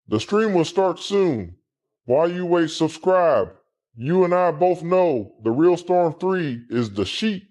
The stream will start soon. While you wait, subscribe. You and I both know the real Storm 3 is the sheep.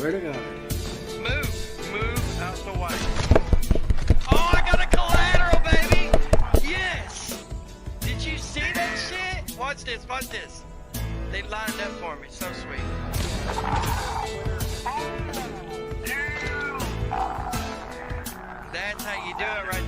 Swear to God. Move out the way. Oh, I got a collateral, baby! Yes! Did you see that shit? Watch this, watch this. They lined up for me, so sweet. That's how you do it right.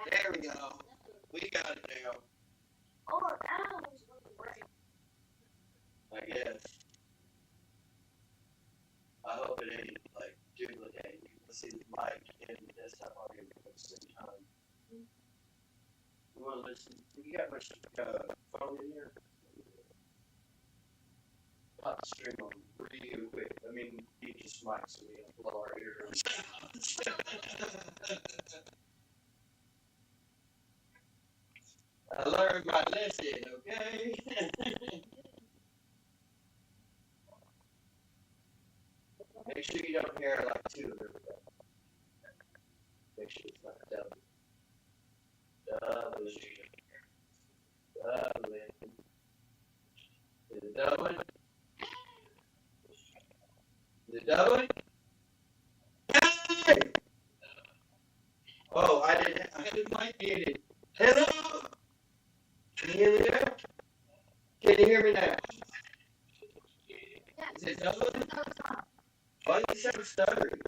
There we go. We got it now. I guess. I hope it ain't like duplicate. You can see the mic and the desktop audio at the same time. You want to listen? You got much phone in here? Pop the stream on real quick. I mean, you just mic so we don't blow our ears out. I learned my lesson, okay? Make sure you don't hear like two of them. Make sure it's not double. Double. Double. Is it doubling? Is it doubling? Hey! Oh, I didn't mic muted. Hello? Can you hear me now? Can you hear me now? Is it doubling? Why do you sound stuttery?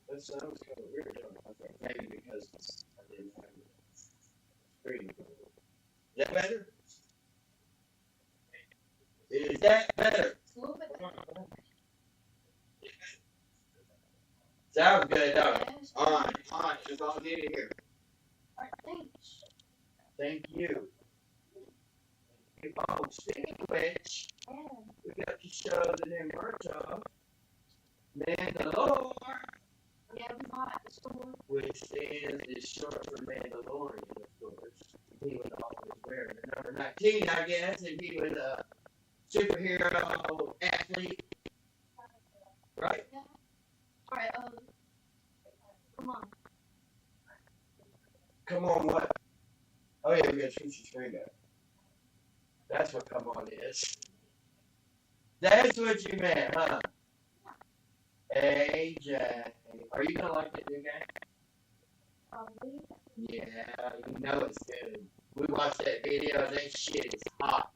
That sounds kind of weird, don't it? I think maybe because I didn't have the screen. Is that better? Is that better? Sounds good, don't it? Alright, just all get it here. Thank you. Oh, speaking of which, we got to show the new merch off. Mandalore. Which is short for Mandalorian, of course. He would always wear the number 19, I guess, if he was a superhero athlete. Right? Alright, come on. Come on, what? Oh, yeah, we got to switch the screen back. That's what come on is. That's what you meant, huh? AJ. Are you gonna like that new game? Probably. Yeah, you know it's good. We watched that video and that shit is hot.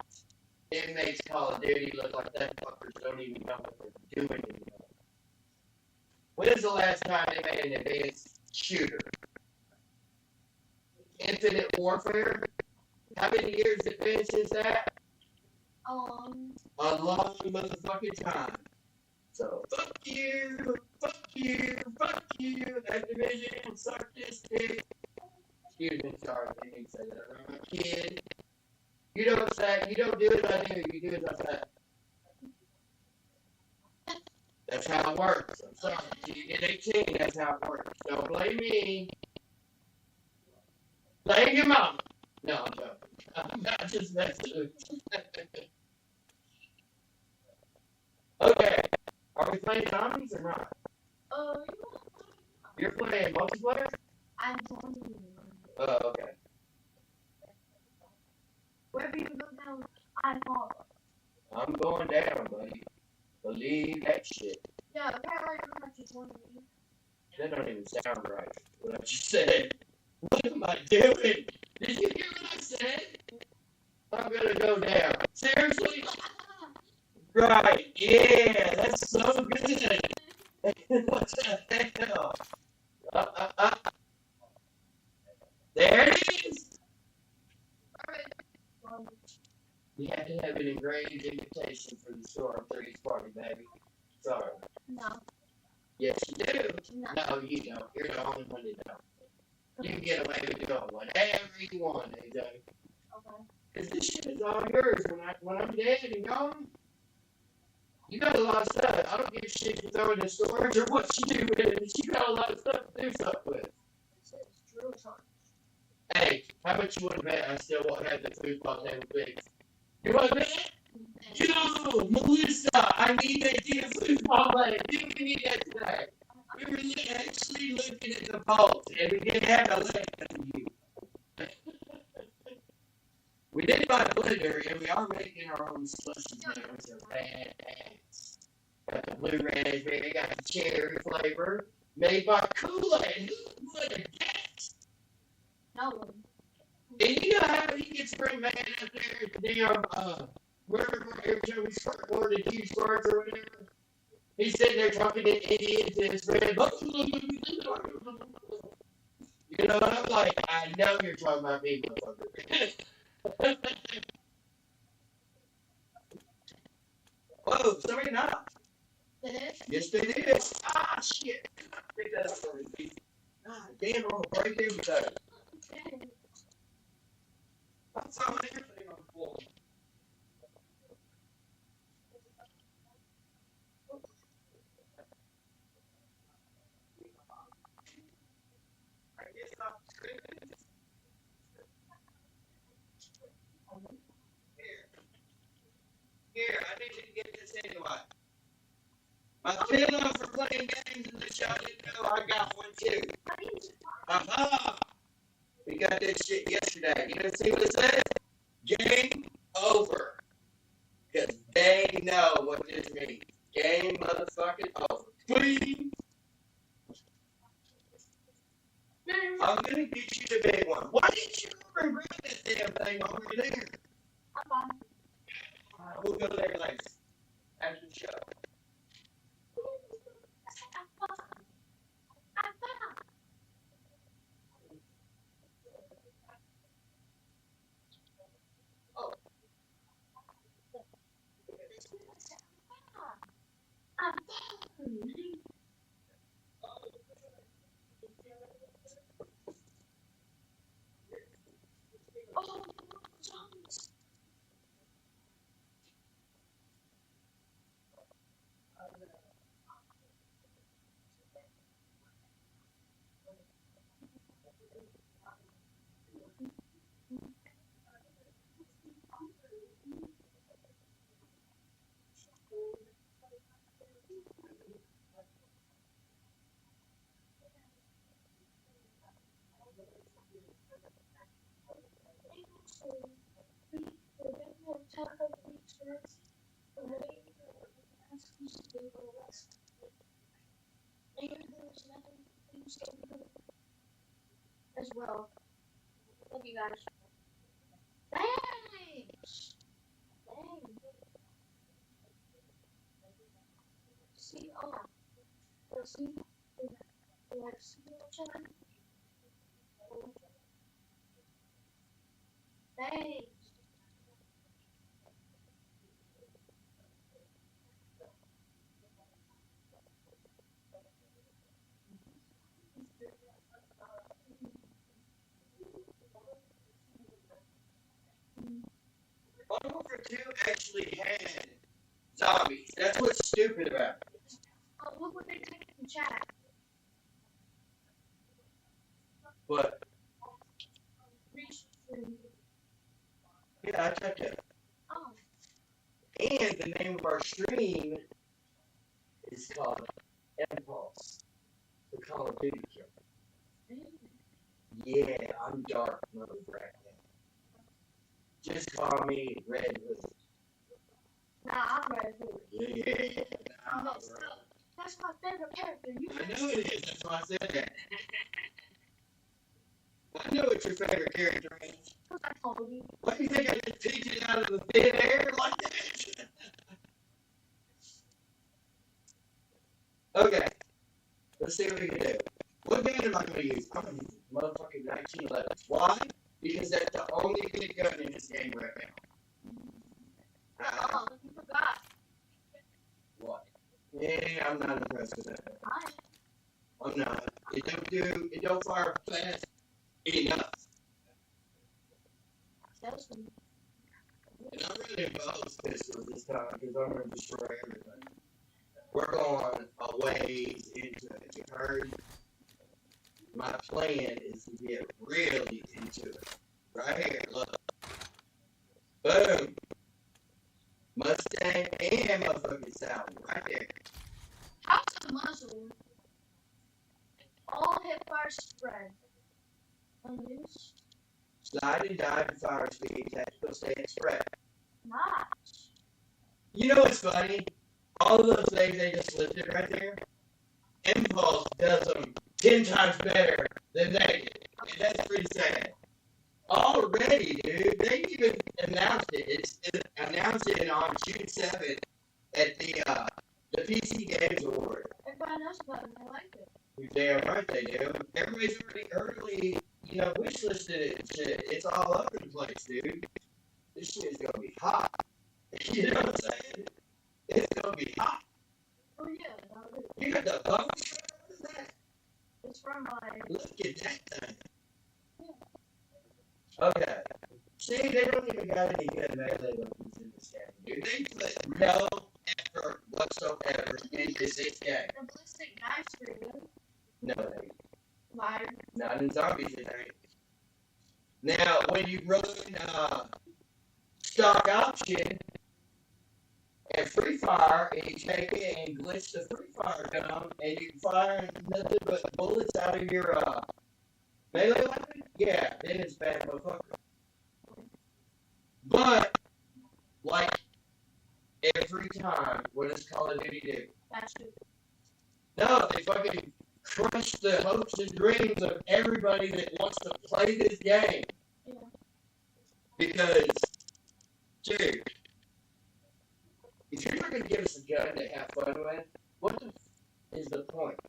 It makes Call of Duty look like that fuckers don't even know what they're doing anymore. When's the last time they made an advanced shooter? Infinite Warfare? How many years advanced is that? A long motherfucking time. So, fuck you, fuck you, fuck you, Activision, suck this dick. Excuse me, sorry, I didn't say that. I'm a kid. You don't say, you don't do as I do, you do as I say. That's how it works. I'm sorry. You get 18, that's how it works. Don't blame me. Blame your mama. No, I'm joking. I'm not just messing with you. Okay. Are we playing zombies or not? You're playing multiplayer? I'm telling you. Oh, okay. Wherever you go down, I follow. I'm going down, buddy. Believe that shit. Yeah, apparently I'm not just one of you. That don't even sound right. What I just said. What am I doing? Did you hear what I said? I'm gonna go down. Seriously? Right. Yeah, that's so good. What the hell? There it is. You have to have an engraved invitation for the Storm 3's party, baby. Sorry. No. Yes, you do. No. No, you don't. You're the only one that don't. You can get away with doing whatever you want, AJ. Okay. Because this shit is all yours when I'm dead and gone. You got a lot of stuff. I don't give a shit if you throw it in storage or what you do with it. You got a lot of stuff to do something with. Hey, how much you want to bet I still won't have the foosball table fixed? You want to bet? Yo, Melissa, I need that damn foosball leg. Didn't we need that today? We were actually looking at the bolts, and we didn't have a leg on you. We did buy a blender, and we are making our own slushies now, which are badass. Got the blue raspberry, got the cherry flavor, made by Kool-Aid. Who would have guessed? No one. And you know how he gets spring man up there at the damn Remember every time we start going to huge parts or whatever? He's sitting there talking to Indians and his friend. You know, I'm like, I know you're talking about me, motherfucker. Whoa, somebody knocked. Yes, they did. Ah, shit. Pick that up for me. Ah, damn, I'm gonna break everything. I'm throwing everything on the floor. I guess I'm screaming. Here, I need you to get this anyway. My pillow for playing games in the show, you know I got one too. Aha! We got this shit yesterday. You know, see what it says? Game over. Because they know what this means. Game motherfucking over. Please. I'm gonna get you the big one. Why didn't you ever bring this damn thing over there? We'll go there later. After the show. As well. Love you guys. Thanks. See, see, thanks. Modern Warfare 2 actually had zombies. That's what's stupid about it. Oh, look what they typed in chat. But, yeah, I checked it. Oh. And the name of our stream is called Empulse, the Call of Duty killer. Yeah, I'm dark mode right now. Just call me Red Hood. Nah, I'm Red Hood. Yeah, nah, That's my favorite character. I know it is. That's why I said that. I know what your favorite character is. Because I told you. Why do you think I just picked it out of the thin air like that? Okay. Let's see what we can do. What gun am I going to use? I'm going to use motherfucking 1911. Why? Because that's the only good gun in this game right now. Oh, you forgot. What? Yeah, I'm not impressed with that. Hi. I'm not. It don't fire fast enough. That's me. And I'm really opposed pistols this time because I'm going to destroy everything. We're going a ways into it. You heard? My plan is to get really into it. Right here, look. Boom. Mustang and motherfucking Sally. Right there. How's the muzzle? All hip fire spread. Unused. Slide and dive and fire speed. Tactical stand spread. Nice. You know what's funny? All of those things they just listed right there, Empulse does them 10 times better than they did. And that's pretty sad. Already, dude. They even announced it. It's announced it on June 7th at the PC Games Award. Everybody knows about it. I like it. You're damn right they do. Everybody's already early, wish listed it and shit. It's all over the place, dude. This shit is gonna be hot. You know what I'm saying? It's gonna be hot. Oh yeah, that is. You got the bubble shirt? What is that? It's from my. Look at that thing. Okay. See, they don't even got any good melee weapons in this game, dude. They put no effort whatsoever into this game. The ballistic knives are good. No, they Liar. not in zombies, it ain't. Now, when you run stock option and free fire, and you take it and glitch the free fire gun, and you fire nothing but bullets out of your melee weapon, yeah, then it's bad motherfucker. But, like, every time, what does Call of Duty do? That's good. No, they fucking crush the hopes and dreams of everybody that wants to play this game. Yeah. Because, dude, if you're not going to give us a gun to have fun with, what the is the point?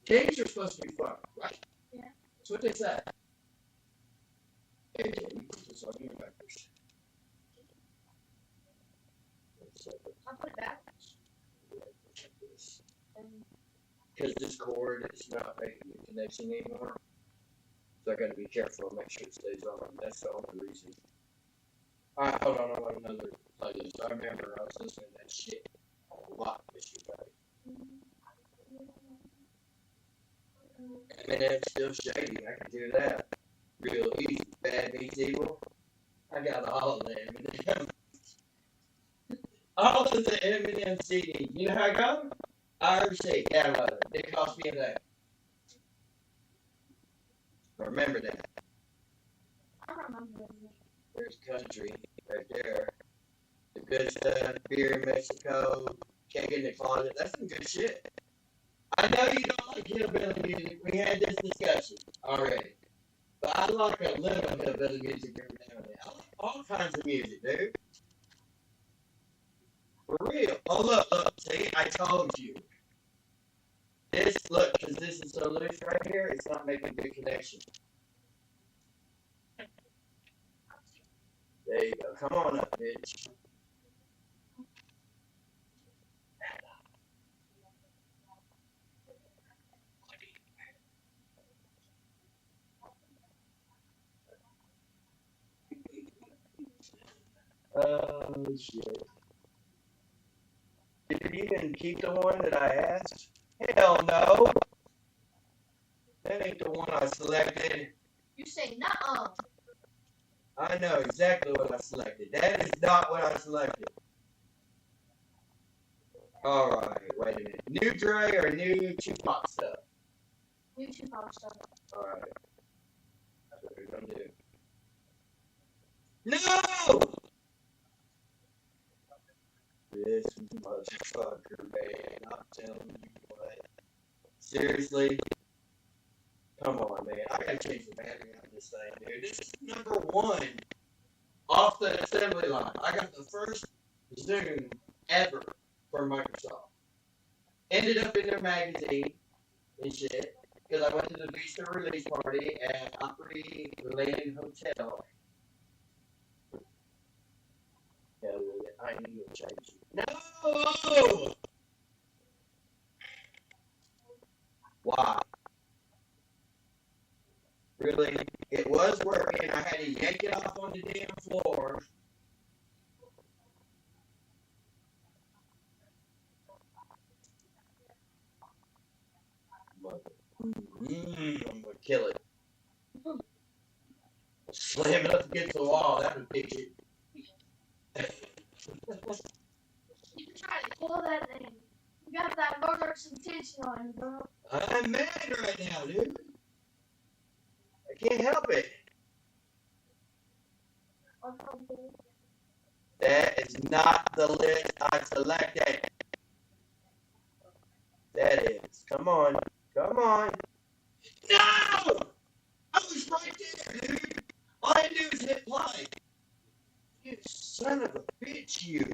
Games are supposed to be fun, right? Yeah. That's what they say. Hey, you put this on your records. I'll put it back. Because this cord is not making the connection anymore. So I gotta be careful and make sure it stays on. That's the only reason. Alright, hold on, I want another playlist. I remember I was listening to that shit a lot this year. Eminem's still shady, I can do that. Real easy. Bad meets evil. I got all of the Eminem. All of the Eminem CDs. You know how I got them? IRC, download it. It cost me a day. Remember that. I remember it. There's country right there. The good stuff, beer in Mexico, cake in the closet. That's some good shit. I know you don't like hillbilly music. We had this discussion already. But I like a little hillbilly music every now and then. I like all kinds of music, dude. For real. Oh, look. See, I told you. This, look, because this is so loose right here, it's not making a good connection. There you go. Come on up, bitch. Oh, shit. Did you even keep the one that I asked? Hell no. That ain't the one I selected. You say nuh-uh. I know exactly what I selected. That is not what I selected. Alright, wait a minute. New Dre or new Tupac stuff? New Tupac stuff. Alright. That's what we're gonna do. No! This motherfucker, man. I'm telling you what. Seriously? Come on, man. I gotta change the battery on this thing, dude. This is number 1 off the assembly line. I got the first Zoom ever from Microsoft. Ended up in their magazine and shit. Because I went to the Vista release party at Opry Land Hotel. Hell with it. I need to change it. No! Why? Really? It was working. I had to yank it off on the damn floor. I'm gonna kill it. Slam it up against the wall. That would fix it. You can try to kill that thing. You got that murderous intention on you, bro. I'm mad right now, dude. I can't help it. That is not the list I selected. That is. Come on. Come on. No! I was right there, dude. All I do is hit play. You son of a bitch, you.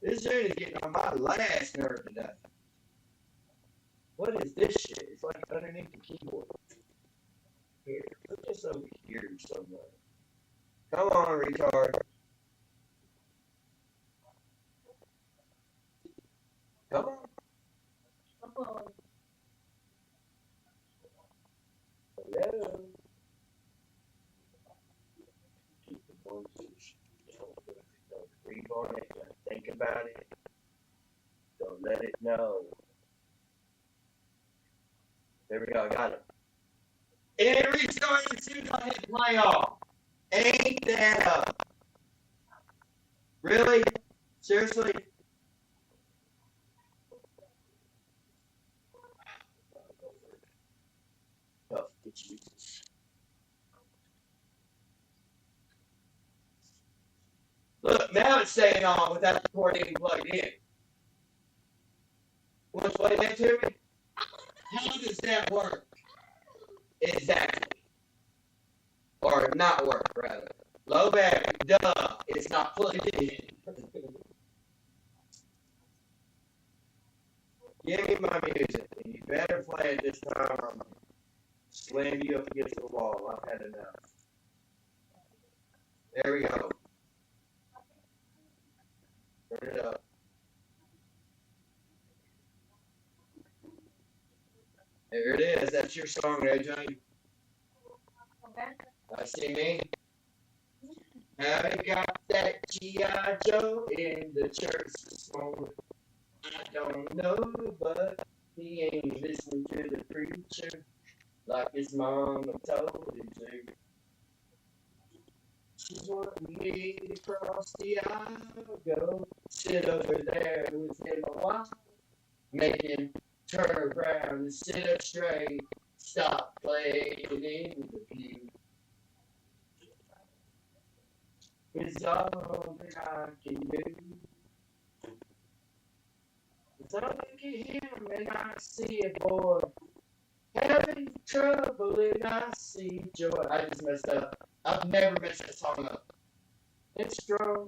This dude is getting on my last nerve today. What is this shit? It's like underneath the keyboard. Here, put this over here somewhere. Come on, retard. Come on. Oh, Hello. Keep the voices. Don't breathe on it. Don't think about it. Don't let it know. There we go. I got it. And it restarted as soon as I hit play off. Ain't that up? Really? Seriously? Oh, Jesus. Look, now it's staying on without the cord even plugged in. Want to explain that to me? How does that work? Exactly. Or not work, rather. Low battery, duh, it's not plugged in. Give me my music, and you better play it this time or I'm gonna slam you up against the wall. I've had enough. There we go. Turn it up. There it is. That's your song, AJ. okay. I see me. Haven't got that G.I. Joe in the church this morning. I don't know, but he ain't listening to the preacher like his mama told him to. She's wanting me to cross the aisle, go sit over there with him a while, make him turn around and sit up straight, stop playing in the pew. It's all that I can do. It's all I can hear and I see a boy having trouble and I see joy. I just messed up. I've never messed that song up. It's strong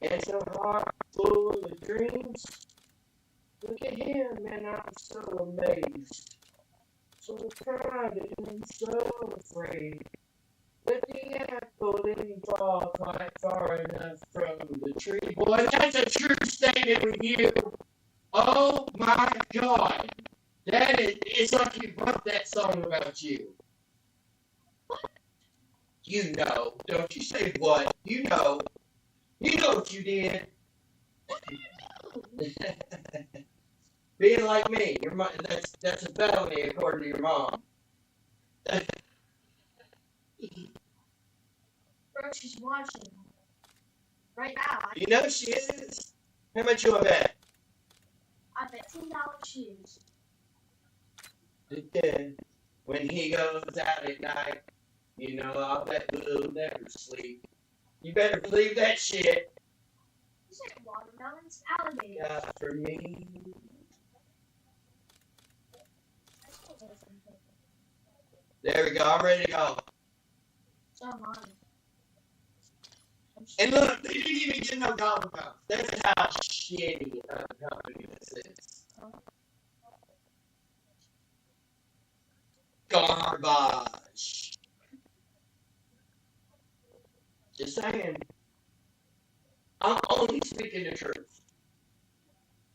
and so heart full of dreams. Look at him and I'm so amazed. So proud and so afraid. Let the apple didn't fall quite far enough from the tree. Boy, that's a true statement with you. Oh my God. That is, it's like you wrote that song about you. You know. Don't you say what. You know. You know what you did. Being like me. Your mom, that's a felony according to your mom. Bro, she's watching. Right now. You know she is. How much you want to bet? I bet $10 shoes. When he goes out at night, you know I'll bet we'll never sleep. You better believe that shit. You said watermelons, alligators. God for me. There we go. I'm ready to go. So am I. And look, they didn't even get no dollar pounds. That's how shitty of a company this is. Garbage. Just saying. I'm only speaking the truth.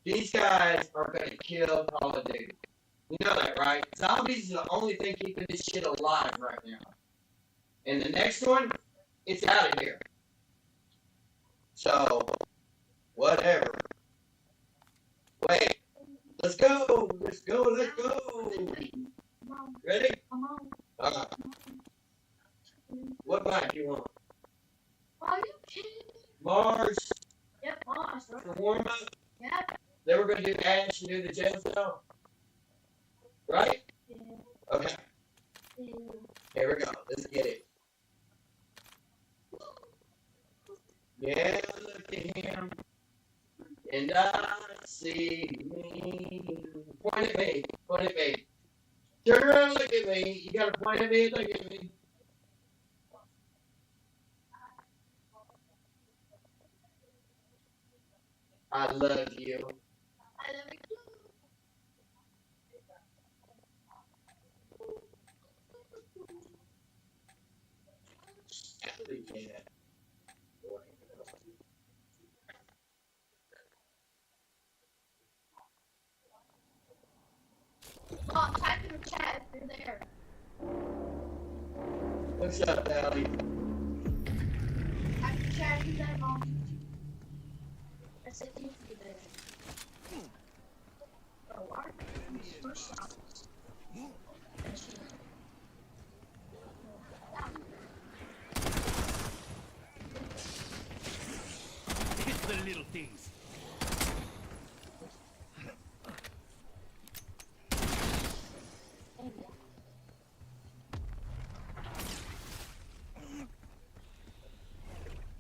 These guys are going to kill Call of Duty. You know that, right? Zombies is the only thing keeping this shit alive right now. And the next one, it's out of here. So, whatever. Wait. Let's go. Let's go. Let's go. Ready? Come on. Alright. What mic do you want? Are you kidding? Mars Yep, Mars. for warm up. Yep. Then we're going to do Ash and do the jail cell. Right? Yeah. Okay. Yeah. Here we go. Let's get it. Yeah, look at him. And I see me. Point at me. Point at me. Turn around and look at me. You gotta point at me and look at me. I love you. I love you. Absolutely can't. Mom, type in the chat if you're there. What's up, Allie? Type in the chat if you're there, Mom. I said if you're there. Oh, why are you so soft? It's the little things.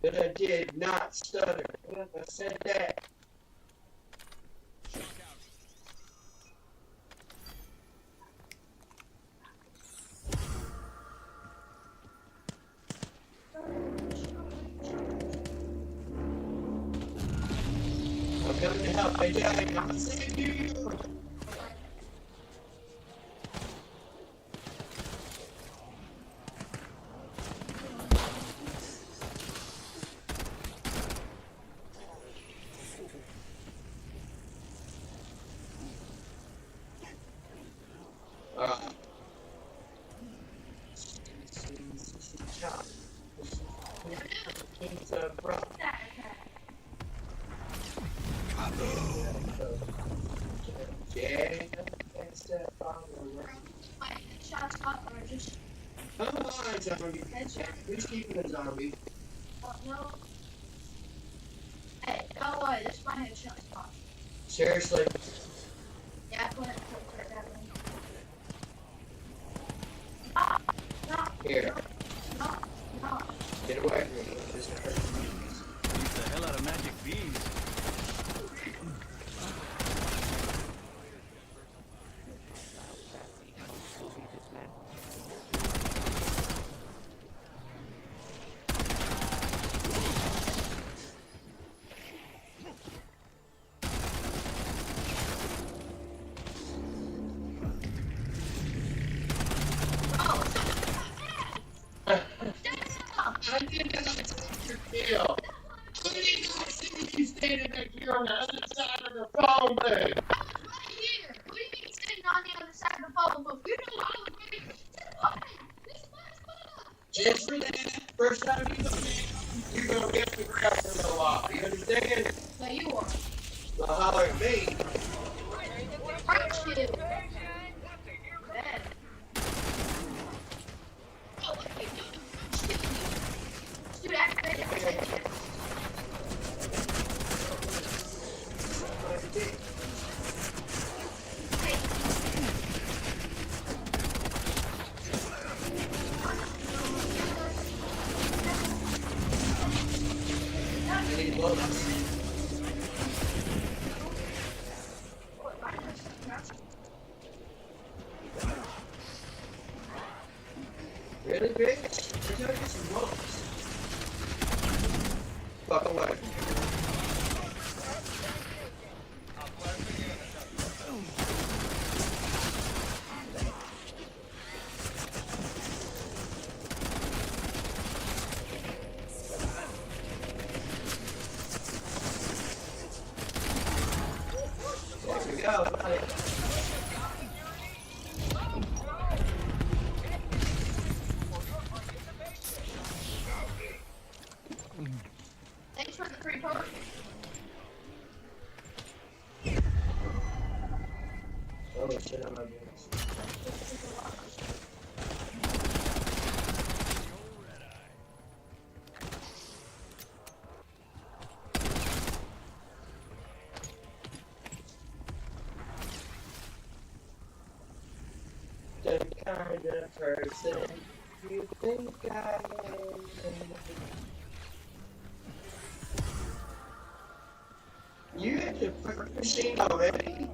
But I did not stutter. I said that. I'm coming to help. Hey, Jack, I'm gonna save you. Yeah, that's that follower. My headshot's hot, or just, Come on, zombie. Who's keeping the zombie? no. Hey, don't worry, this is my headshot spot. Seriously? Yeah, I put it right that way. Ah, no, Here, no, no. get away from me. This is hurt. Beats the hell out of magic beans. I did not take your kill. I did not see you standing back here on the other side of the phone booth. Right here. What do you mean sitting on the other side of the phone booth? You know I was ready to open this last one. Just for that, first time you come in, you're gonna get the crap for a little while. You understand? No, you are. Well, holler at me. First you. Bad. Oh, what are you doing? Dude, activate it. I need bullets. Really, bitch? There's no get some bullets. Fuck away. There we go, buddy. Thanks for the free tour. Oh shit, I'm not doing this. The kind of person you think I am. You had your quick machine already?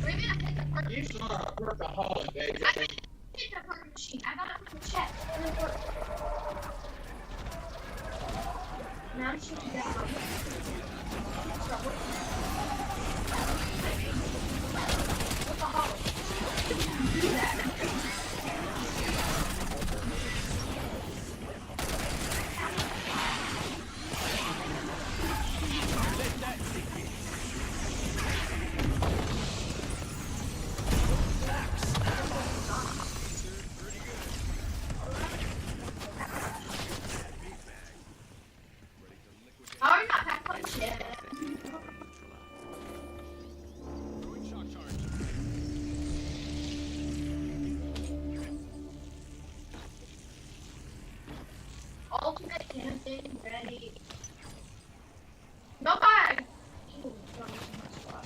What do you mean I hit You saw a workaholic, baby. I didn't get the burger machine. I got it from the chat. It didn't work. Now I'm shooting that one. Stop working. Workaholic. Do that. Oh, you're not packed punch yet. Ultimate camping ready. No bag. Ooh, sorry, too much spot.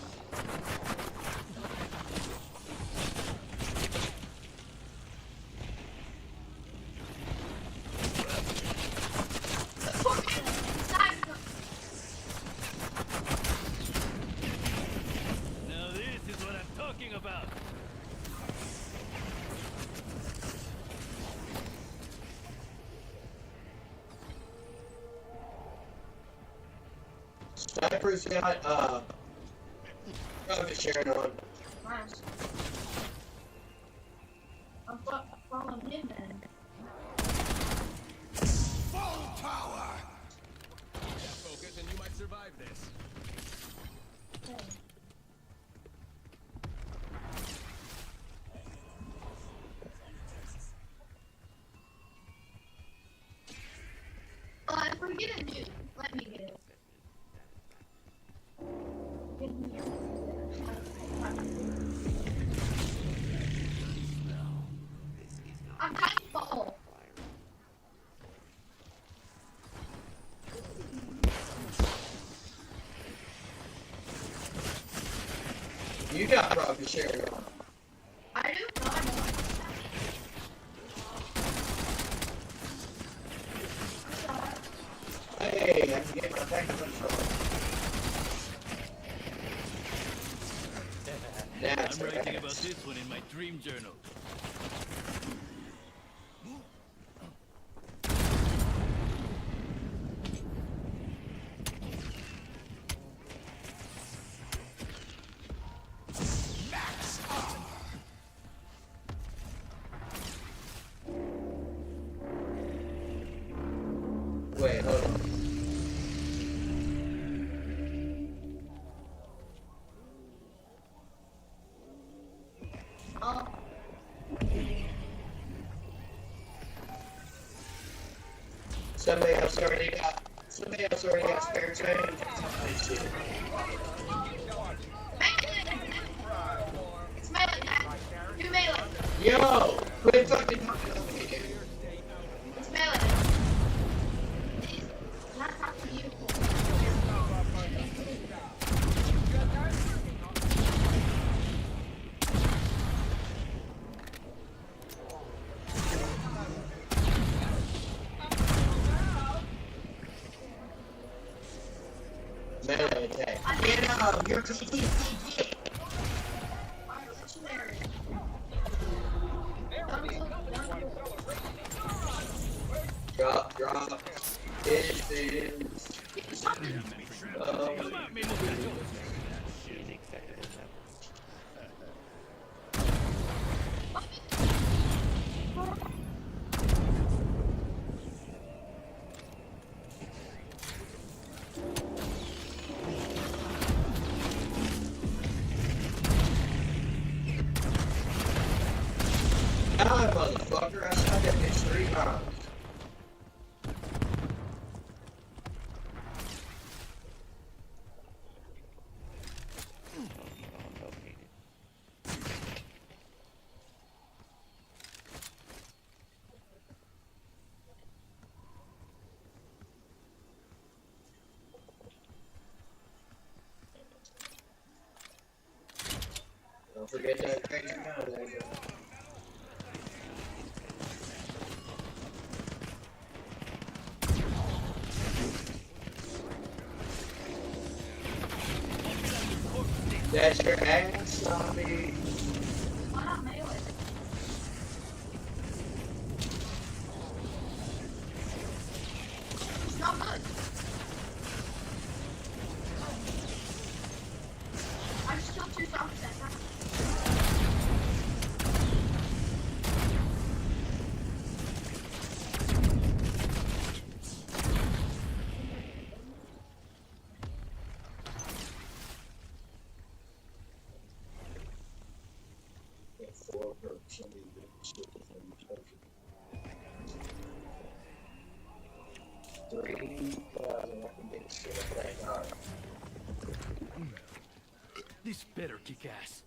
Now this is what I'm talking about. Sniper's got, profit sharing on. Nice. I'm following him then. Full power. Focus, and you might survive this. Okay. If we're gonna do, let me get it. Give me your- I'm kind of full. You got profit sharing on. I do not know. Hey, I can get my package control. That's I'm writing right. about this one in my dream journal. Wait, hold on. Oh, Somebody else already got spare change. Shit. it's melee now. Do melee. Yo, quit fucking talking over me, dude. It's melee. Please, not talk to you. Melee attack. Get up, you're TTT. Alright, let you there. Don't Drop. It is. Come at me, muchacho. Die, motherfucker. I shot that bitch 3 times. Don't forget that crazy gun there. That's your ass, zombie. How much? I just killed 2 zombies that time. This better kick ass.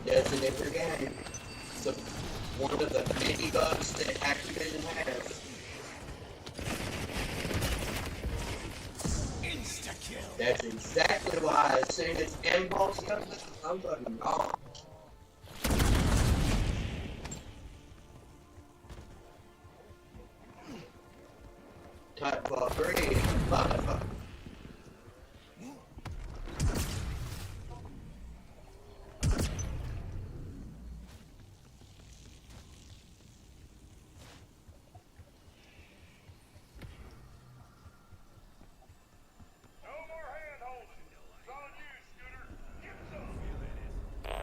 That's a different game. So one of the many bugs that Activision has. Insta-kill. That's exactly why as soon as Empulse comes out, I'm fucking gone. Type 3, motherfucker.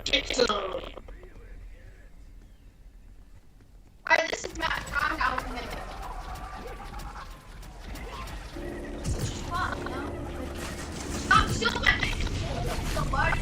Get some. Alright, this is Matt. I'm out of it. Fuck, no. Stop stealing my thing. Somebody.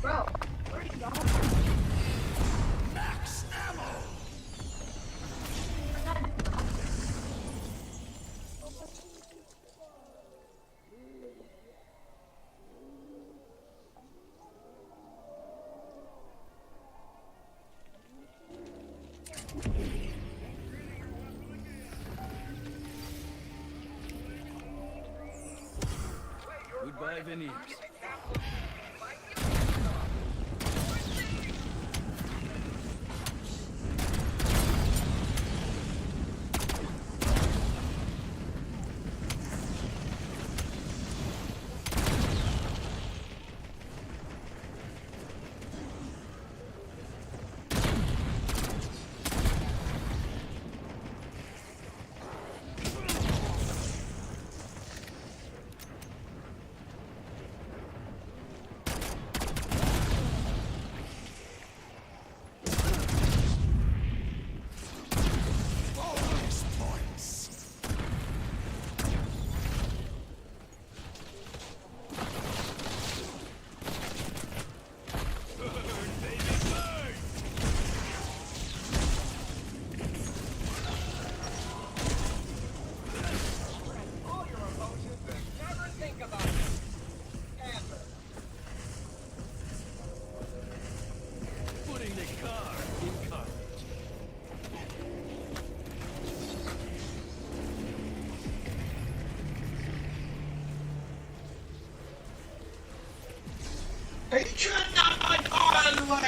Bro, where are you going? Max ammo. Goodbye, veneers.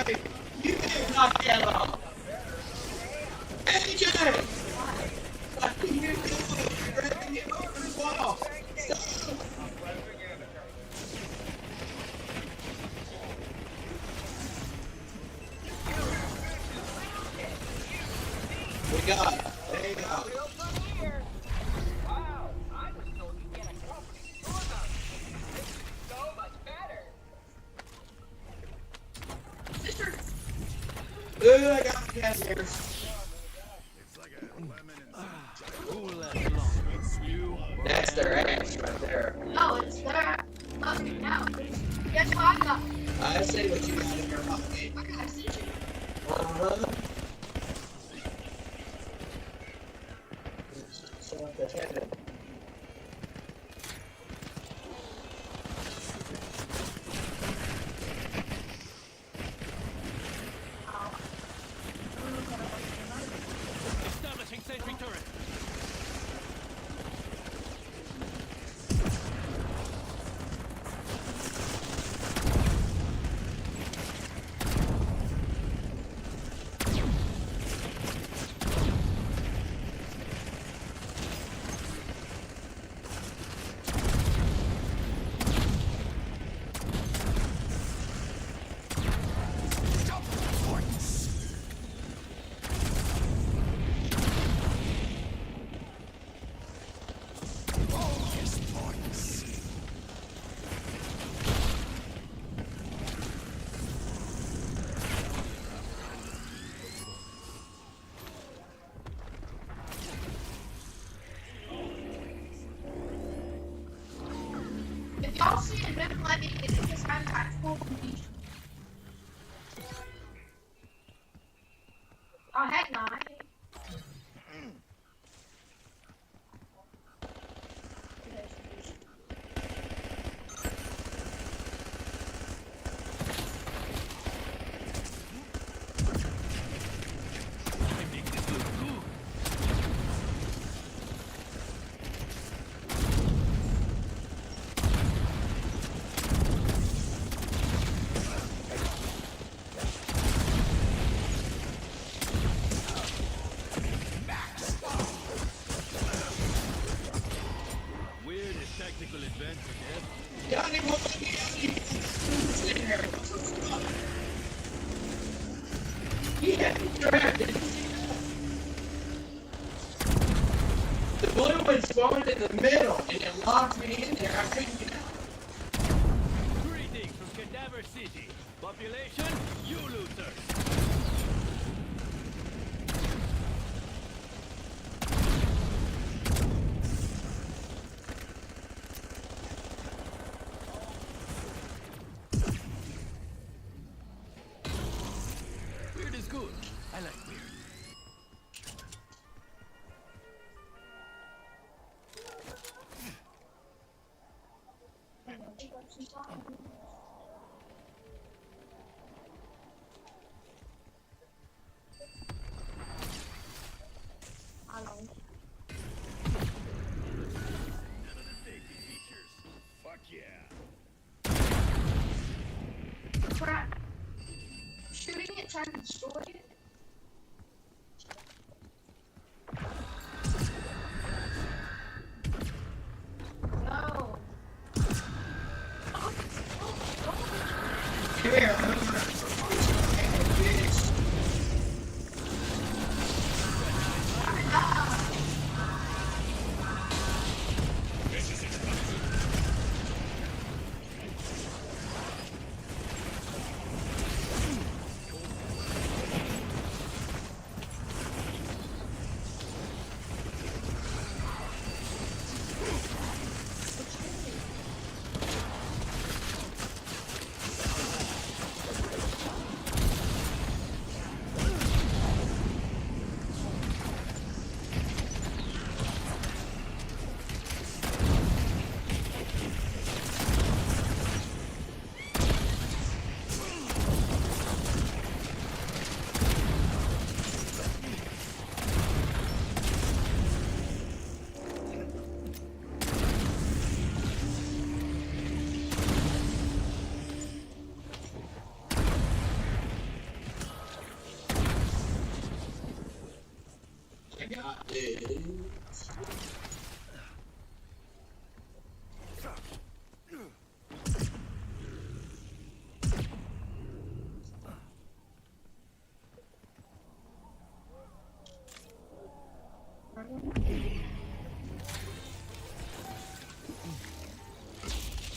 AJ, you didn't knock that off. AJ, what are you doing? You're dragging him over the wall. Stop. We got it. There you go. Ooh, I got the cashiers. It's like a lemon and That's their ass right there. No, it's there. Okay, now. Guess what I got? I see what you got in your pocket. I got a stitcher. Uh-huh. So what the heck? establishing sentry turret. If y'all see a red flag, it's because I'm tactical confusion. Oh, heck no. I ain't. Weirdest tactical advantage ever. Got him over here. Sitting there. Yeah, dragged it. The blue one spawned in the middle and it locked me in there. I couldn't get out. Greetings from Cadaver City. Population, you losers. Weird is good. I like weird. I don't know. None of the safety features. Fuck yeah. Crap. Shooting it, trying to destroy it. No. Come here. Bitch. is.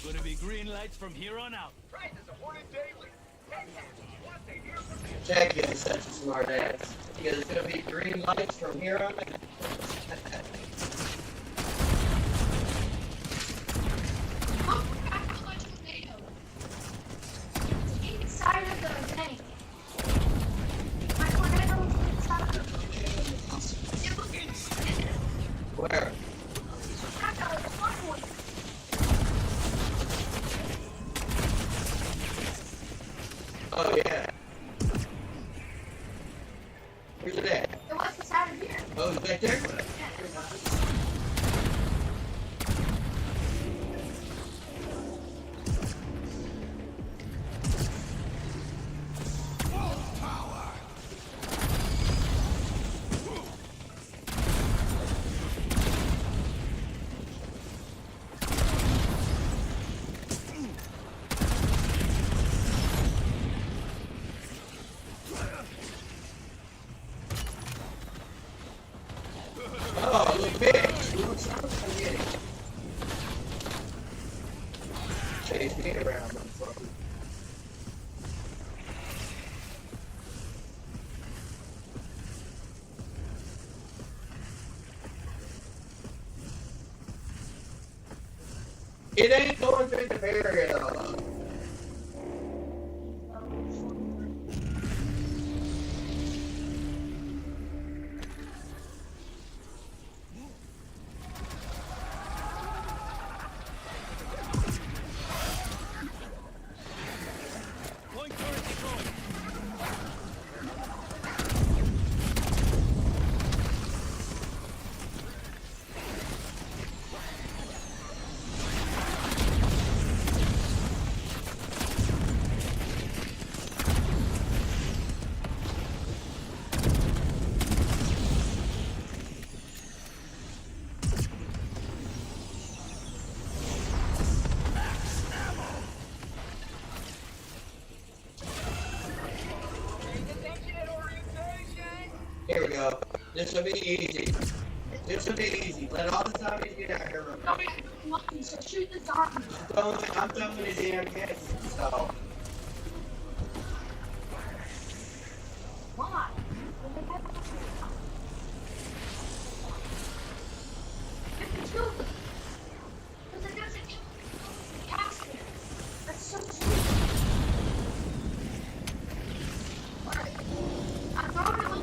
Gonna be green lights from here on out. Jack is such a smart ass. Because it's gonna be green lights from here on out. Oh, I got a bunch of tomatoes. Inside of the tank. My tornado was inside of the It was Where? I got a fun one. Oh yeah. Where's it at? It was inside of here. Oh, it's back there? Oh, little bitch. Little son of a bitch. Chase me around, motherfucker. It ain't going through the barrier though. Point turret deployed. Here we go. This will be easy. This will be easy. Let all the zombies get out here. No, we have lucky, so shoot the zombies. I'm throwing the damn hits, so. Why? It's two. Because it doesn't kill the accident. That's so stupid. Alright. I'm throwing it like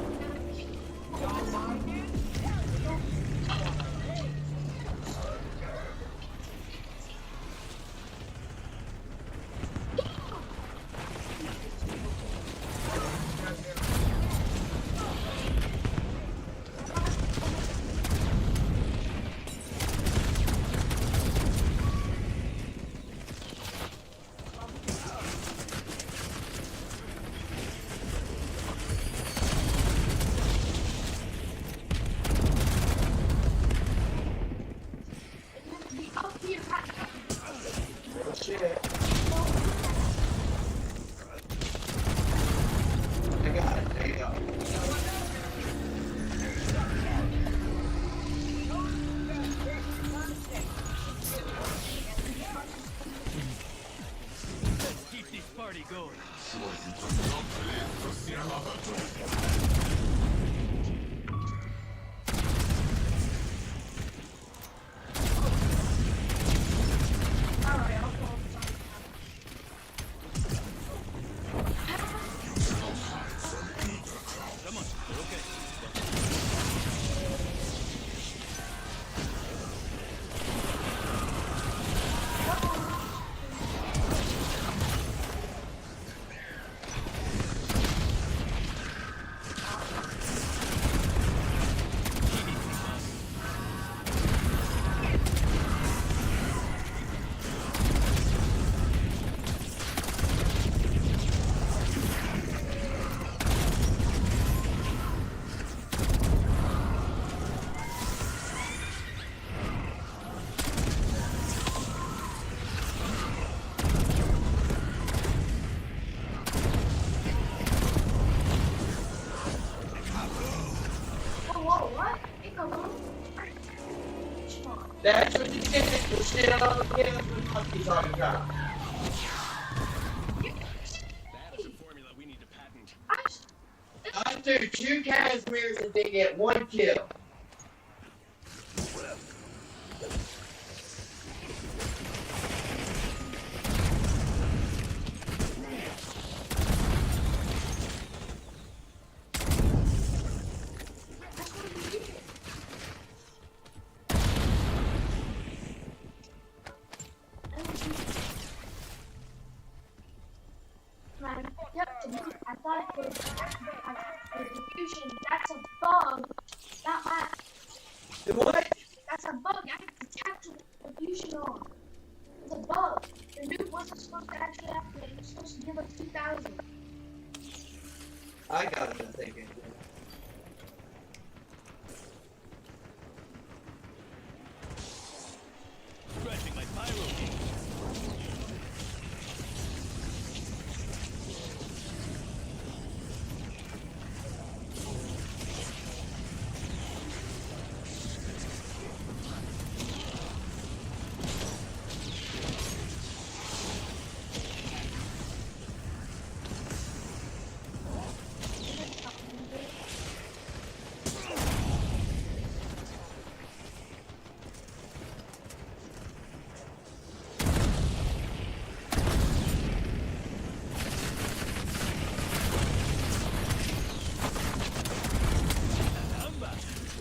up here. Oh shit. I got it. There you go. Let's keep this party going. Alright, I'll call the zombies. Come on, we're okay. That's what you get for shit on the kids with monkey talking about. That is a formula we need to patent. I threw 2 Casimir's and they get 1 kill. I thought it was diffusion. That's a bug. Not my. The what? That's a bug. I have to tap the diffusion on. It's a bug. The nuke wasn't supposed to actually activate. It was supposed to give us 2,000. I got it, I think. Scratching my pyro gauge.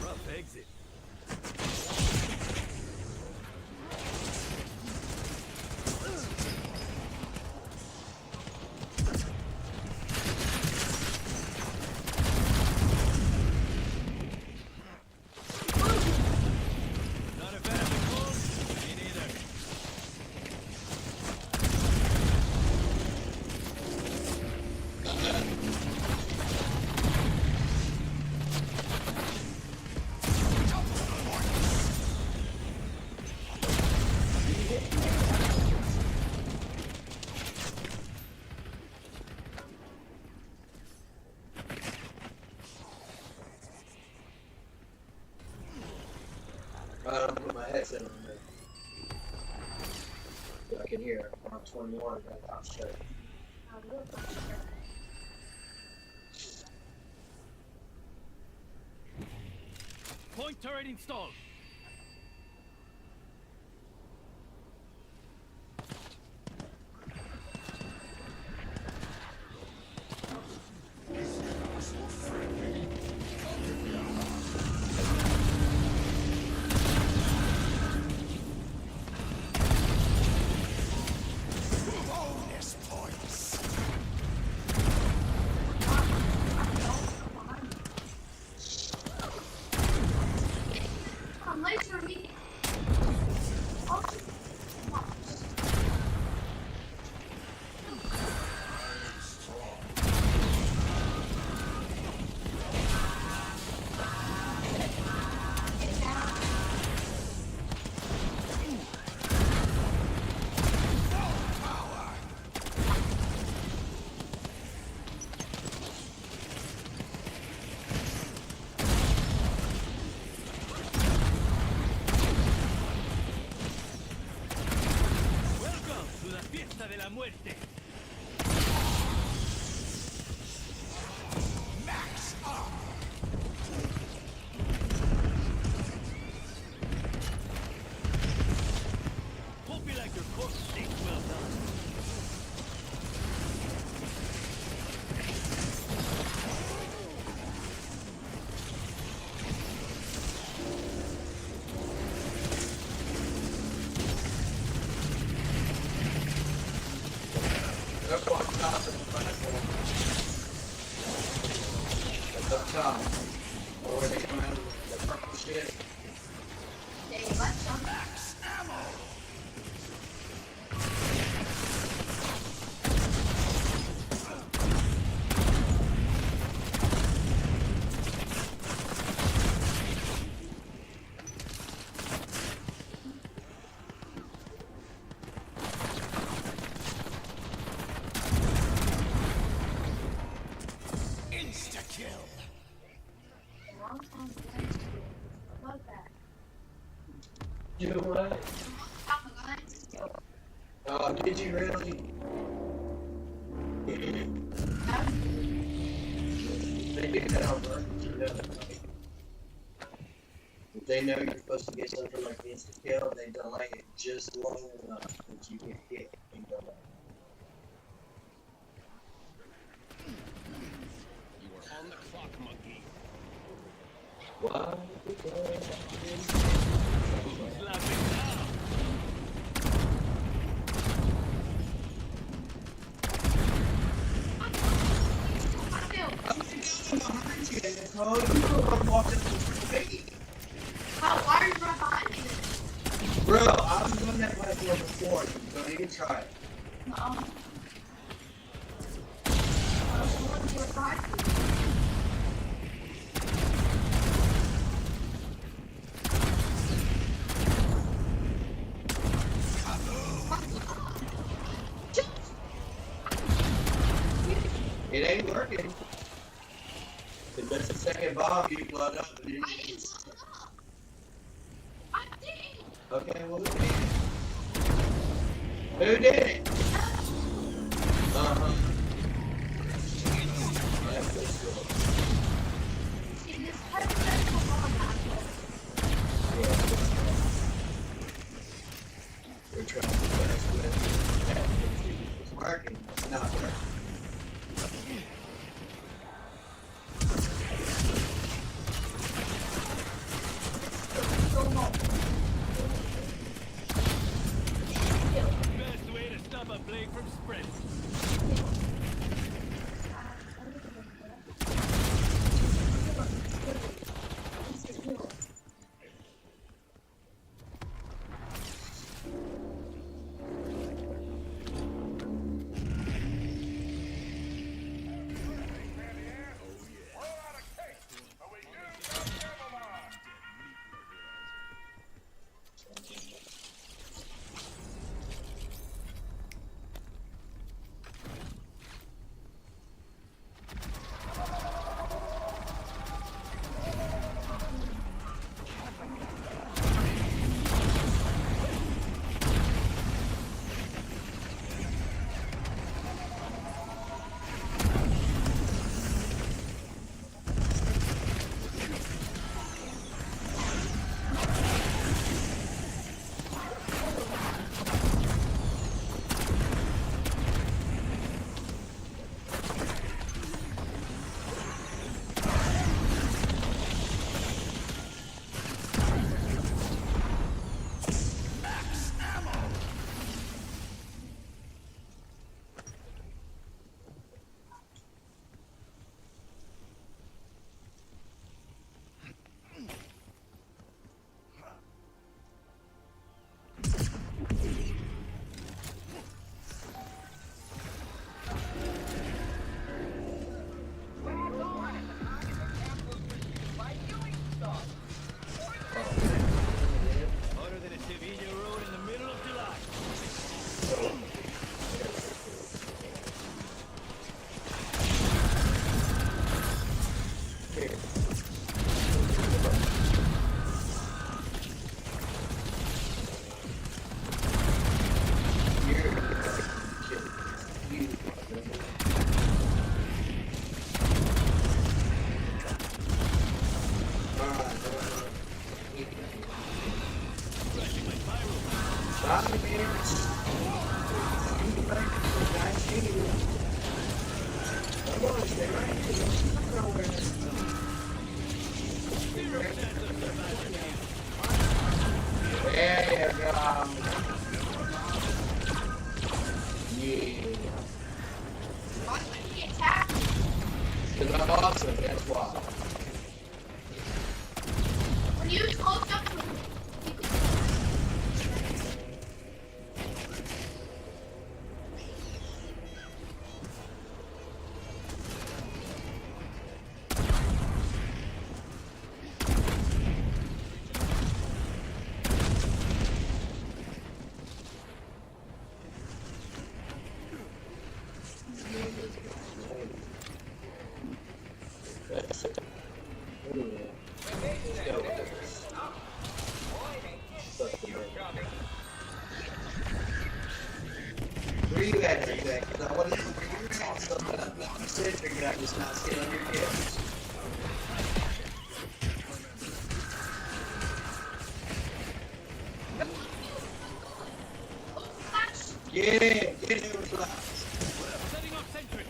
Rough exit. Not a bad one. Me neither. I don't put my headset on there. So I can hear it. I'm 21, that top straight. Point turret installed. Bonus points. I'm late for a meeting. Welcome to la fiesta de la muerte. Max up. Hope you like your corpse steak well done. Up on top of the platform. That's up top. Or where they come out of the purple shit. Max ammo. Insta kill. Long time. About that. You know what? Oh, did you really? They do that on purpose, you know that, right? If they know you're supposed to get something like instant kill, they delay it just long enough that you get hit and go back. You are on the clock, monkey. Why? Who's laughing now? Behind you, Nicole. You know I'm walking through me. How why are you right behind me? Bro, I'm doing that platform before. You don't even try it. No. I was wondering if you were behind me. It ain't working. If that's the second bomb you blood up, but it I didn't is. blow it up. I didn't. Okay, well, who did it? Who did it? Uh-huh. That's pretty cool. See, this hypothetical bomb happened. Yeah. We're trying to best with that. It's working. It's not working. So long. Best way to stop a blade from spreading. Hotter than a Sevilla road in the middle of July. Flashing my pyro. Zero chance of surviving here. There you go. Yeah. Why would he attack me? Because I'm awesome, that's why. When you close up to me, you could That's it. got just not stealing your gifts. Yeah, get it with flash. Setting up sentry.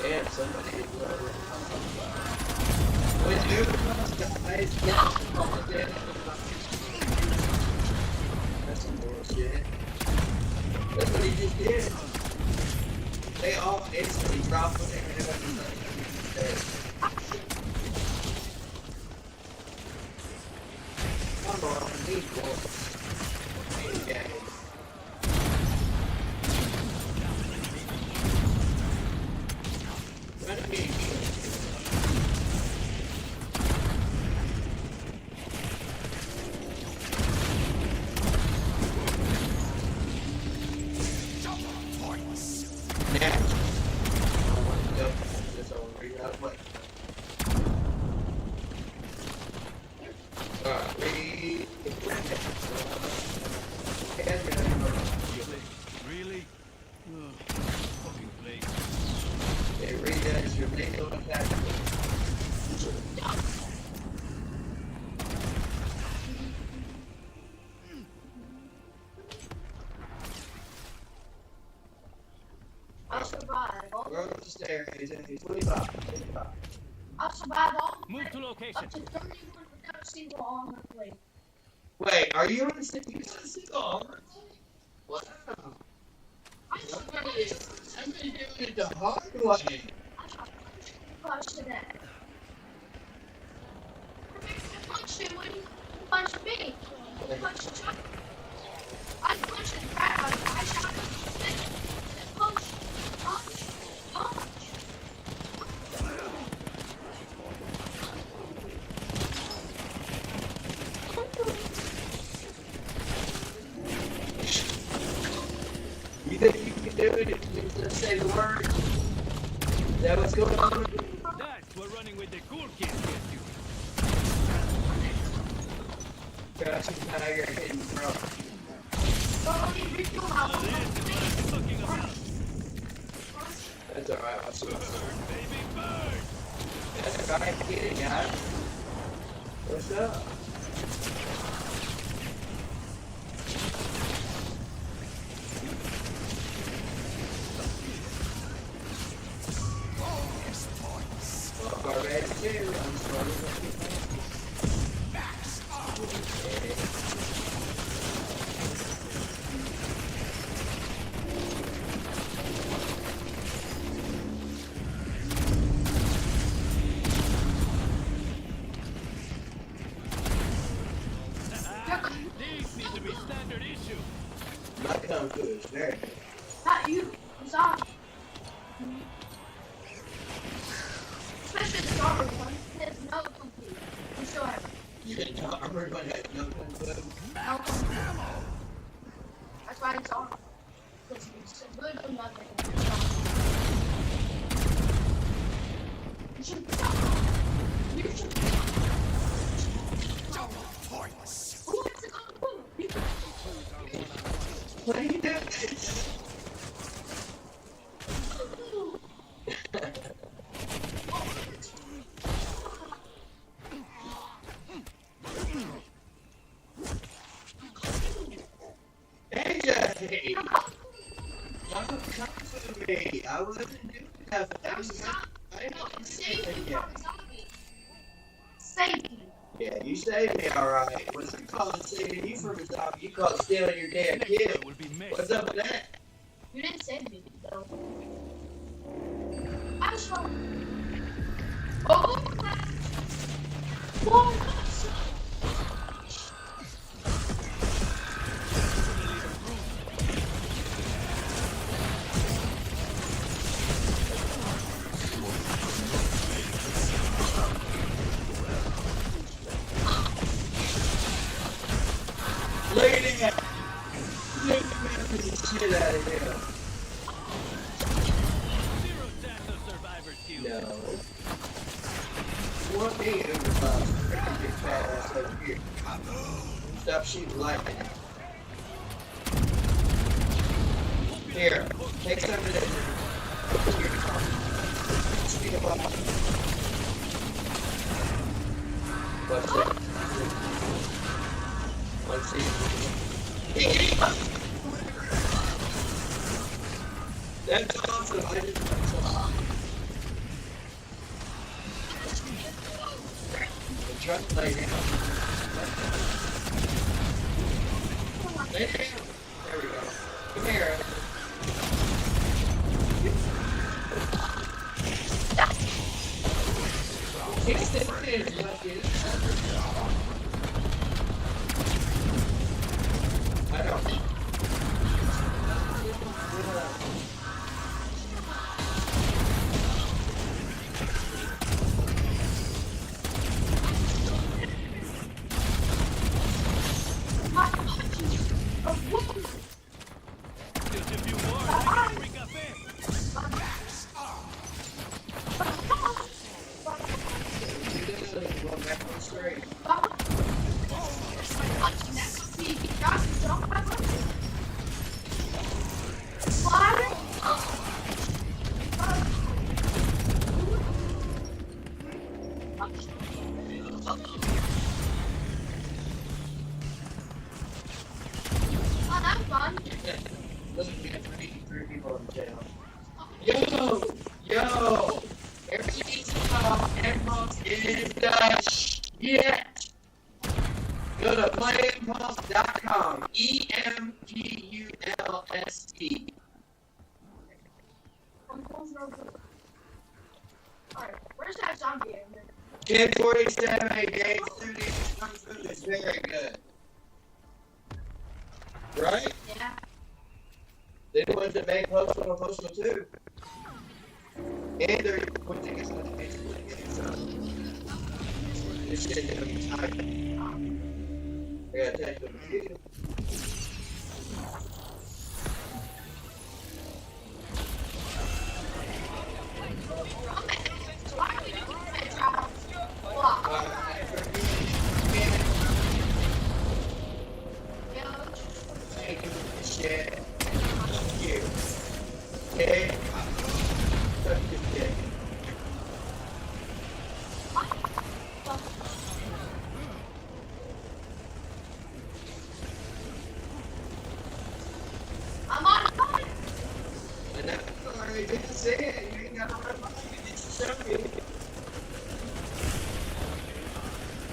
Damn, somebody is when you guys, that's some bullshit. That's what he just did. They all instantly dropped when they ran up the come on, these boys. These guys. Run at me. Really? Ugh, fucking place. I'll survive. Go up the stairs. He's 25. I'll survive all the way Move to location. up to 31 without a single armor plate. Wait, are you on the single armor? Wow. I survived. I've been doing it the hard way. I punched today. I punched him when he punched me. He punched Chuck. I punched the crap out of him. I shot him. Punch. Punch. Punch. You think you can do it if you just say the word? Is that what's going on? That's what running with the cool kids gets you. Gotcha, now you're hitting bro. Somebody read your house. This is what I've been looking about. That's alright, I'll swim. Bird, baby, bird. That's alright, get it, guys. What's up? Well, already too, I'm sorry. These need to be standard issue. My kung fu is very good. Not you. I'm sorry. Especially the darker one. It has no complete. I'm sure. You didn't know armored one had no kung fu. No complete. That's why it's armor. Because it's so good for nothing. You should be You should be Who wants to kung fu? What are you doing? AJ! Don't come to me. I wasn't doing that. That was not. I didn't No, say save anything me yet. from a zombie. Save me. Yeah, you saved me alright. What's it called saving you from a zombie? You call it stealing your damn kid. Will be mixed. What's up with that? You didn't save me, though. I was wrong. Oh, whoa, Lady! Look the shit out of here. Zero chance of survivor's kill. No. What me over shoot lightning. Here, take some of this. Speed them up. What's it? Let's see. That's awesome. I just the truck lay down. Lay down. There we go. Come here. It's the finish, lucky. I don't. Three people in jail. Yo! Everything's about Empulse is the shit! Go to playempulse.com. EMPULSE. Alright, where's that zombie in there? 1047 Game Studios Kung Fu is very good. Right? Yeah. They're the ones that make Postal and Postal 2. And they're putting us on the Facebook game, so. This shit is gonna be tight. I gotta take the computer. Why are we doing that? Thank you for the shit. You. Okay? Suck this dick. I'm on fire. And that's already been said. You ain't gotta run by me. Just show me.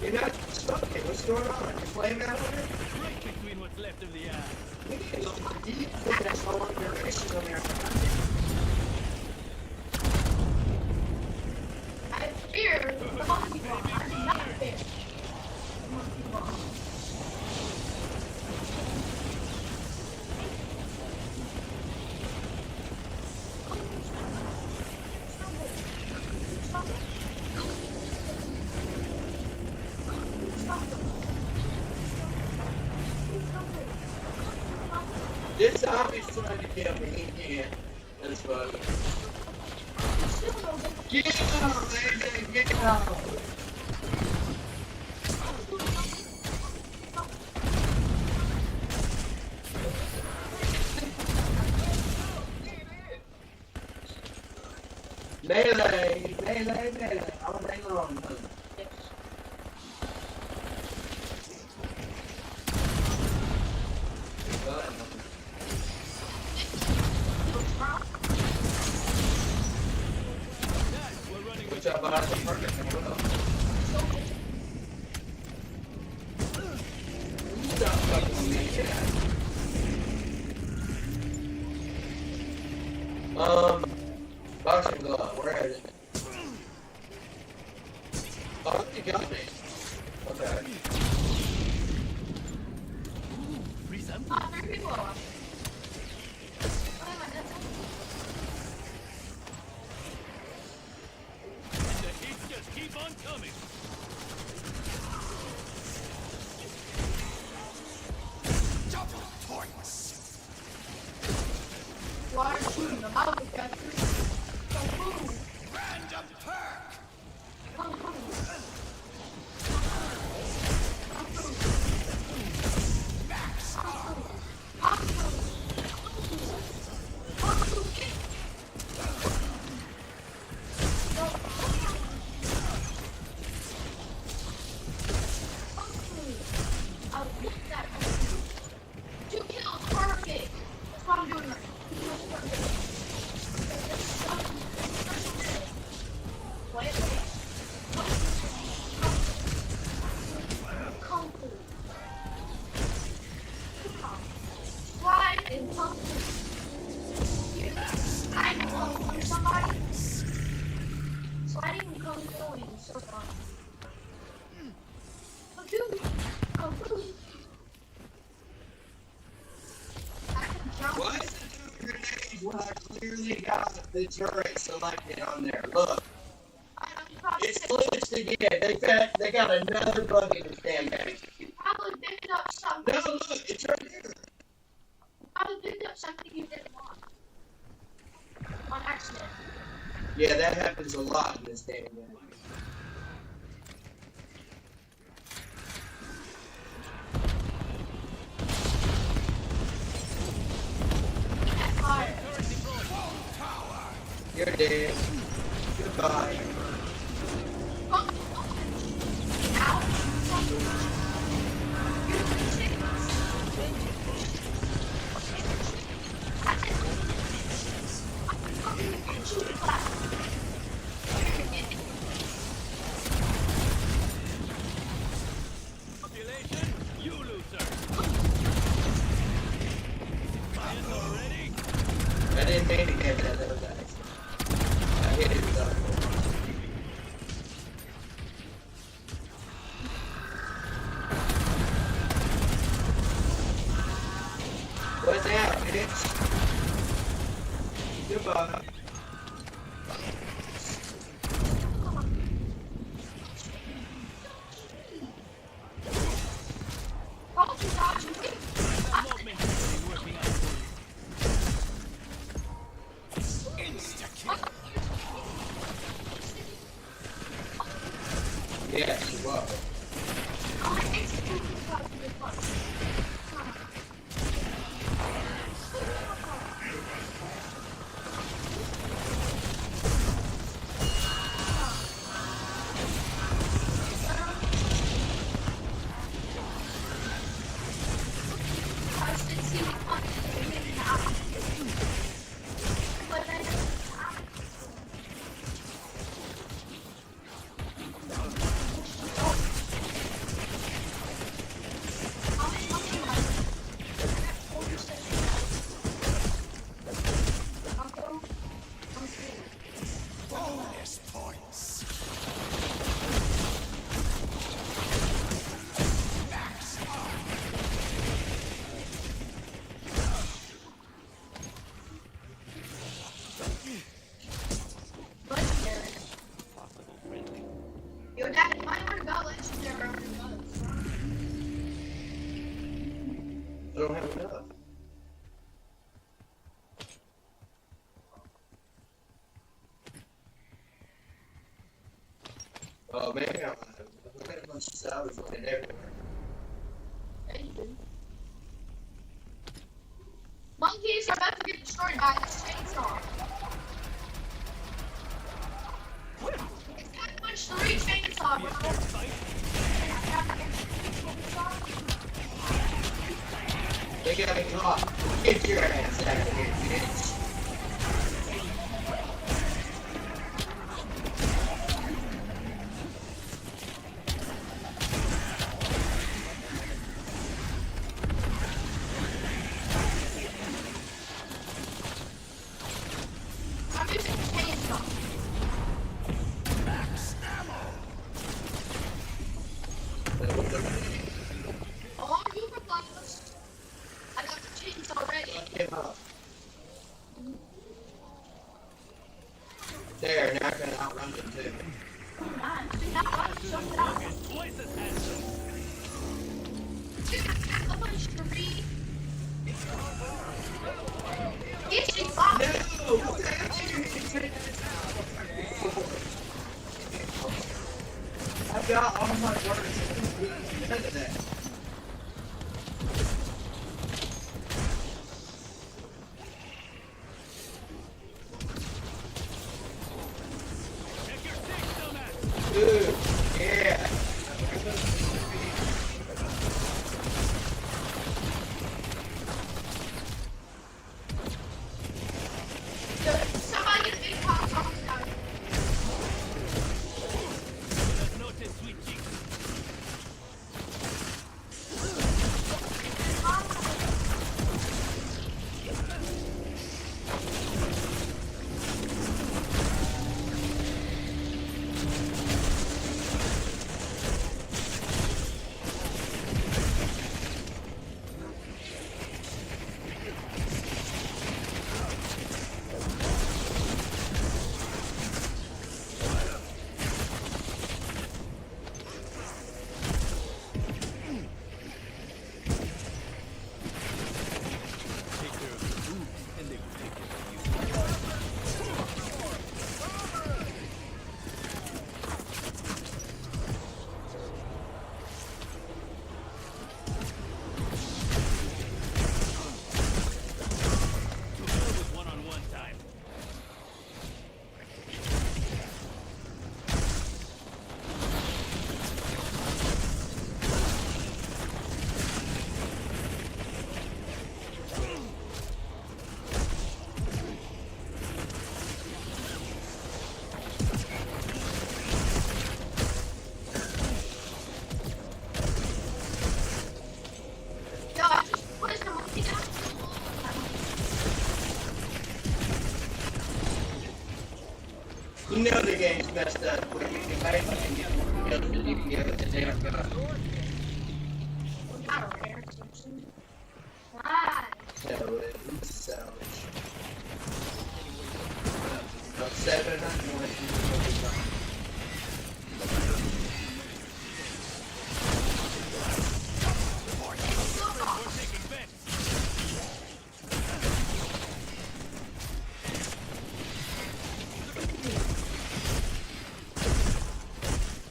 You're not smoking. What's going on? You playing out with it? Right between what's left of the eye. We need to look for deep. That's all on your races on there. I fear the monkey ball. I'm not fair. This zombie's trying to kill me. He can't. That's funny. Get out, AJ, get out. Melee. All day long. Good job behind the market. Stop fucking with me, yeah. Boxing glove, where is it? Oh, you got me. Okay. Three people. The hits just keep on coming. Double points. Why are you shooting them? I would have got three. Random perk. I'm doing so far. I'm doing. I'm doing. I can jump. Why is it doing grenades when I clearly got the turret selected on there? Look, I know you probably it's glitched again. They got another bug in this damn game. you probably picked up something. No, look, it's right here. You probably picked up something you didn't want. On accident. Yeah, that happens a lot in this damn game. At fire. You're dead. Goodbye. Oh, ow. You're the chickens. Population, you lose, sir. Fires already. I didn't mean to get that other guy. I hit it though. What's that, bitch? Goodbye. Roger, Roger. Movement is working out for you. Insta-kill. Yes, you are. Bonus points. Your dad might want to go legendary on the guns. I don't have enough. Oh man, I got a bunch of salads looking everywhere. Monkeys are about to get destroyed by this chainsaw. It's got a bunch 3 chainsaw, bro. They got me caught. Get your ass out of here, bitch. I'm using chainsaw. Oh, you were close. I got the chainsaw ready. Fuck him up. There, now I can outrun them too. Twice as handsome. A bunch of 3. It's a box. No! What the hell did you hit? I've got all my words. None of that. Check your six, dumbass. Dude, yeah. Somebody get a big box on the side. Let's notice, sweet cheeks. You know the game's messed up where you can make it and get more kills than you can get with the damn gun. We got a rare section. Why? So it's salvage. 720.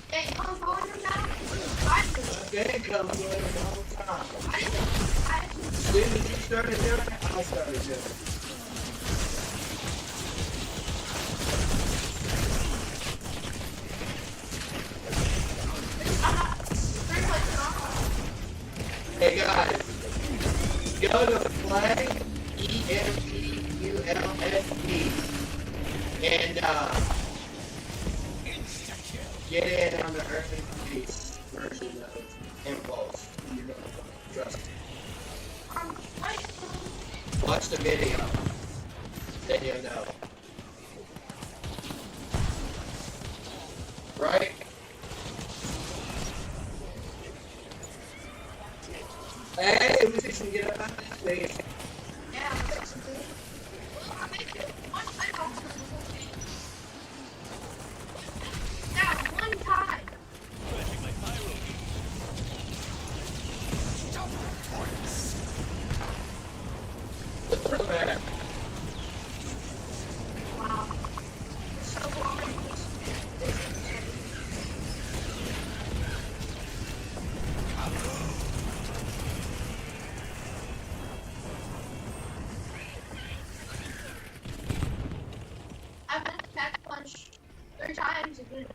Hey, I'm going to that. Okay, come with it all the time. As soon as you started doing it, I started doing it. Hey guys, go to play EMPULSE and get in on the early release version of Empulse. You're gonna trust me. Watch the video, then you'll know. Right? Hey, we can get up on this thing. Yeah, I'm fixing to. Well, I make it one time for the whole game. That one time. Wow. So long. I've been attack punched 3 times again.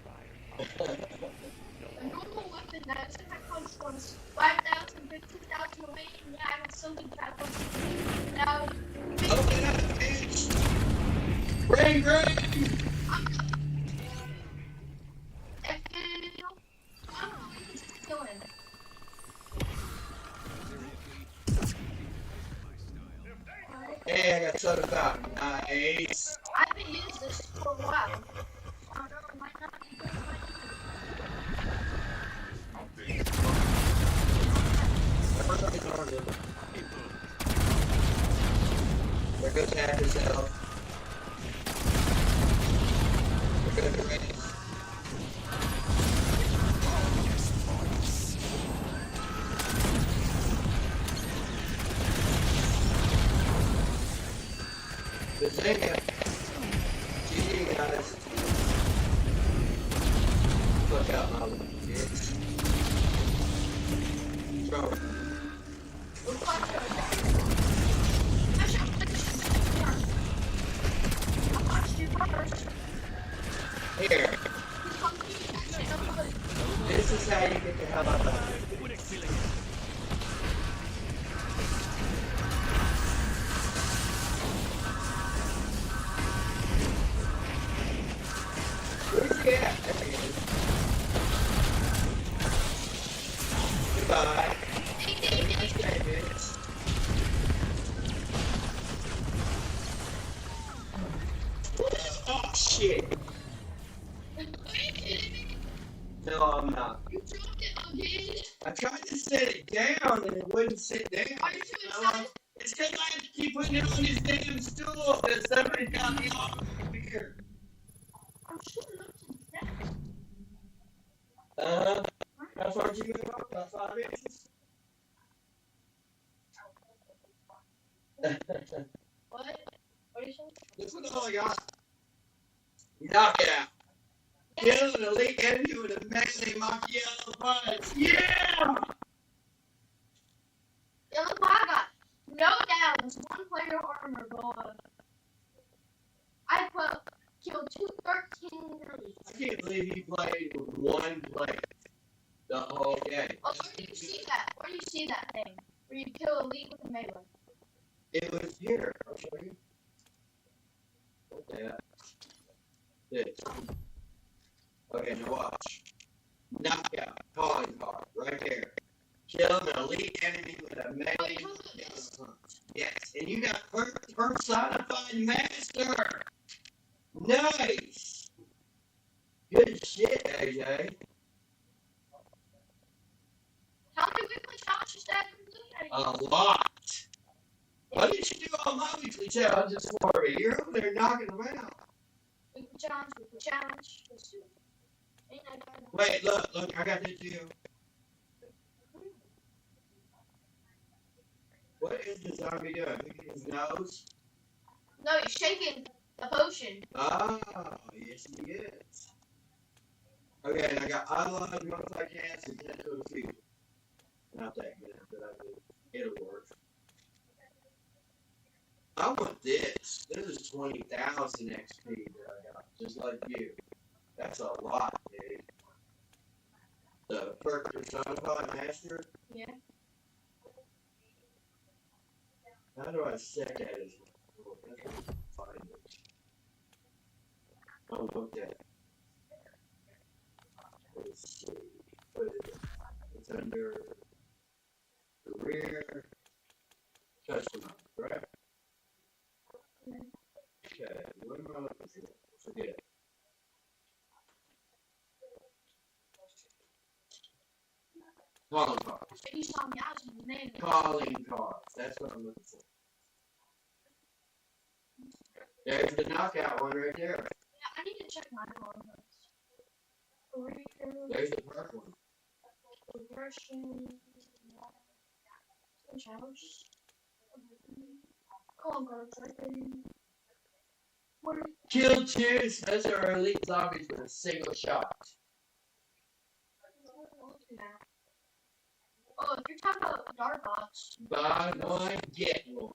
A normal weapon that is attack punch was 5,000, 15,000 away, and yeah, I can still do attack punch. Now, Open up, bitch! Ring, ring! I'm killing. Hey, I got soda fountain. Nice. I haven't used this for a while. I don't know, it might not be good. There goes Hacker's health. There goes the race. The thing is, GG guys. Fuck out my bitch. Throw it. Here. This is how you get the hell out of it. Where's he at? There he is. Goodbye. Nice day, bitch. Oh, shit. No, I'm not. You dropped it again? I tried to set it down and it wouldn't sit down. Are you too You know, excited? it's because I have to keep putting it on this damn stool because somebody got me off the computer. I'm sure it looks insane. How far did you go? About 5 inches? What? What are you saying? This is all I got. Knock it out. Kill an elite enemy with a melee macchiato punch. Yeah! Yeah, look what I got. No downs, 1 player armor bonus. I killed 213 enemies. I can't believe he played with 1 player the whole game. Oh, where do you see that? Where do you see that thing? Where you kill elite with a melee? It was here. I'll show you. Okay. This. Okay, now watch. Knockout. Calling card. Right there. Kill an elite enemy with a melee punch. Yes. And you got personified master. Nice. Good shit, AJ. How many weekly challenges did I complete? A lot. Why didn't you do all my weekly challenges for me? You're over there knocking them out. Weekly challenge. Let's do it. Ain't I done? Wait, look, I got this deal. What is the zombie doing? Picking his nose? No, you're shaking the potion. Oh, yes he is. Okay, and I got unlocked, multiplied cast, and 10 to a few. Not that good, but I mean, it'll work. I want this. This is 20,000 XP that I got, just like you. That's a lot, dude. The perk personified master? Yeah. How do I set that as find it? Oh, okay. Let's see. What is it? It's under career customer, right? Okay, what am I looking for? Forget. Calling cards. You saw me, I was in the name. Calling cards. That's what I'm looking for. There's the knockout one right there. Yeah, I need to check my calling cards. There's the first one. Progression. Challenge. Calling cards right there. What are Kill two. Those are elite zombies with a single shot. Oh, if you're talking about dark bots. Buy one, get one.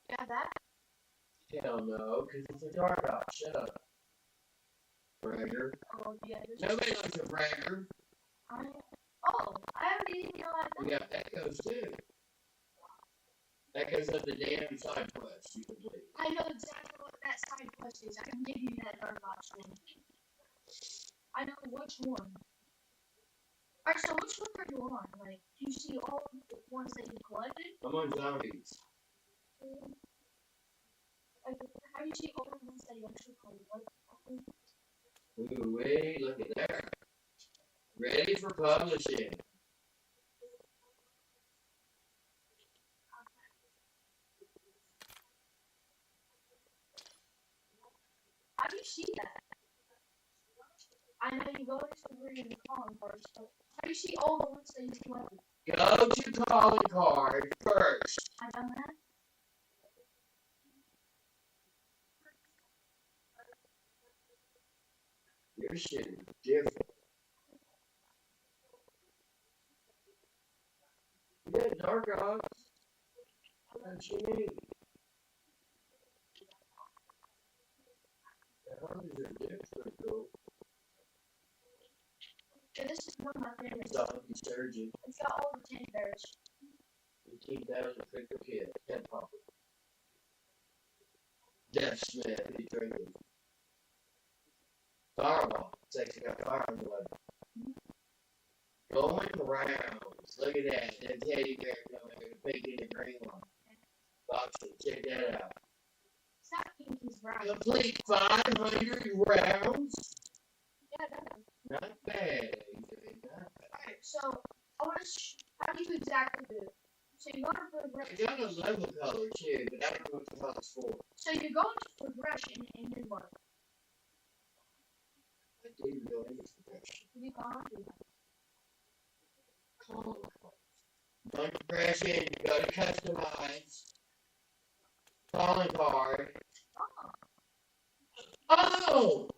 Yeah, that. Hell no, because it's a dark box. Shut up. Bragger. Oh, yeah. Nobody likes a bragger. I haven't even know that. We got echoes too. Echoes of the damn side quest you complete. I know exactly what that side quest is. I can give you that dark box thing. I know which one. Alright, so which one are you on? Like, do you see all the ones that you collected? I'm on zombies. Like, how do you see all the ones that you actually collected? Ooh, wait, look at there. Ready for publishing. How do you see that? I know you go to reading the calling cards, but how do you see all the ones that you collected? Go to calling card first. I done that? Your shit is different. You got dark ops. What you mean? The armies are different, though. Yeah, this is one of my favorites. Zombie surgeon. It's got all the teddy bears. 15,000 critical hit. Head popper. Death Smith. He's drinking. Fireball. It's actually got fire on the weapon. Going rounds. Look at that. That teddy bear going there. The pink and the green one. Boxing. Check that out. It's not Pinky's round. Complete 500 rounds. Yeah, that one. Not bad, AJ. Not bad. Alright, so I want to. How do you exactly do it? So you go to I progression. got a level color too, but I don't know what the color's for. So you go into progression and then what? I didn't go into progression. You can't do that. Go to progression, go to customize. Calling card. Oh!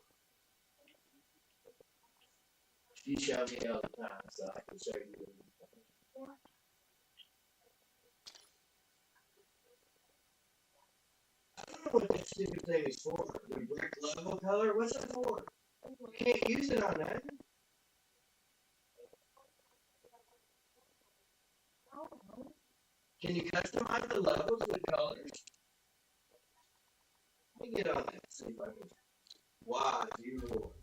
You show me all the time, so I can show you. I don't know what that stupid thing is for. The brick level color? What's that for? You can't use it on that. Can you customize the levels with colors? Let me get on that, see if I can. Wow, you rewards.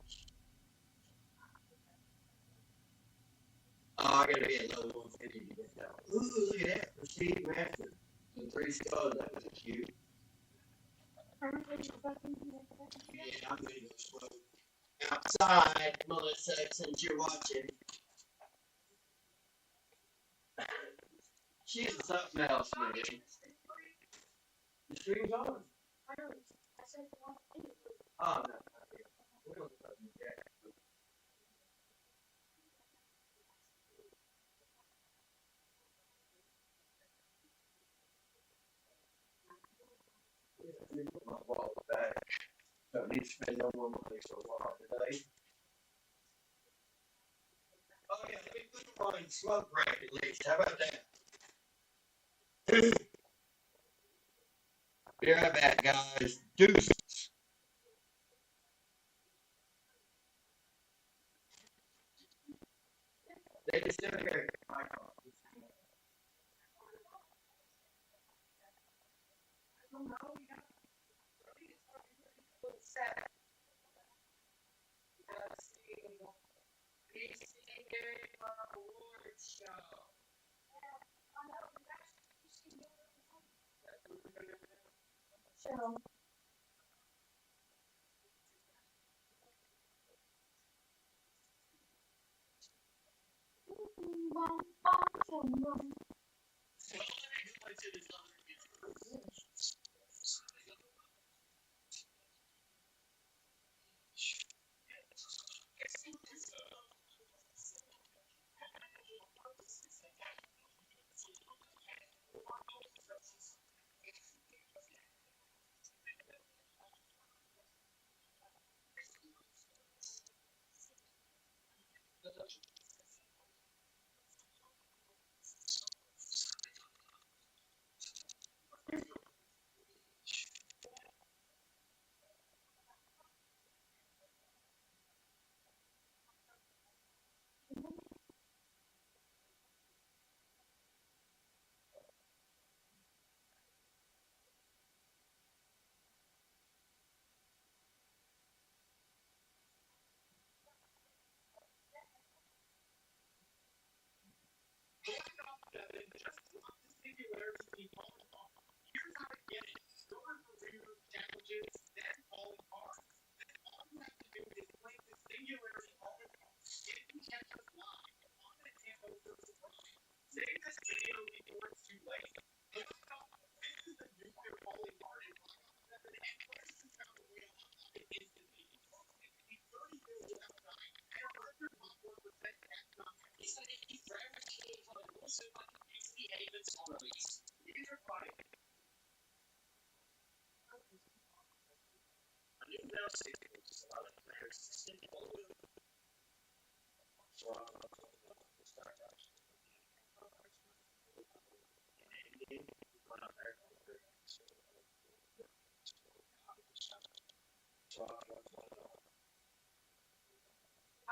Oh, I gotta be at level 150 to get that one. Ooh, look at that. Prestige Master. The 3 skulls, that was cute. Yeah, I'm ready to smoke. Outside, Melissa, since you're watching. She's something else, man. The stream's on. Oh, no. We don't fucking care. Let me put my wallet back. Don't need to spend no more money so far today. Oh, yeah, let me put on smoke break at least. How about that? Be right back, guys. Deuces. They can still hear it. So,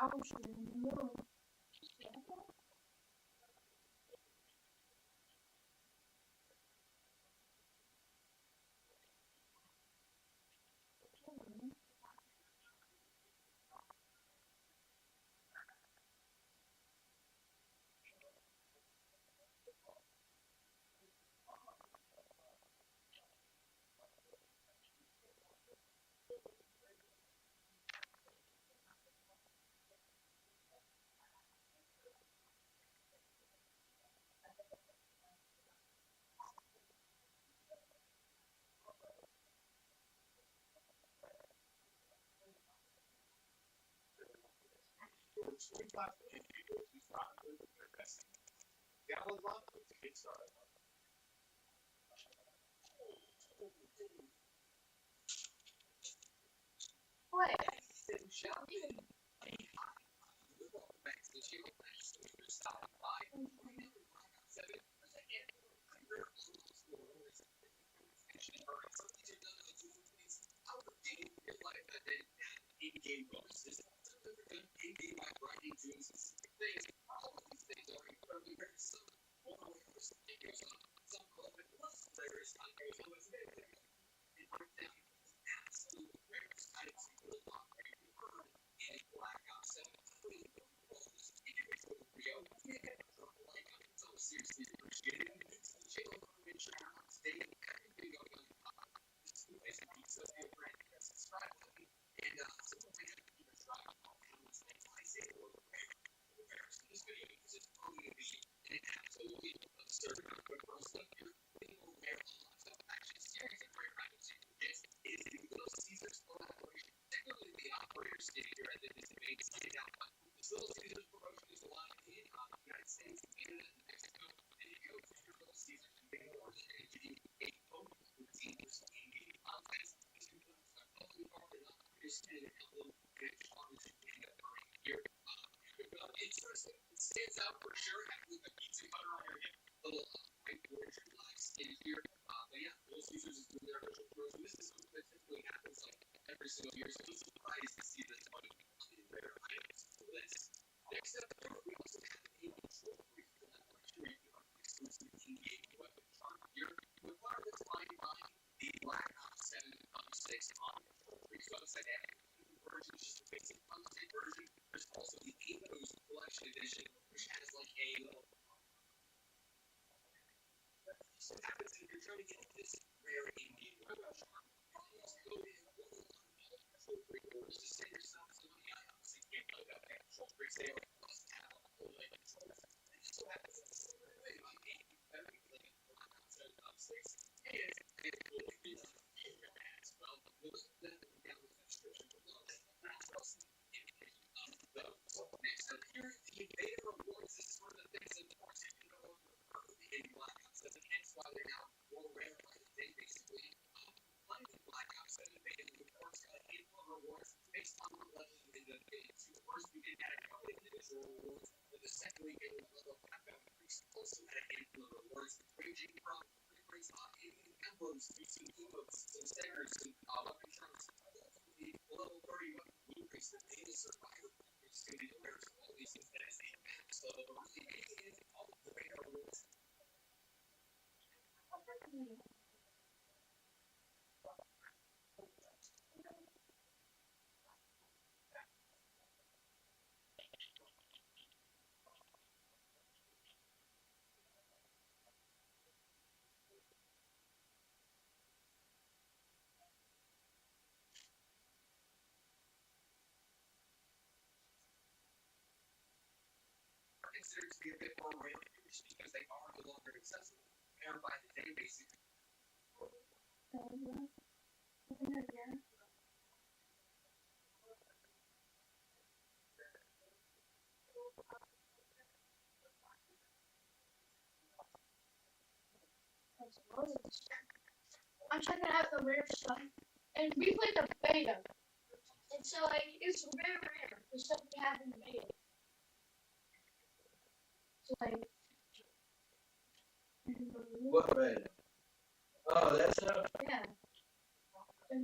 I was doing What? stands out for sure, having the pizza cutter on your hip, little white orange black skin here. But yeah, most users is doing their initial throws. This is something that typically happens like every single year, so I'm surprised to see this one in rare items list. Next up, we also have a control brief for that luxury exclusive in-game weapon chart here. With part of its line behind the Black Ops 7 and Pump 6 on control brief's website, and version, just the basic Pump 6 version. There's also the Empulse collection edition, which has like a little. So what happens if you're trying to get this rare in-game weapon chart? Almost go in one control brief orders to save yourself some money. I obviously can't play that bad control brief sale. Must have a whole lot of controls. It just so happens that some of the way my game better be playing Black Ops 7 Pump 6 and it will be in your as well. We'll link that down in the description below. That's also the indication of those. Next up here, the beta rewards. This is one of the things that more taken over in Black Ops 7, hence why they're now more rare by the day, basically. Playing in Black Ops 7 beta, the rewards got a handful of rewards based on what level you ended up getting to. First, we did have a couple of individual rewards, but the second we get a level countdown increase also had a handful of rewards, ranging from free Empulse to some emotes, some stickers, some weapon charms, ultimately level 30 weapon blueprints that made a survivor, which is going to be the rarest of all these things that is a max level, but really anything and all of the beta rewards. Considered to be a bit more rare just because they are no longer accessible. They're by the day, basically. I'm checking out the rare stuff, and we played the beta, and so like it's very rare the stuff we have in the beta. So like, What beta? Oh, that's stuff? yeah. I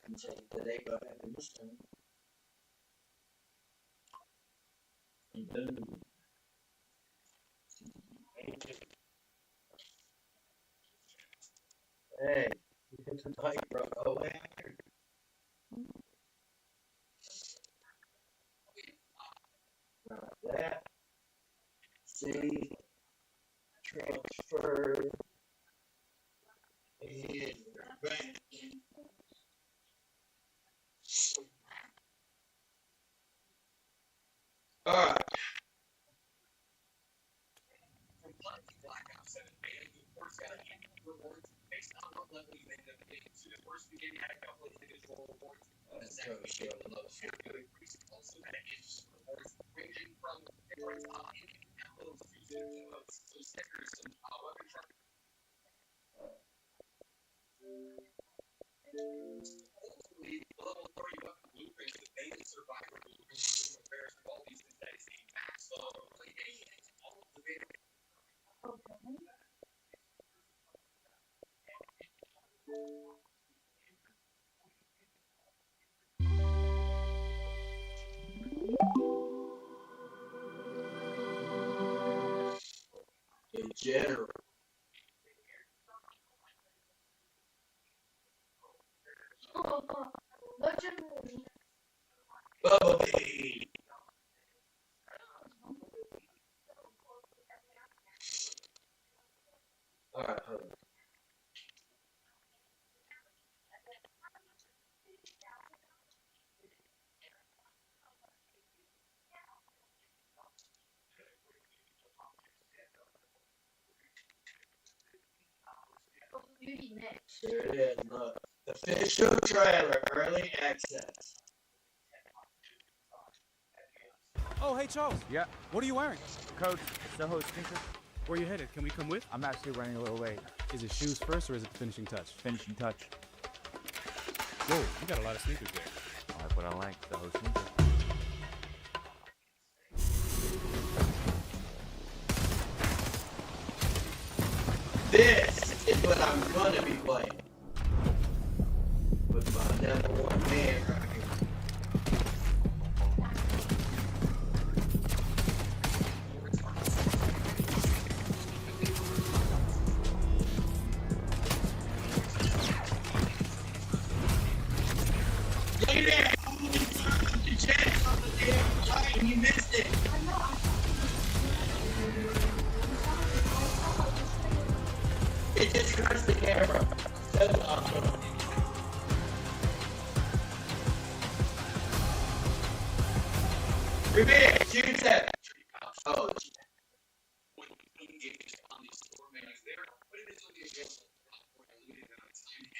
can check the date what happened this time. Hey, you hit the mic, bro. Oh, what happened? That. See. Transfer. And back. Alright. From playing Black Ops 7 beta, you of course got a handful of rewards based on what level you ended up getting to. The first beginning had a couple of individual rewards. The second beginning the level to increase also had individual rewards ranging from different Empulse to some emotes, some stickers, some weapon charms. Ultimately, the level 30 weapon blueprints that made a survivor blueprints in comparison to all these things that is a max level. Really, anything to all of the beta. In general. Bumblebee. Alright, hold on. There it is, look. Official trailer, early access. Oh, hey, Charles. Yeah, What are you wearing? Coach, Soho Stinker. Where are you headed? Can we come with? I'm actually running a little late. Is it shoes first or is it the finishing touch? Finishing touch. Whoa, you got a lot of sneakers there. I like what I like. The host ninja. This is what I'm gonna be playing. With my number one man right here. Look at that! You checked on the damn light and you missed it! It just cuts the camera. That's awesome. Repeat, shoot that. Oh,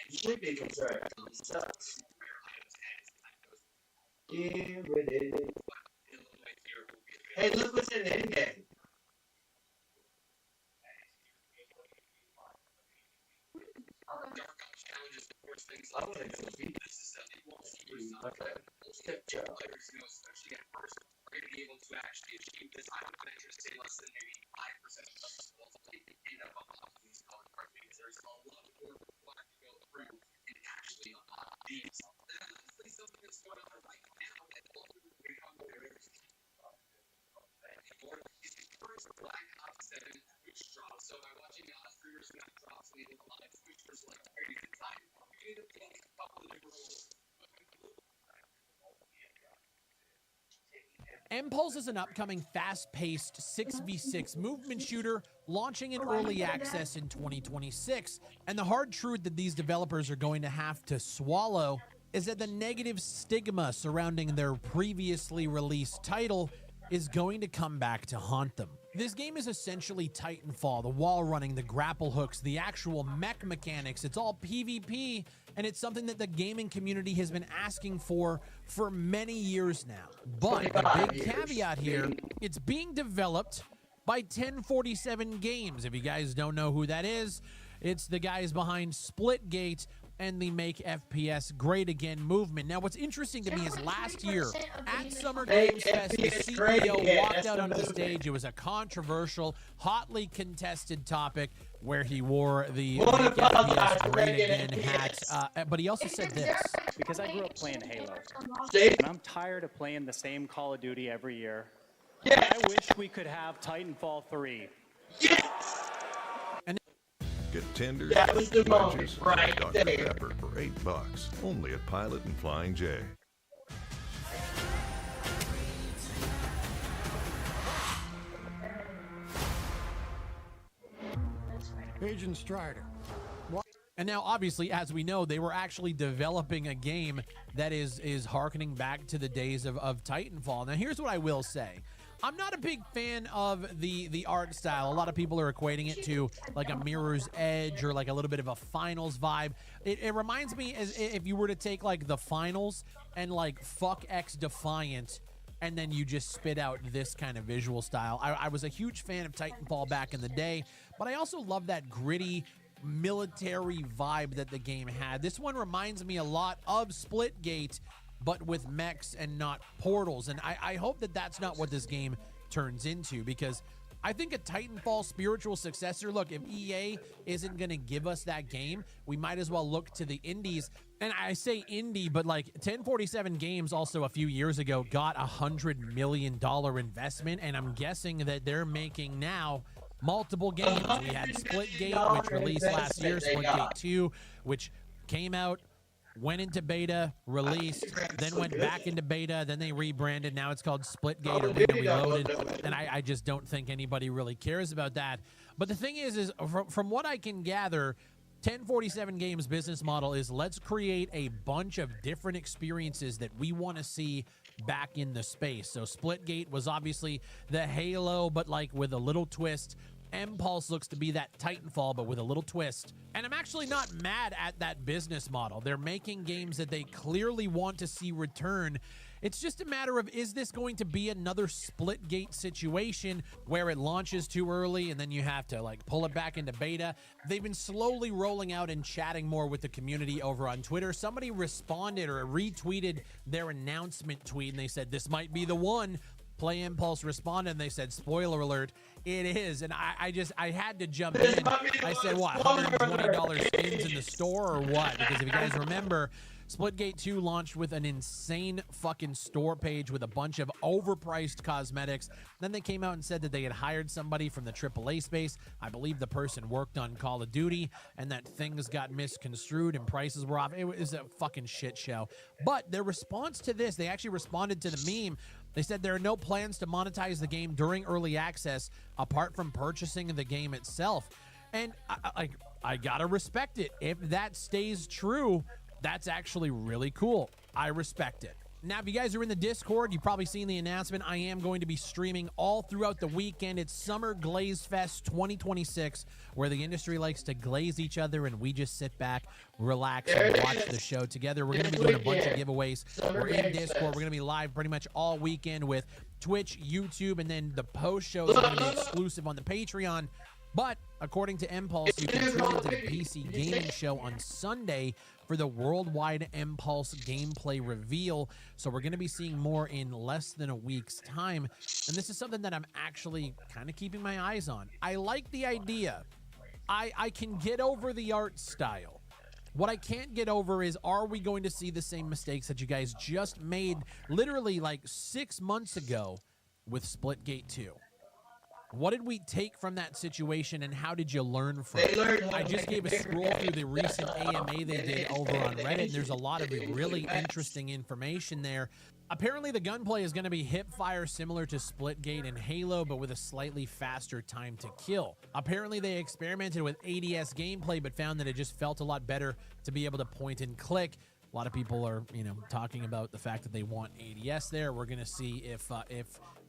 you should be concerned. It sucks. Yeah, but it is. Hey, look what's in the end game. I want to compete. Okay. Good job. Empulse is an upcoming fast-paced 6v6 movement shooter launching in early access in 2026. And the hard truth that these developers are going to have to swallow is that the negative stigma surrounding their previously released title is going to come back to haunt them. This game is essentially Titanfall, the wall running, the grapple hooks, the actual mech mechanics. It's all PvP, and it's something that the gaming community has been asking for many years now. But the big caveat here, it's being developed by 1047 Games. If you guys don't know who that is, it's the guys behind Splitgate and the Make FPS Great Again movement. Now, what's interesting to me is last year at Summer Games Fest, the CEO walked out onto the stage. It was a controversial, hotly contested topic where he wore the Make FPS Great Again hat. But he also said this. Because I grew up playing Halo, and I'm tired of playing the same Call of Duty every year. Yes. I wish we could have Titanfall 3. Yes! Get tenders, That was the moment wedges, right and Dr. there. Pepper for $8, only at Pilot and Flying J. Agent Strider. And now, obviously, as we know, they were actually developing a game that is hearkening back to the days of Titanfall. Now, here's what I will say. I'm not a big fan of the art style. A lot of people are equating it to like a Mirror's Edge or like a little bit of a Finals vibe. It reminds me as if you were to take like the Finals and like fuck X Defiant, and then you just spit out this kind of visual style. I was a huge fan of Titanfall back in the day, but I also love that gritty military vibe that the game had. This one reminds me a lot of Splitgate, but with mechs and not portals. And I hope that that's not what this game turns into, because I think a Titanfall spiritual successor, look, if EA isn't going to give us that game, we might as well look to the indies. And I say indie, but like 1047 Games also a few years ago got $100 million investment, and I'm guessing that they're making now multiple games. We had Splitgate, which released last year, Splitgate 2, which came out, went into beta, released, then went back into beta, then they rebranded. Now it's called Splitgate Arena Reloaded, and I just don't think anybody really cares about that. But the thing is from what I can gather, 1047 Games business model is let's create a bunch of different experiences that we want to see back in the space. So Splitgate was obviously the Halo, but like with a little twist. Empulse looks to be that Titanfall, but with a little twist. And I'm actually not mad at that business model. They're making games that they clearly want to see return. It's just a matter of, is this going to be another Splitgate situation where it launches too early and then you have to like pull it back into beta? They've been slowly rolling out and chatting more with the community over on Twitter. Somebody responded or retweeted their announcement tweet and they said, this might be the one. Play Impulse responded and they said, spoiler alert, it is. And I had to jump in. I said, what, $120 skins in the store or what? Because if you guys remember, Splitgate 2 launched with an insane fucking store page with a bunch of overpriced cosmetics. Then they came out and said that they had hired somebody from the AAA space. I believe the person worked on Call of Duty and that things got misconstrued and prices were off. It was a fucking shit show. But their response to this, they actually responded to the meme. They said there are no plans to monetize the game during early access apart from purchasing the game itself. And I gotta respect it. If that stays true, that's actually really cool. I respect it. Now, if you guys are in the Discord, you've probably seen the announcement. I am going to be streaming all throughout the weekend. It's Summer Glaze Fest 2026, where the industry likes to glaze each other and we just sit back, relax, and watch the show together. We're going to be doing a bunch of giveaways. We're in Discord. We're going to be live pretty much all weekend with Twitch, YouTube, and then the post shows are going to be exclusive on the Patreon. But according to Impulse, you can tune into the PC Gaming Show on Sunday for the worldwide Impulse gameplay reveal. So we're going to be seeing more in less than a week's time. And this is something that I'm actually kind of keeping my eyes on. I like the idea. I can get over the art style. What I can't get over is, are we going to see the same mistakes that you guys just made literally like 6 months ago with Splitgate 2? What did we take from that situation and how did you learn from it? I just gave a scroll through the recent AMA they did over on Reddit, and there's a lot of really interesting information there. Apparently the gunplay is going to be hip fire similar to Splitgate and Halo, but with a slightly faster time to kill. Apparently they experimented with ADS gameplay, but found that it just felt a lot better to be able to point and click. A lot of people are, talking about the fact that they want ADS there. We're going to see if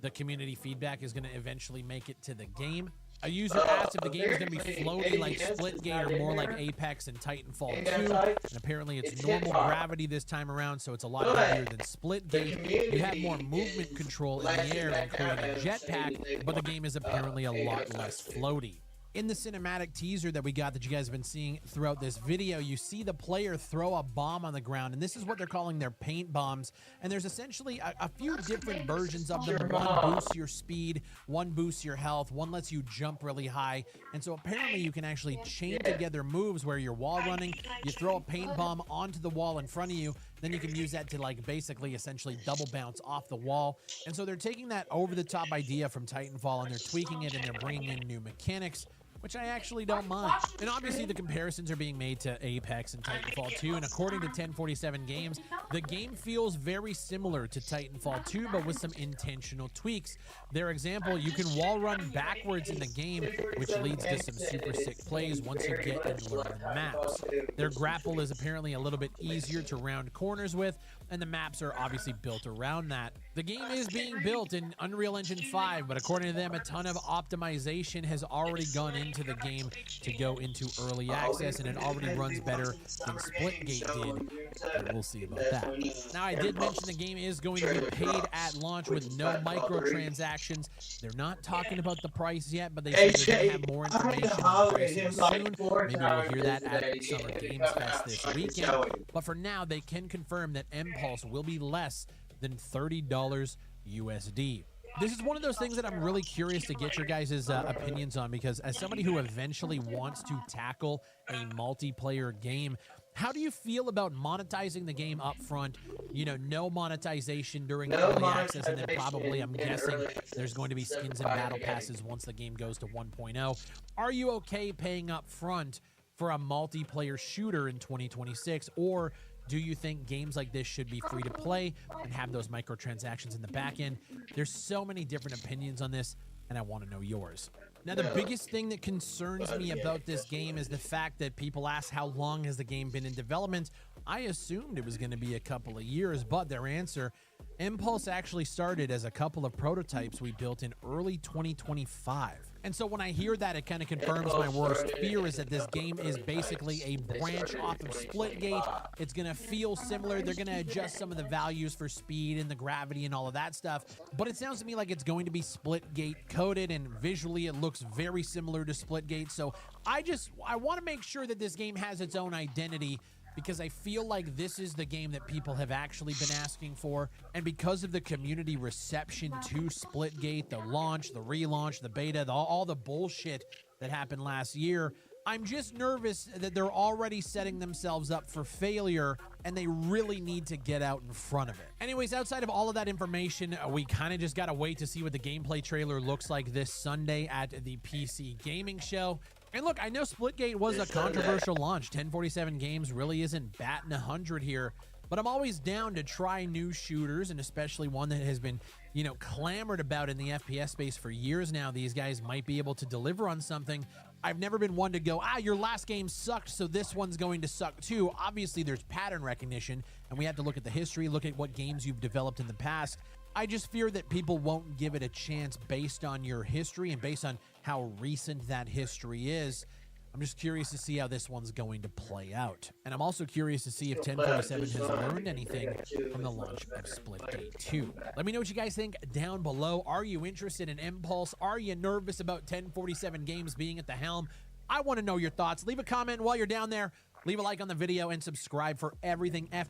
the community feedback is going to eventually make it to the game. A user asked if the game is going to be floaty like Splitgate or more like Apex and Titanfall 2. And apparently it's normal gravity this time around, so it's a lot heavier than Splitgate. You have more movement control in the air, including a jetpack, but the game is apparently a lot less floaty. In the cinematic teaser that we got that you guys have been seeing throughout this video, you see the player throw a bomb on the ground, and this is what they're calling their paint bombs. And there's essentially a few different versions of them. One boosts your speed, one boosts your health, one lets you jump really high. And so apparently you can actually chain together moves where you're wall running, you throw a paint bomb onto the wall in front of you, then you can use that to basically essentially double bounce off the wall. And so they're taking that over the top idea from Titanfall and they're tweaking it and they're bringing in new mechanics, which I actually don't mind. And obviously the comparisons are being made to Apex and Titanfall 2, and according to 1047 Games, the game feels very similar to Titanfall 2, but with some intentional tweaks. Their example, you can wall run backwards in the game, which leads to some super sick plays once you get and learn the maps. Their grapple is apparently a little bit easier to round corners with, and the maps are obviously built around that. The game is being built in Unreal Engine 5, but according to them, a ton of optimization has already gone into the game to go into early access, and it already runs better than Splitgate did. But we'll see about that. Now, I did mention the game is going to be paid at launch with no microtransactions. They're not talking about the price yet, but they say they're going to have more information on pricing soon. Maybe we'll hear that at Summer Games Fest this weekend. But for now, they can confirm that Impulse will be less than $30 USD. This is one of those things that I'm really curious to get your guys' opinions on, because as somebody who eventually wants to tackle a multiplayer game, how do you feel about monetizing the game up front? No monetization during early access, and then probably, I'm guessing, there's going to be skins and battle passes once the game goes to 1.0. Are you okay paying up front for a multiplayer shooter in 2026, or do you think games like this should be free to play and have those microtransactions in the back end? There's so many different opinions on this, and I want to know yours. Now, the biggest thing that concerns me about this game is the fact that people ask how long has the game been in development. I assumed it was going to be a couple of years, but their answer, Impulse actually started as a couple of prototypes we built in early 2025. And so when I hear that, it kind of confirms my worst fear, is that this game is basically a branch off of Splitgate. It's going to feel similar. They're going to adjust some of the values for speed and the gravity and all of that stuff. But it sounds to me like it's going to be Splitgate coded, and visually it looks very similar to Splitgate. So I want to make sure that this game has its own identity, because I feel like this is the game that people have actually been asking for. And because of the community reception to Splitgate, the launch, the relaunch, the beta, all the bullshit that happened last year, I'm just nervous that they're already setting themselves up for failure, and they really need to get out in front of it. Anyways, outside of all of that information, we kind of just got to wait to see what the gameplay trailer looks like this Sunday at the PC Gaming Show. And look, I know Splitgate was a controversial launch. 1047 Games really isn't batting 100 here, but I'm always down to try new shooters, and especially one that has been, you know, clamored about in the FPS space for years now. These guys might be able to deliver on something. I've never been one to go, your last game sucked, so this one's going to suck too. Obviously, there's pattern recognition, and we have to look at the history, look at what games you've developed in the past. I just fear that people won't give it a chance based on your history and based on how recent that history is. I'm just curious to see how this one's going to play out. And I'm also curious to see if 1047 has learned anything from the launch of Splitgate 2. Let me know what you guys think down below. Are you interested in Empulse? Are you nervous about 1047 Games being at the helm? I want to know your thoughts. Leave a comment while you're down there. Leave a like on the video and subscribe for everything F.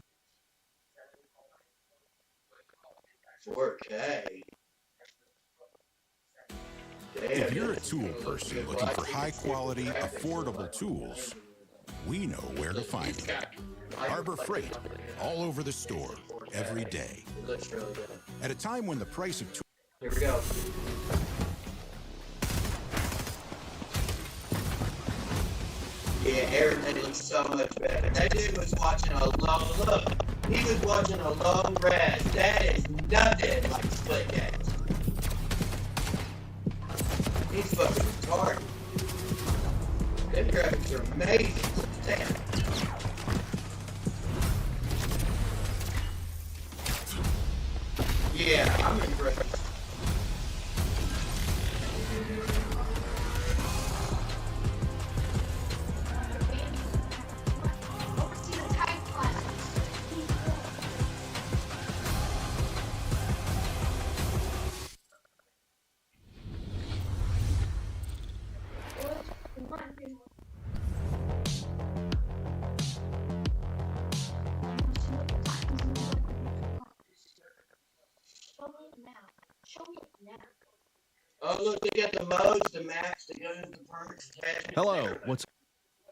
4K. If you're a tool person looking for high-quality, affordable tools, we know where to find them. Harbor Freight, all over the store, every day. At a time when the price of tools... Here we go. Yeah, everything looks so much better. That dude was watching a low look. He was watching a low res. That is nothing like Splitgate. He's fucking retarded. Them graphics are amazing. Damn. Yeah, I'm impressed. Oh, look, they got the modes, the maps, the guns, the permits, attachments.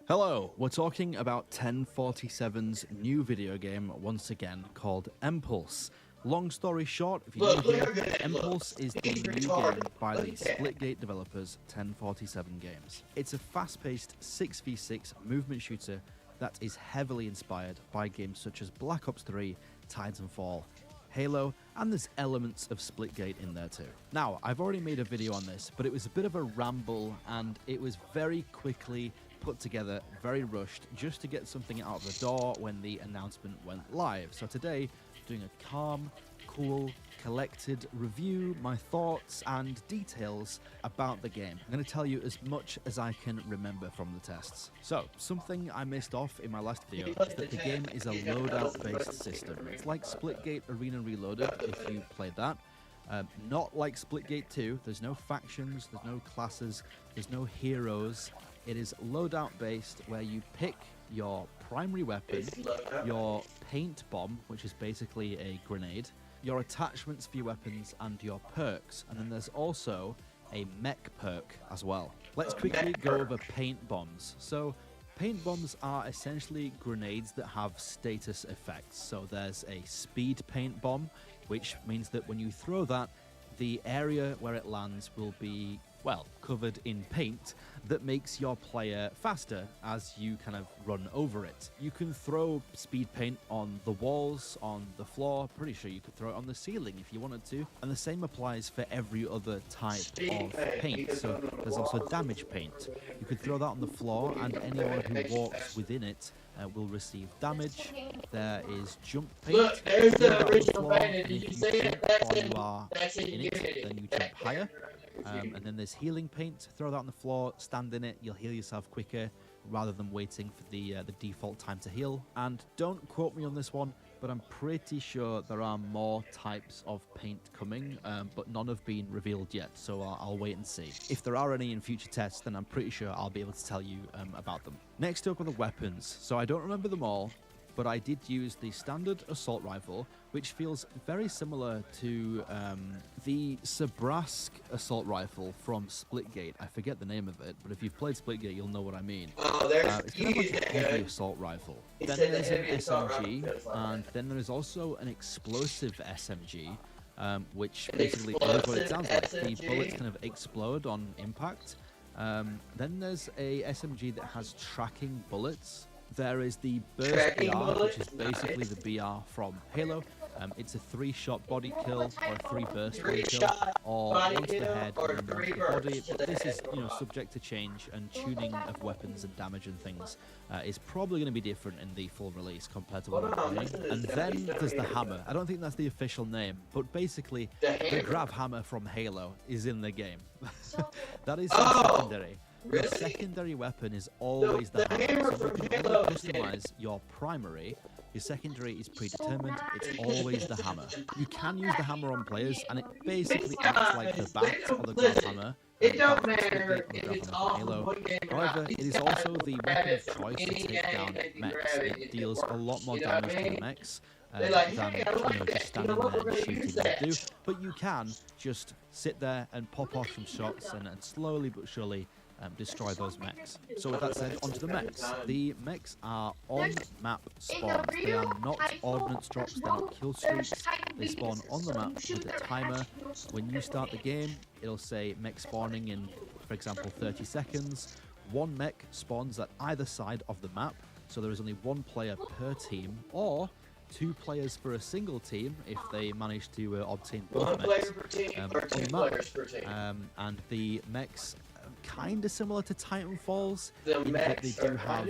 Hello, we're talking about 1047's new video game once again called Empulse. Long story short, if you're new here, Empulse is the new game by the Splitgate developers 1047 Games. It's a fast-paced 6v6 movement shooter that is heavily inspired by games such as Black Ops 3, Titanfall, Halo, and there's elements of Splitgate in there too. Now, I've already made a video on this, but it was a bit of a ramble, and it was very quickly put together, very rushed, just to get something out of the door when the announcement went live. So today, doing a calm, cool, collected review, my thoughts and details about the game. I'm going to tell you as much as I can remember from the tests. So, something I missed off in my last video is that the game is a loadout-based system. It's like Splitgate Arena Reloaded, if you played that. Not like Splitgate 2, there's no factions, there's no classes, there's no heroes. It is loadout-based, where you pick your primary weapon, your paint bomb, which is basically a grenade, your attachments for your weapons, and your perks. And then there's also a mech perk as well. Let's quickly go over paint bombs. So paint bombs are essentially grenades that have status effects. So there's a speed paint bomb, which means that when you throw that, the area where it lands will be, well, covered in paint that makes your player faster as you kind of run over it. You can throw speed paint on the walls, on the floor. Pretty sure you could throw it on the ceiling if you wanted to. And the same applies for every other type of paint. So there's also damage paint. You could throw that on the floor, and anyone who walks within it will receive damage. There is jump paint. Look, there's the original floor, painting. Did you see it? That's while it. you are That's it. in it, then you jump higher. And then there's healing paint. Throw that on the floor, stand in it, you'll heal yourself quicker rather than waiting for the default time to heal. And don't quote me on this one, but I'm pretty sure there are more types of paint coming, but none have been revealed yet, so I'll wait and see. If there are any in future tests, then I'm pretty sure I'll be able to tell you about them. Next up are the weapons. So I don't remember them all, but I did use the standard assault rifle, which feels very similar to the Sabrask assault rifle from Splitgate. I forget the name of it, but if you've played Splitgate, you'll know what I mean. Oh, there's it's kind of like a heavy assault rifle. Then there's an SMG, and then there is also an explosive SMG, which basically is what it sounds like. The bullets kind of explode on impact. Then there's a SMG that has tracking bullets. There is the Burst BR, which is basically the BR from Halo. It's a 3-shot body kill, or a 3-burst body kill, or one to the head and then one to the body. But this is, subject to change, and tuning of weapons and damage and things is probably going to be different in the full release compared to what I'm doing. And then there's the hammer. I don't think that's the official name, but basically the grab hammer from Halo is in the game. That is secondary. Your secondary weapon is always the hammer, so you can only customize your primary. Your secondary is predetermined, it's always the hammer. You can use the hammer on players, and it basically acts like the bat or the grab hammer. It don't matter if it's off Halo. However, it is also the weapon of choice to take down mechs. It deals a lot more damage to the mechs than just standing there and shooting would do. But you can just sit there and pop off some shots and slowly but surely destroy those mechs. So with that said, onto the mechs. The mechs are on-map spawns. They are not ordnance drops, they're not kill streaks. They spawn on the map with a timer. When you start the game, it'll say mech spawning in, for example, 30 seconds. One mech spawns at either side of the map, so there is only one player per team, or 2 players for a single team if they manage to obtain both mechs on the map. And the mechs kind of similar to Titanfall's, in that they do have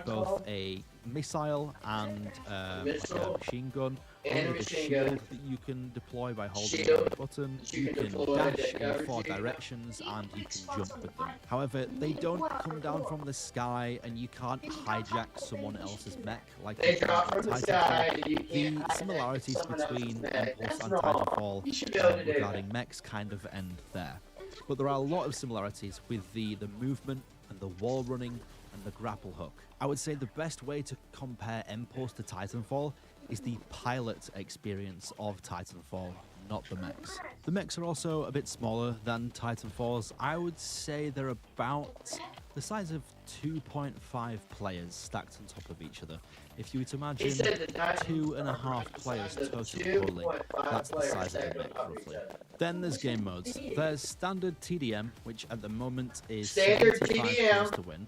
both a missile and like a machine gun. Only the shield that you can deploy by holding down the button. You can dash in 4 directions and you can jump with them. However, they don't come down from the sky, and you can't hijack someone else's mech like you can in Titanfall. The similarities between Empulse and Titanfall regarding mechs kind of end there. But there are a lot of similarities with the movement and the wall running and the grapple hook. I would say the best way to compare Empulse to Titanfall is the pilot experience of Titanfall, not the mechs. The mechs are also a bit smaller than Titanfall's. I would say they're about the size of 2.5 players stacked on top of each other. If you were to imagine 2.5 players total, that's the size of the mech, roughly. Then there's game modes. There's standard TDM, which at the moment is 75 kills to win.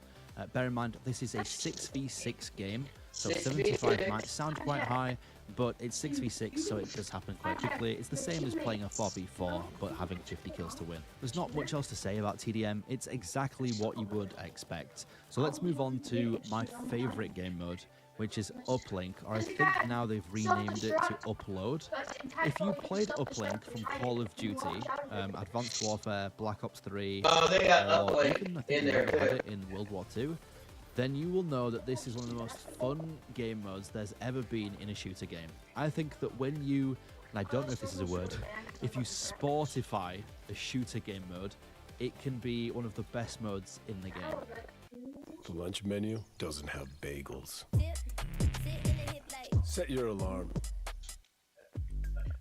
Bear in mind, this is a 6v6 game, so 75 might sound quite high, but it's 6v6, so it does happen quite quickly. It's the same as playing a 4v4, but having 50 kills to win. There's not much else to say about TDM. It's exactly what you would expect. So let's move on to my favorite game mode, which is Uplink, or I think now they've renamed it to Upload. If you played Uplink from Call of Duty, Advanced Warfare, Black Ops 3, or even I think they had it in World War II, then you will know that this is one of the most fun game modes there's ever been in a shooter game. I think that when you, and I don't know if this is a word, if you sportify a shooter game mode, it can be one of the best modes in the game. The lunch menu doesn't have bagels. Set your alarm.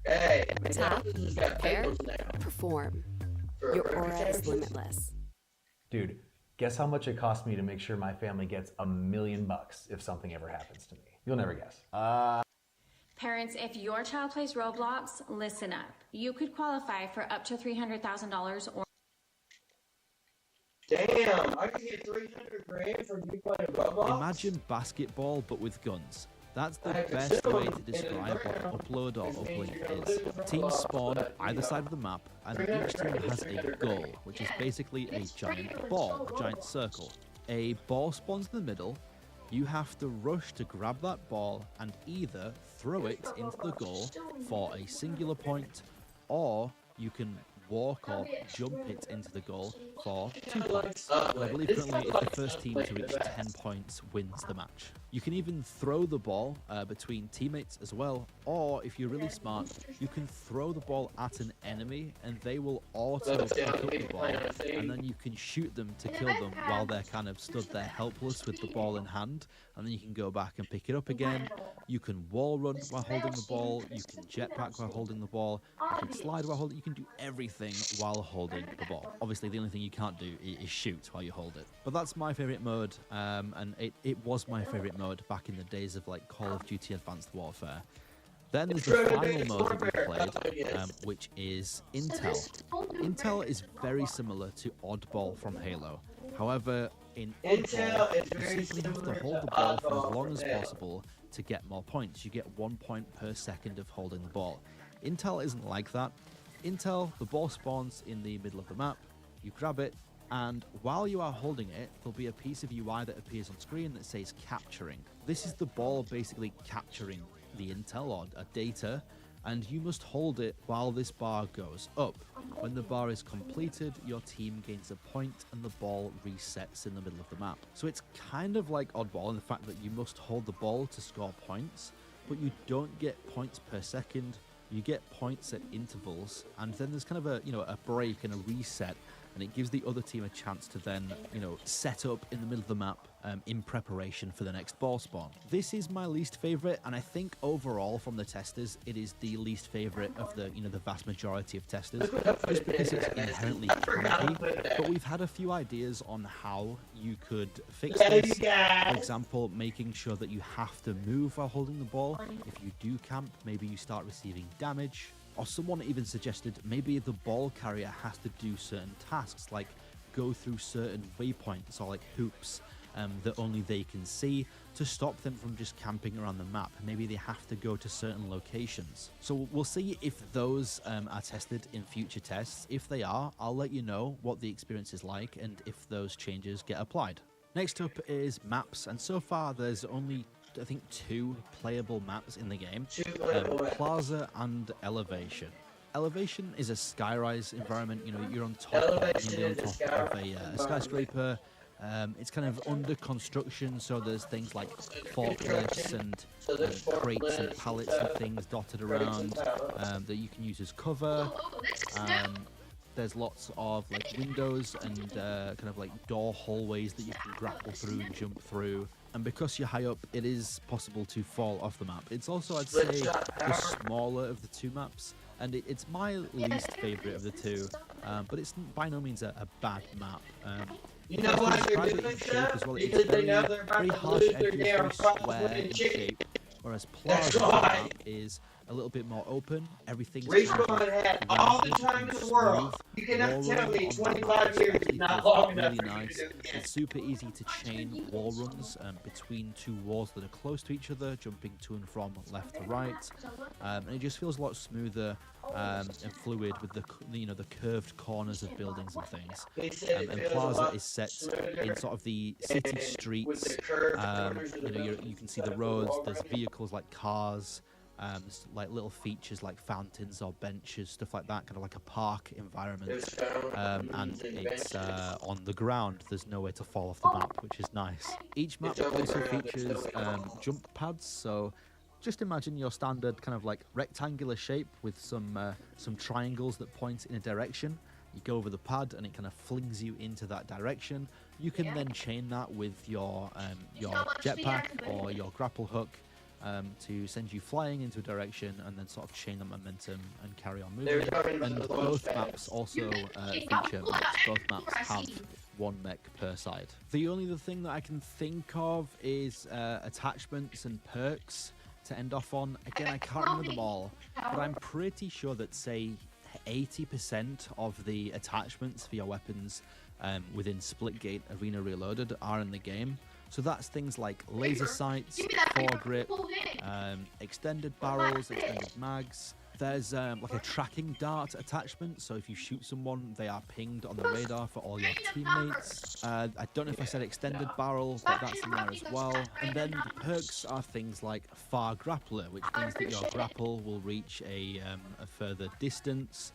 Hey, Tap, prepare, perform. Your aura is limitless. Dude, guess how much it cost me to make sure my family gets $1 million if something ever happens to me? You'll never guess. Parents, if your child plays Roblox, listen up. You could qualify for up to $300,000 or... Damn, I could get $300,000 from you playing Roblox? Imagine basketball, but with guns. That's the best way to describe what Upload or Uplink is. Teams spawn either side of the map, and each team has a goal, which is basically a giant ball, a giant circle. A ball spawns in the middle. You have to rush to grab that ball and either throw it into the goal for a singular point, or you can walk or jump it into the goal for 2 points. And I believe currently if the first team to reach 10 points wins the match. You can even throw the ball between teammates as well, or if you're really smart, you can throw the ball at an enemy and they will auto pick up the ball, and then you can shoot them to kill them while they're kind of stood there helpless with the ball in hand, and then you can go back and pick it up again. You can wall run while holding the ball, you can jetpack while holding the ball, you can slide while holding, you can do everything while holding the ball. Obviously the only thing you can't do is shoot while you hold it. But that's my favourite mode, and it was my favourite mode back in the days of like Call of Duty Advanced Warfare. Then there's the final mode that we played, which is Intel. Intel is very similar to Oddball from Halo. However, in Oddball, you simply have to hold the ball for as long as possible to get more points. You get 1 point per second of holding the ball. Intel isn't like that. Intel, the ball spawns in the middle of the map, you grab it, and while you are holding it, there'll be a piece of UI that appears on screen that says capturing. This is the ball basically capturing the intel or data, and you must hold it while this bar goes up. When the bar is completed, your team gains a point and the ball resets in the middle of the map. So it's kind of like Oddball in the fact that you must hold the ball to score points, but you don't get points per second. You get points at intervals, and then there's kind of a break and a reset, and it gives the other team a chance to then set up in the middle of the map in preparation for the next ball spawn. This is my least favorite, and I think overall from the testers it is the least favorite of the the vast majority of testers, just because it's inherently clunky. But we've had a few ideas on how you could fix this. For example, making sure that you have to move while holding the ball. If you do camp, maybe you start receiving damage. Or someone even suggested maybe the ball carrier has to do certain tasks, like go through certain waypoints or like hoops that only they can see, to stop them from just camping around the map. Maybe they have to go to certain locations. So we'll see if those are tested in future tests. If they are, I'll let you know what the experience is like and if those changes get applied. Next up is maps, and so far there's only I think 2 playable maps in the game, Plaza and Elevation. Elevation is a skyrise environment. You're on top of a skyscraper. It's kind of under construction, so there's things like forklifts and crates and pallets and things dotted around that you can use as cover. There's lots of like windows and kind of like door hallways that you can grapple through and jump through. And because you're high up, it is possible to fall off the map. It's also, I'd say, the smaller of the 2 maps, and it's my least favourite of the 2, but it's by no means a bad map. You know what you're doing, Chef? It's very harsh edges, very square in shape, whereas Plaza is a little bit more open. Everything's Respawn had all the time in the world. You cannot tell me 25 years is not long enough. Really nice. It's super easy to chain wall runs between 2 walls that are close to each other, jumping to and from left to right, and it just feels a lot smoother and fluid with the curved corners of buildings and things. And Plaza is set in sort of the city streets. You can see the roads. There's vehicles like cars. Like little features like fountains or benches, stuff like that, kind of like a park environment, and it's on the ground. There's nowhere to fall off the map, which is nice. Each map also features jump pads, so just imagine your standard kind of like rectangular shape with some triangles that point in a direction. You go over the pad and it kind of flings you into that direction. You can then chain that with your jetpack or your grapple hook to send you flying into a direction and then sort of chain the momentum and carry on moving. And both maps also feature maps. Both maps have 1 mech per side. The only other thing that I can think of is attachments and perks to end off on. Again, I can't remember them all, but I'm pretty sure that, say, 80% of the attachments for your weapons within Splitgate Arena Reloaded are in the game. So that's things like laser sights, foregrip, extended barrels, extended mags. There's like a tracking dart attachment, so if you shoot someone, they are pinged on the radar for all your teammates. I don't know if I said extended barrel, but that's in there as well. And then the perks are things like Far Grappler, which means that your grapple will reach a further distance.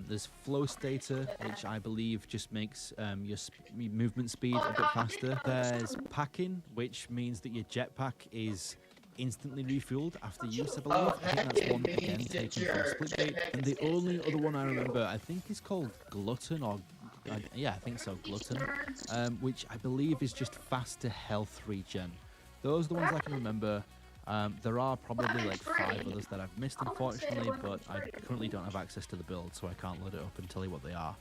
There's flow stator, which I believe just makes your movement speed a bit faster. There's packing, which means that your jetpack is instantly refueled after use, I believe. I think that's one, again, taken from Splitgate. And the only other one I remember, I think, is called Glutton, or yeah, I think so, Glutton, which I believe is just faster health regen. Those are the ones I can remember. There are probably like 5 others that I've missed, unfortunately, but I currently don't have access to the build, so I can't load it up and tell you what they are.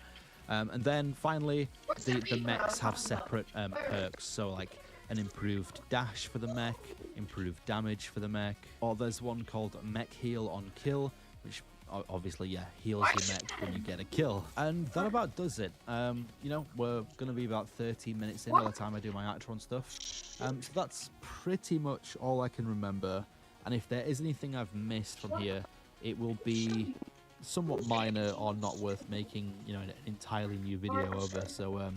And then finally, the mechs have separate perks, so like an improved dash for the mech, improved damage for the mech, or there's one called Mech Heal on Kill, which obviously, yeah, heals your mech when you get a kill. And that about does it. You know, we're going to be about 13 minutes in by the time I do my outro and stuff. So that's pretty much all I can remember. And if there is anything I've missed from here, it will be somewhat minor or not worth making, you know, an entirely new video over. So,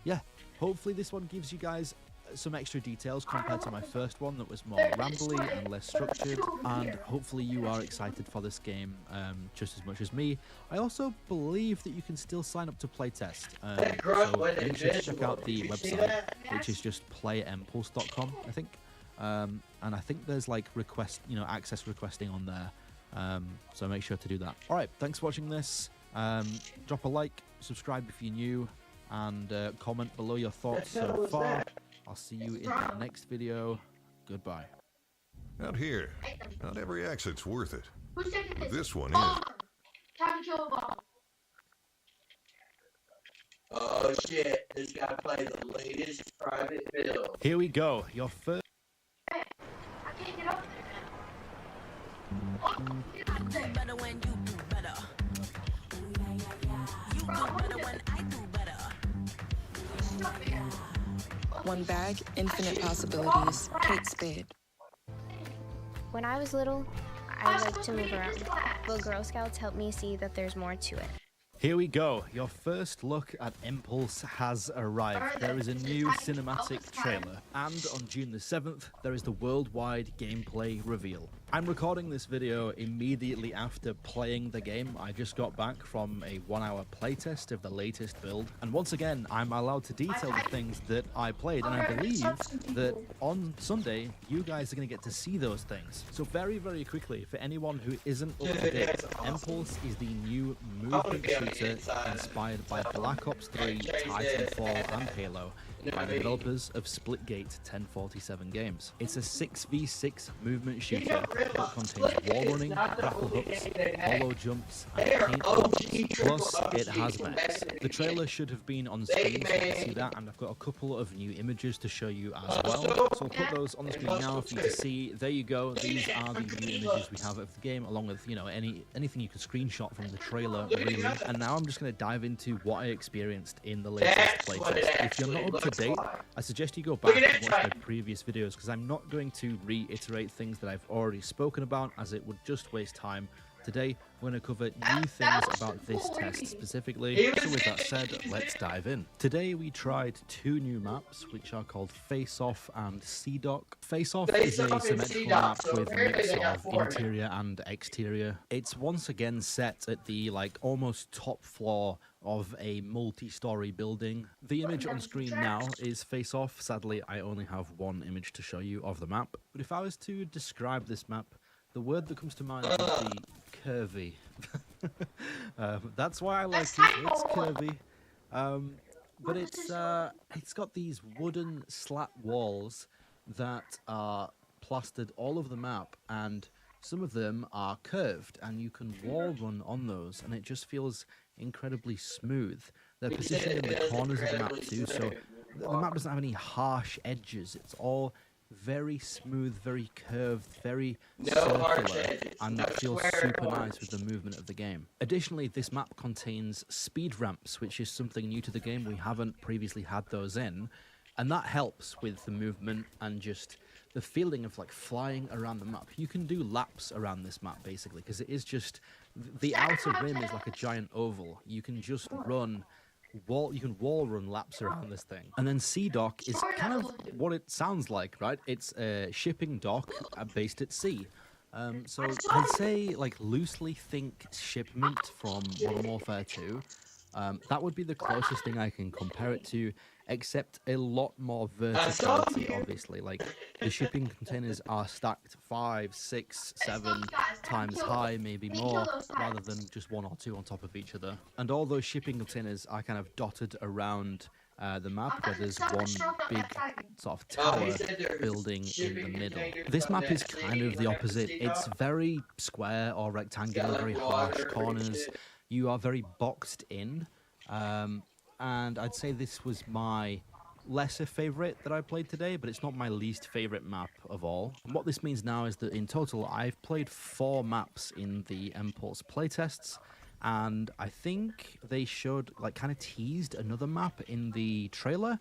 yeah, hopefully this one gives you guys some extra details compared to my first one that was more rambly and less structured, and hopefully you are excited for this game just as much as me. I also believe that you can still sign up to playtest, so make sure to check out the website, which is just playempulse.com, I think, and I think there's like access requesting on there, so make sure to do that. Alright, thanks for watching this. Drop a like, subscribe if you're new, and comment below your thoughts so far. I'll see you in the next video. Goodbye. Out here, not every exit's worth it. This one is. Time to kill a ball. Oh shit, this guy plays the latest private build. Here we go, your first. I can't get up there now. Do better when you do better. You do better when I do better. One bag, infinite possibilities. Kate Spade. When I was little, I liked to move around. The Girl Scouts helped me see that there's more to it. Here we go. Your first look at Empulse has arrived. There is a new cinematic trailer, and on June the 7th, there is the worldwide gameplay reveal. I'm recording this video immediately after playing the game. I just got back from a 1-hour playtest of the latest build, and once again, I'm allowed to detail the things that I played, and I believe that on Sunday, you guys are going to get to see those things. So very, very quickly, for anyone who isn't up to date, Empulse is the new movement shooter inspired by Black Ops 3, Titanfall, and Halo, by the developers of Splitgate 1047 games. It's a 6v6 movement shooter that contains wall running, grapple hooks, hollow jumps, and paint launches. Plus, it has mechs. The trailer should have been on screen so you can see that, and I've got a couple of new images to show you as well. So I'll put those on the screen now for you to see. There you go. These are the new images we have of the game, along with, you know, anything you could screenshot from the trailer, really. And now I'm just going to dive into what I experienced in the latest playtest. If you're not up to date, I suggest you go back and watch my previous videos, because I'm not going to reiterate things that I've already spoken about, as it would just waste time. Today, we're going to cover new things about this test specifically, so with that said, let's dive in. Today we tried 2 new maps, which are called Face Off and C-Dock. Face Off is a symmetrical map with a mix of interior and exterior. It's once again set at the almost top floor of a multi-story building. The image on screen now is Face Off. Sadly, I only have one image to show you of the map, but if I was to describe this map, the word that comes to mind would be curvy. That's why I like it. It's curvy. But it's got these wooden slat walls that are plastered all over the map, and some of them are curved, and you can wall run on those, and it just feels incredibly smooth. They're positioned in the corners of the map too, so the map doesn't have any harsh edges. It's all very smooth, very curved, very circular, and it feels super nice with the movement of the game. Additionally, this map contains speed ramps, which is something new to the game. We haven't previously had those in, and that helps with the movement and just the feeling of flying around the map. You can do laps around this map basically, because it is just the outer rim is like a giant oval. You can just run you can wall run laps around this thing. And then C-Dock is kind of what it sounds like, right? It's a shipping dock based at sea. So I'd say, like, loosely think shipment from Modern Warfare 2. That would be the closest thing I can compare it to, except a lot more verticality, obviously. Like, the shipping containers are stacked 5, 6, 7 times high, maybe more, rather than just 1 or 2 on top of each other. And all those shipping containers are kind of dotted around the map, where there's one big sort of tower building in the middle. This map is kind of the opposite. It's very square or rectangular, very harsh corners. You are very boxed in, and I'd say this was my lesser favorite that I played today, but it's not my least favorite map of all. And what this means now is that in total I've played 4 maps in the Empulse playtests, and I think they showed, like, kind of teased another map in the trailer,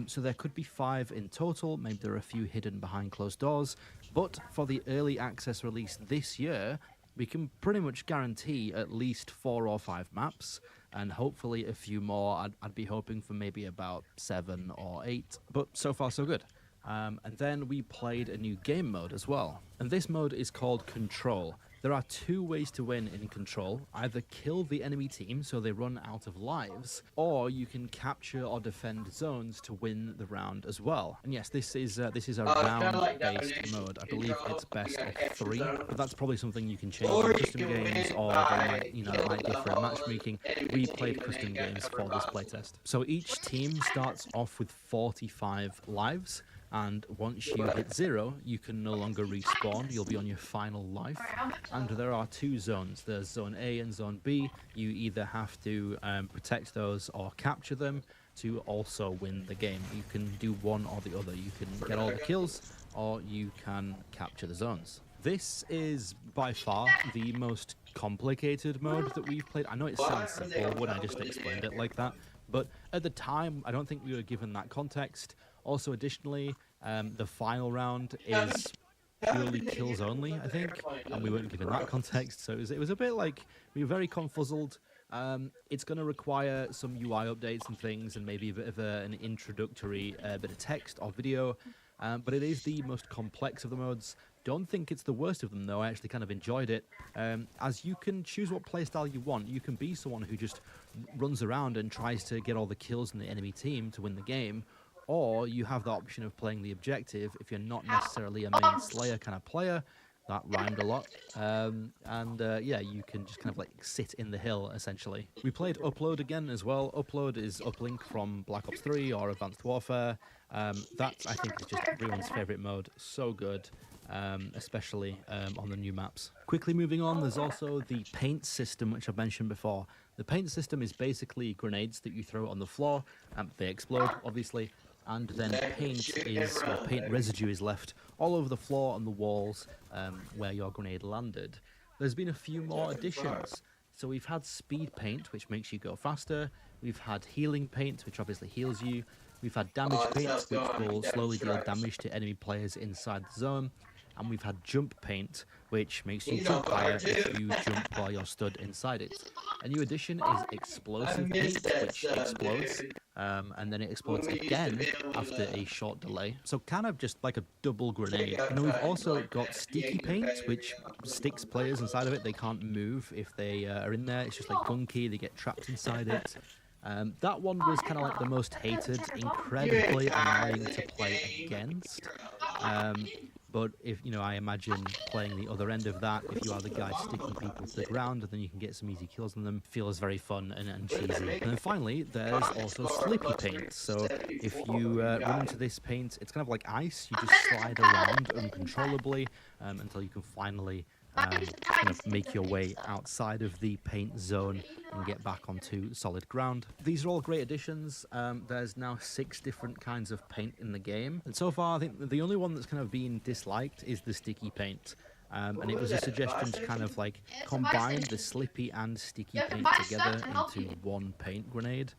so there could be 5 in total. Maybe there are a few hidden behind closed doors, but for the early access release this year, we can pretty much guarantee at least 4 or 5 maps, and hopefully a few more. I'd be hoping for maybe about 7 or 8, but so far so good. And then we played a new game mode as well, and this mode is called Control. There are 2 ways to win in Control: either kill the enemy team so they run out of lives, or you can capture or defend zones to win the round as well. And yes, this is a round-based mode. I believe it's best of 3, but that's probably something you can change in custom games, or they might, it might differ in matchmaking. We played custom games for this playtest. So each team starts off with 45 lives, and once you hit 0, you can no longer respawn. You'll be on your final life. And there are 2 zones. There's Zone A and Zone B. You either have to protect those or capture them to also win the game. You can do one or the other. You can get all the kills, or you can capture the zones. This is by far the most complicated mode that we've played. I know it sounds simple when I just explained it like that, but at the time, I don't think we were given that context. Also, additionally, the final round is purely kills only, I think, and we weren't given that context, so it was a bit like we were very confuzzled. It's going to require some UI updates and things, and maybe a bit of an introductory bit of text or video, but it is the most complex of the modes. Don't think it's the worst of them, though. I actually kind of enjoyed it, as you can choose what playstyle you want. You can be someone who just runs around and tries to get all the kills in the enemy team to win the game, or you have the option of playing the objective if you're not necessarily a main Slayer kind of player. That rhymed a lot. Yeah, you can just kind of like sit in the hill, essentially. We played Upload again as well. Upload is Uplink from Black Ops 3 or Advanced Warfare. That, I think, is just everyone's favorite mode. So good, especially on the new maps. Quickly moving on, there's also the paint system, which I've mentioned before. The paint system is basically grenades that you throw on the floor. They explode, obviously, and then paint residue is left all over the floor and the walls where your grenade landed. There's been a few more additions. So we've had speed paint, which makes you go faster. We've had healing paint, which obviously heals you. We've had damage paint, which will slowly deal damage to enemy players inside the zone. And we've had jump paint, which makes you jump higher if you jump while you're stood inside it. A new addition is explosive paint, which explodes, and then it explodes again after a short delay. So kind of just like a double grenade. And then we've also got sticky paint, which sticks players inside of it. They can't move if they are in there. It's just like gunky. They get trapped inside it. That one was kind of like the most hated, incredibly annoying to play against. But if, I imagine playing the other end of that, if you are the guy sticking people to the ground, and then you can get some easy kills on them, feels very fun and cheesy. And then finally, there's also slippy paint. So if you run into this paint, it's kind of like ice. You just slide around uncontrollably until you can finally kind of make your way outside of the paint zone and get back onto solid ground. These are all great additions. There's now 6 different kinds of paint in the game, and so far I think the only one that's kind of been disliked is the sticky paint. And it was a suggestion to kind of like combine the slippy and sticky paint together into one paint grenade.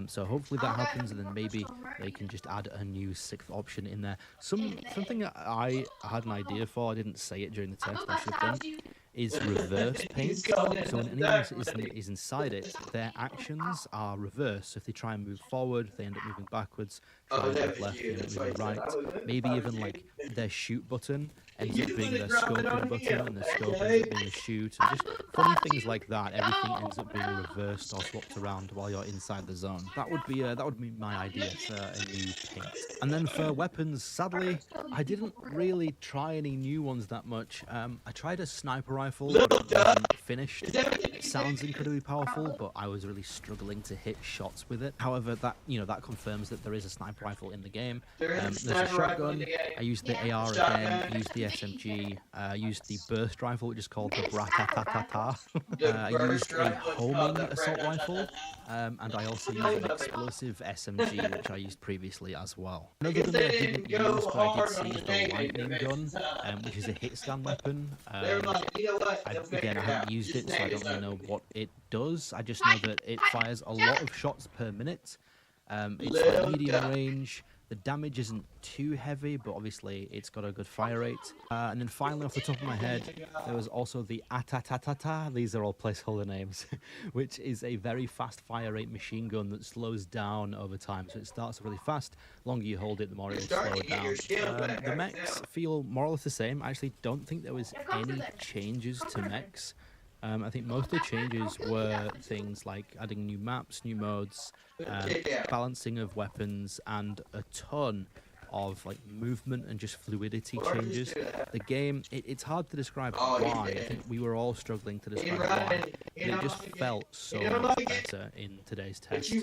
So hopefully that happens, and then maybe they can just add a new 6th option in there. Something that I had an idea for, I didn't say it during the test, I should have done, is reverse paint. So when anyone is inside it, their actions are reversed. So if they try and move forward, they end up moving backwards. Try and move left, they end up moving right. Maybe even like their shoot button ends up being their scoping button, and the scope ends up being the shoot, and just funny things like that. Everything ends up being reversed or swapped around while you're inside the zone. That would be my idea for a new paint. And then for weapons, sadly, I didn't really try any new ones that much. I tried a sniper rifle, but it wasn't finished. It sounds incredibly powerful, but I was really struggling to hit shots with it. However, that confirms that there is a sniper rifle in the game. There's a shotgun. I used the AR again. I used the SMG. I used the burst rifle, which is called the Brat-ta-ta-ta-ta. I used a homing assault rifle, and I also used an explosive SMG, which I used previously as well. Another gun that I didn't use, but I did see, is the lightning gun, which is a hit scan weapon. Again, I haven't used it, so I don't really know what it does. I just know that it fires a lot of shots per minute. It's like medium range. The damage isn't too heavy, but obviously it's got a good fire rate. And then finally, off the top of my head, there was also the Ata-ta-ta-ta. These are all placeholder names, which is a very fast fire rate machine gun that slows down over time. So it starts really fast. The longer you hold it, the more it will slow it down. The mechs feel more or less the same. I actually don't think there was any changes to mechs. I think most of the changes were things like adding new maps, new modes, balancing of weapons, and a ton of like movement and just fluidity changes. The game, it's hard to describe why. I think we were all struggling to describe why. But it just felt so much better in today's test.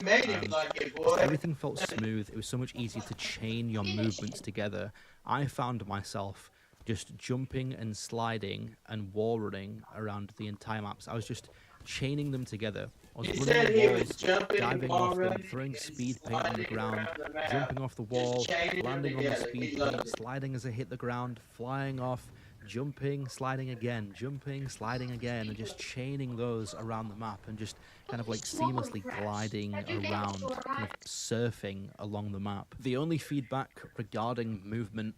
Everything felt smooth. It was so much easier to chain your movements together. I found myself just jumping and sliding and wall running around the entire maps. I was just chaining them together. I was running the walls, diving off them, throwing speed paint on the ground, jumping off the wall, landing on the speed paint, sliding as I hit the ground, flying off, jumping, sliding again, and just chaining those around the map and just kind of like seamlessly gliding around, kind of surfing along the map. The only feedback regarding movement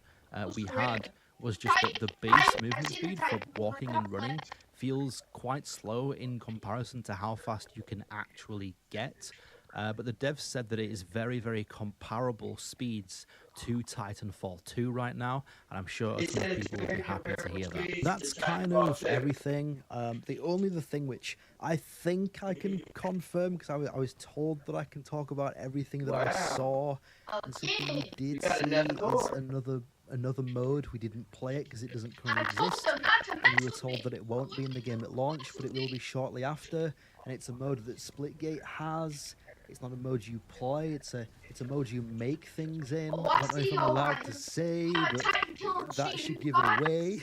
we had was just that the base movement speed for walking and running feels quite slow in comparison to how fast you can actually get. But the devs said that it is very, very comparable speeds to Titanfall 2 right now, and I'm sure a ton of people will be happy to hear that. That's kind of everything. The only other thing which I think I can confirm, because I was told that I can talk about everything that I saw, and something we did see is another mode. We didn't play it because it doesn't currently exist, and we were told that it won't be in the game at launch, but it will be shortly after, and it's a mode that Splitgate has. It's not a mode you play, it's a mode you make things in. I don't know if I'm allowed to say, but that should give it away.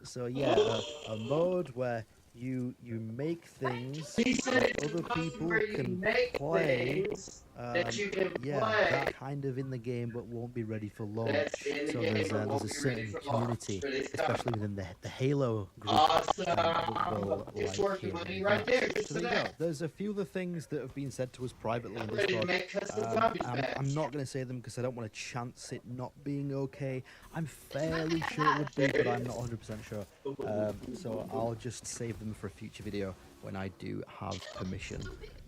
So yeah, a mode where you make things that other people can play. That kind of in the game, but won't be ready for launch. So there's a certain community, especially within the Halo group, that will like hearing that. So there you go. There's a few other things that have been said to us privately in Discord. I'm not going to say them because I don't want to chance it not being okay. I'm fairly sure it would be, but I'm not 100% sure. So I'll just save them for a future video when I do have permission.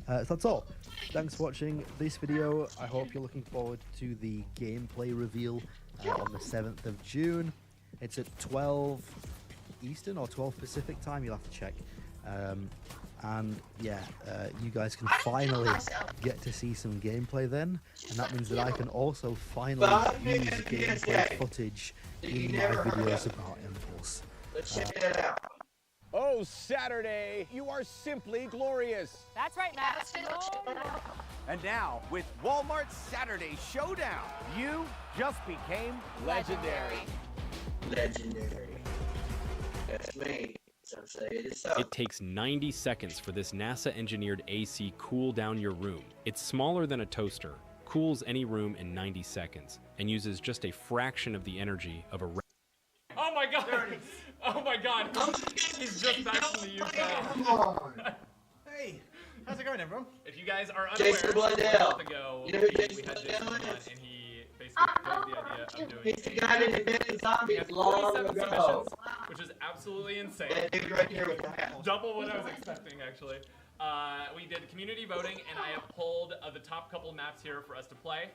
So that's all. Thanks for watching this video. I hope you're looking forward to the gameplay reveal on the 7th of June. It's at 12 Eastern or 12 Pacific time, you'll have to check. And yeah, you guys can finally get to see some gameplay then, and that means that I can also finally use gameplay footage in my videos about Empulse. Let's check that out. Oh, Saturday, you are simply glorious. That's right, Matt. And now, with Walmart's Saturday Showdown, you just became legendary. Legendary. That's me. Some say it is so. It takes 90 seconds for this NASA-engineered AC cool down your room. It's smaller than a toaster, cools any room in 90 seconds, and uses just a fraction of the energy of a... Oh my god! Oh my god! He's just back from the UK. Hey, how's it going, everyone? If you guys are Jason unaware, Blundell. a month ago, You know who we Jason had Jason Blundell on, is? and he basically the idea of doing. He's the guy that invented zombies long ago. Submissions, which is absolutely insane. That dude right here with the hat. Double what I was expecting, actually. We did community voting, and I have pulled the top couple maps here for us to play.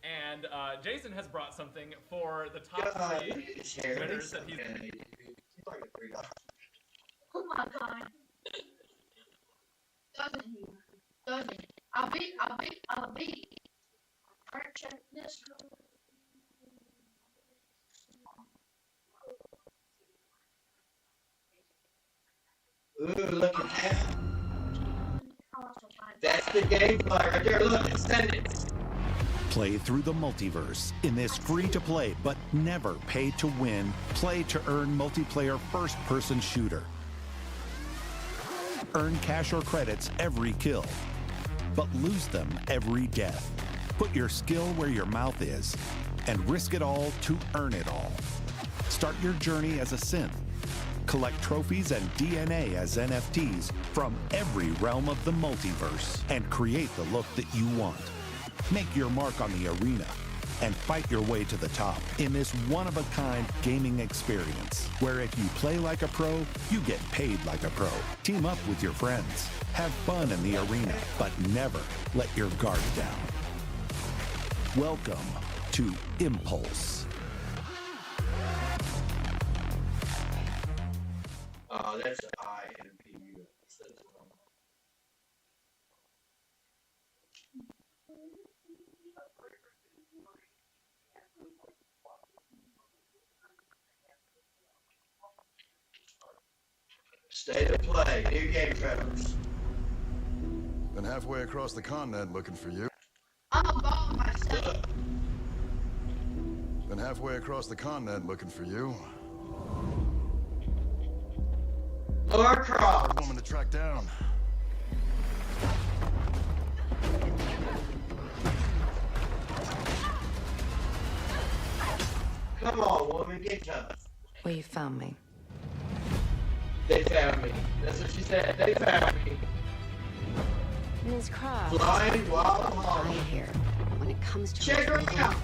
And Jason has brought something for the top 3 winners that he's. Oh my god. Doesn't he? Doesn't. I'll be. Alright, check this. Ooh, look at that. That's the gameplay right there. Look, extend it. Play through the multiverse in this free-to-play but never pay-to-win, play-to-earn multiplayer first-person shooter. Earn cash or credits every kill, but lose them every death. Put your skill where your mouth is and risk it all to earn it all. Start your journey as a synth. Collect trophies and DNA as NFTs from every realm of the multiverse and create the look that you want. Make your mark on the arena and fight your way to the top in this one-of-a-kind gaming experience where if you play like a pro, you get paid like a pro. Team up with your friends. Have fun in the arena, but never let your guard down. Welcome to Impulse. Oh, that's IMPU. State of play, new game trailers. Been halfway across the continent looking for you. I'm a ball myself. Been halfway across the continent looking for you. Laura Croft. Hard woman to track down. Come on, woman, get tough. Well, you found me. They found me. That's what she said. They found me. Ms. Croft. Flying while I'm I on. hear. When it comes to Check her out.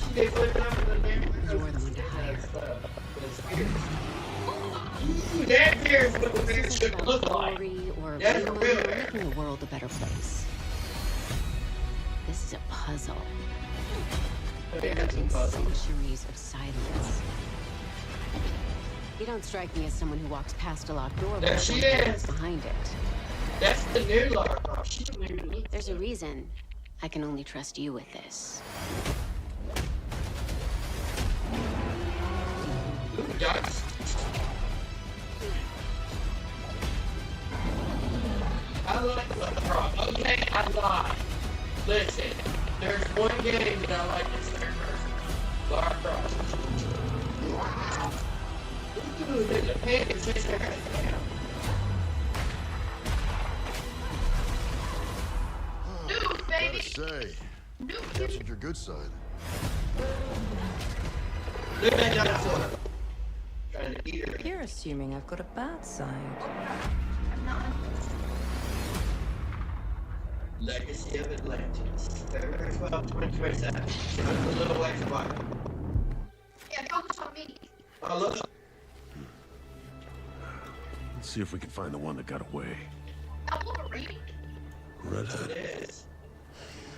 She gets flipped up in the name of you're the one to hire. Ooh, that here's what the beard should look like. Or That's money, real or hair. making the world a better place. This is a puzzle. Buried in centuries of silence. You don't strike me as someone who walks past a locked door. There she is. Behind it. That's the new Lara Croft. She don't even look. There's a reason I can only trust you with this. Ooh, dice. I like Lara Croft. Okay, I lied. Listen, there's one game that I like this third person. Lara Croft. Ooh, there's a pig that sits there. Dude, baby. Gotta say, captured your good side. Look at that dinosaur. Trying to eat her. You're assuming I've got a bad side. Legacy of Atlantis. February 12, 2027. It's a little way from mine. Yeah, focus on me. Oh, look. Let's see if we can find the one that got away. That Wolverine? Redhead. It is.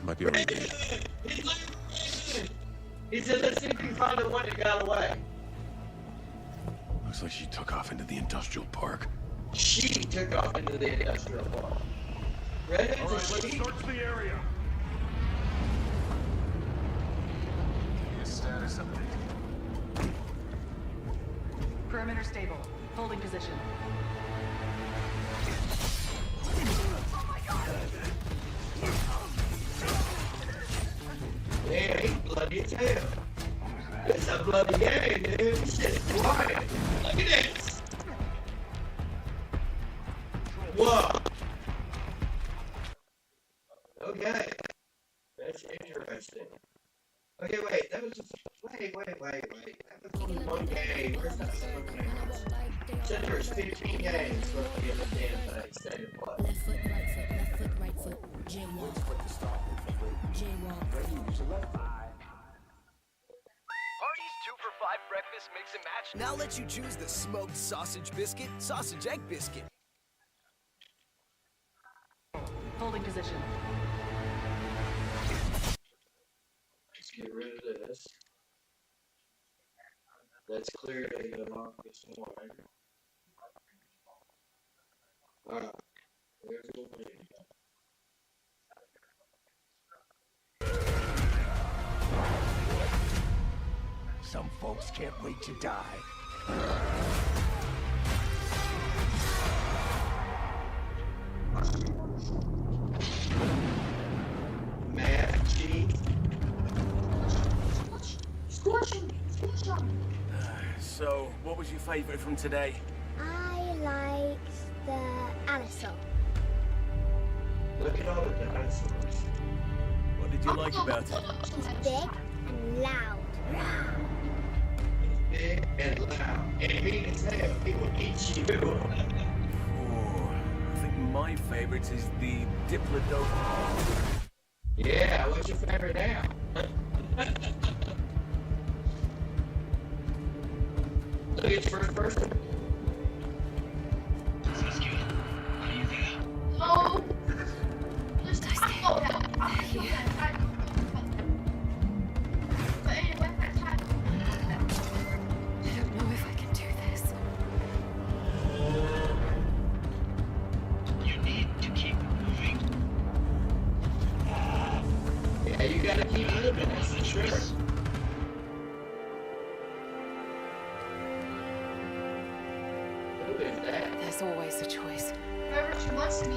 Might be already. He said, let's see if we can find the one that got away. Looks like she took off into the industrial park. She took off into the industrial park. Redhead's All right, a let's she? search the area. Give me a status update. Perimeter stable. Holding position. Yeah, he's bloody as hell. It's a bloody game, dude. This shit's quiet. Look at this. Whoa. Okay. That's interesting. Okay, wait. That was just... Wait. That was only one game. Where's that second game? Said there was 15 games for the damn thing. State of play. Left foot, right foot, left foot, right foot. Jaywalk. Jaywalk. famous mix and match. Now let you choose the smoked sausage biscuit, sausage egg biscuit. Holding position. Let's get rid of this. Let's clear the longest one. Alright. There's the way. Some folks can't wait to die. Mad cheese. Squash him! Squash him! So, what was your favorite from today? I liked the Alisol. Look at all the dinosaurs. What did you like about it? It's big and loud. Big and loud. And mean as hell. It will eat you. Oh, I think my favorite is the Diplodocus. Yeah, what's your favorite now? Look, it's first person. No! Listen, I know that. I know that. But anyway, that's how I don't know if I can do this. You need to keep moving. Yeah, you gotta keep moving, that's for sure. Who is that? There's always a choice. whoever she wants to be.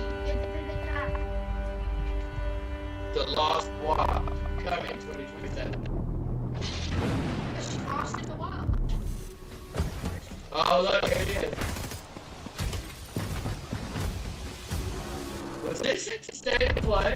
The Lost Walk coming 2027. She lost in the wild. Oh, look, here it is. Was this it to stay and play?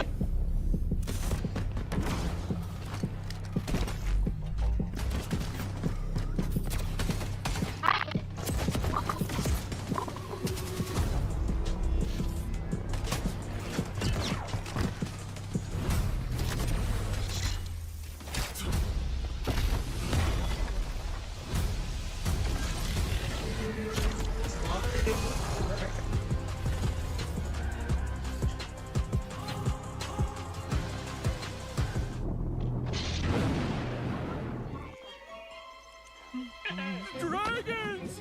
Dragons!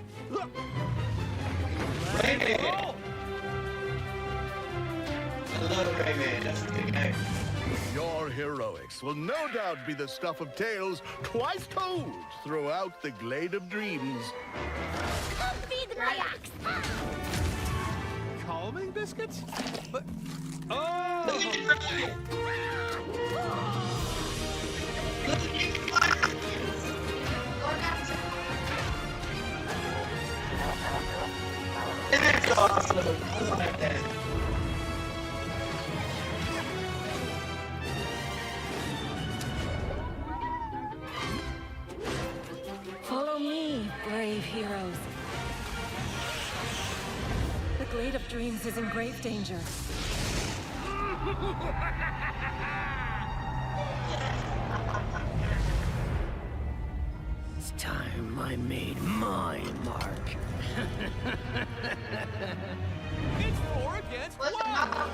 Rayman! I love Rayman, that's a good name. Your heroics will no doubt be the stuff of tales twice told throughout the Glade of Dreams. Come feed my ox! Calming biscuits? But... That's awesome. I like that. Follow me, brave heroes. The Glade of Dreams is in grave danger. It's time I made my mark. It's 4 against 1.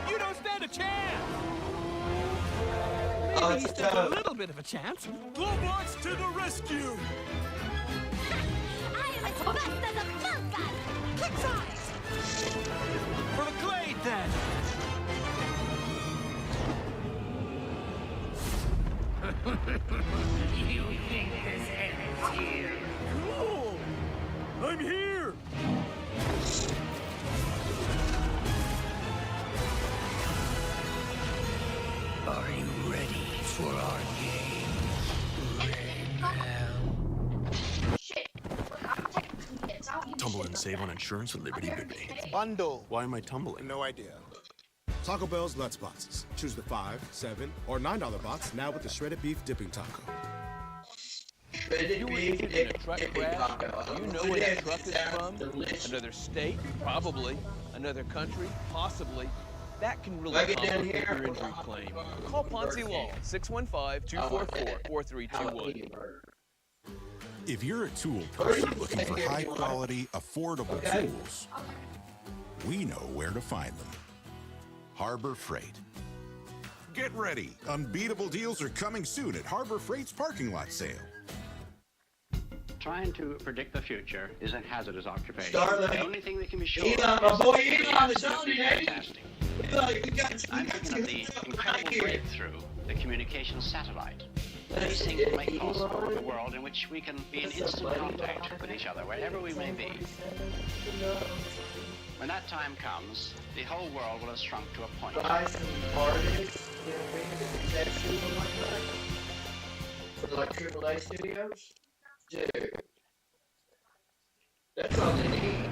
You don't stand a chance. Maybe he stands a little bit of a chance. Globots to the rescue! I am as fast as a falcon! Kick size! For the Glade, then. You think this ends here? Cool! I'm here! Are you ready for our game, Tumble and save on insurance with Liberty Bibby. Bundle. Why am I tumbling? No idea. Taco Bell's Lutz boxes. Choose the $5, $7, or $9 box now with the shredded beef dipping taco. Shredded beef in a truck crash? Do you know where that truck is from? Another state? Probably. Another country? Possibly. That can really complicate your injury claim. Call Ponzi Law, 615-244-4321. If you're a tool person looking for high-quality, affordable tools, we know where to find them. Harbor Freight. Get ready. Unbeatable deals are coming soon at Harbor Freight's parking lot sale. Trying to predict the future is a hazardous occupation. Starlight. The only thing that can be sure Elon, my boy Elon is on it, eh? I'm thinking of the incredible breakthrough, the communications satellite. These things will make possible a world in which we can be in instant contact with each other, wherever we may be. When that time comes, the whole world will have shrunk to a point. Buy some artists, for like AAA studios? Dude. That's all they need.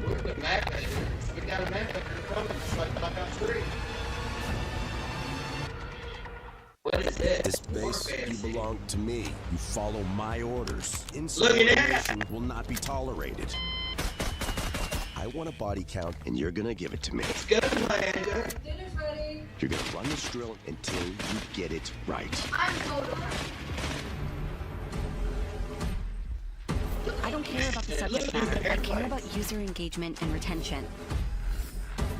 We're the map editors. We got a map editor coming, just like Black Ops 3. What is this? This base, you belong to me. You follow my orders. Look at that! Insubordination will not be tolerated. I want a body count, and you're gonna give it to me. Let's go, Commander. Dinner's ready. You're gonna run this drill until you get it right. I don't care about the subject matter. I care about user engagement and retention.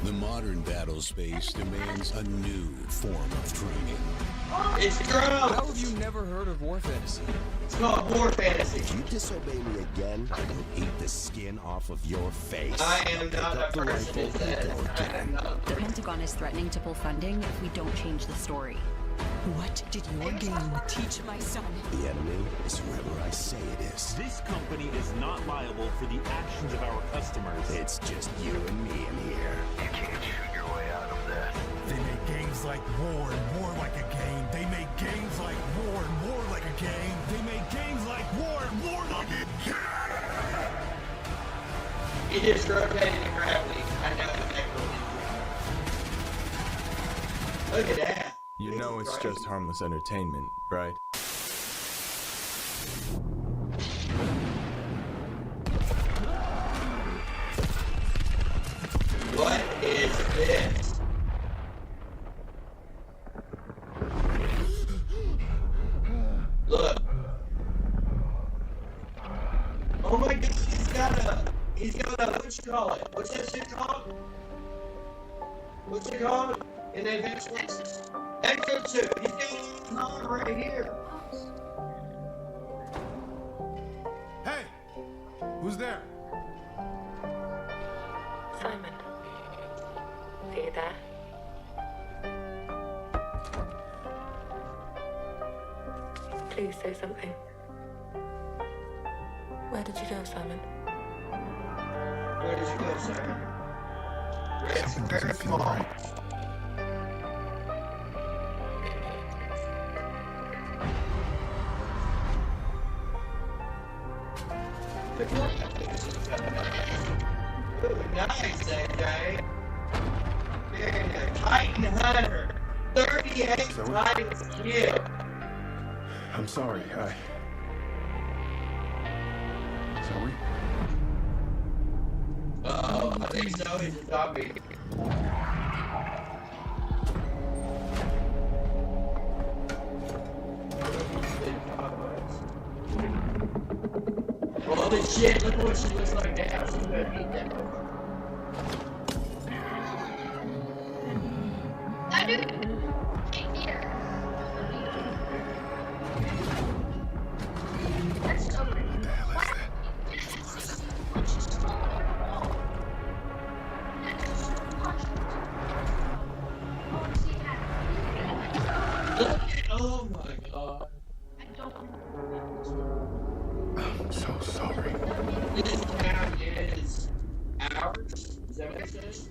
The modern battle space demands a new form of training. It's gross! How have you never heard of War Fantasy? It's called War Fantasy. If you disobey me again, I will eat the skin off of your face. I am not a person that says The Pentagon is threatening to pull funding if we don't change the story. What did your game teach my son? The enemy is whoever I say it is. This company is not liable for the actions of our customers. It's just you and me in here. You can't shoot your way out of that. They make games like War and War like a game. They make games like War and War like a game. They make games like War and War like a game. He just rotated the gravity. I know exactly. Look at that. You know it's just harmless entertainment, right? What is this? Look. Oh my god, he's got a, what you call it? What's that shit called? What's it called? In the advanced exosuit. He's got an arm right here. Hey! Who's there? Simon. Are you there? Please say something. Where did you go, Simon? Where did you go, Simon? Something doesn't feel right. Nice, AJ. You're a Titan Hunter. 38 Titans kill. I'm sorry. Sorry? Oh, I think so. He's a zombie. Holy shit, look what she looks like now. She's gonna beat that motherfucker. That dude ain't here. That's so weird. What the hell is that? Oh my god. I'm so sorry. This town is ours. Is that what it says?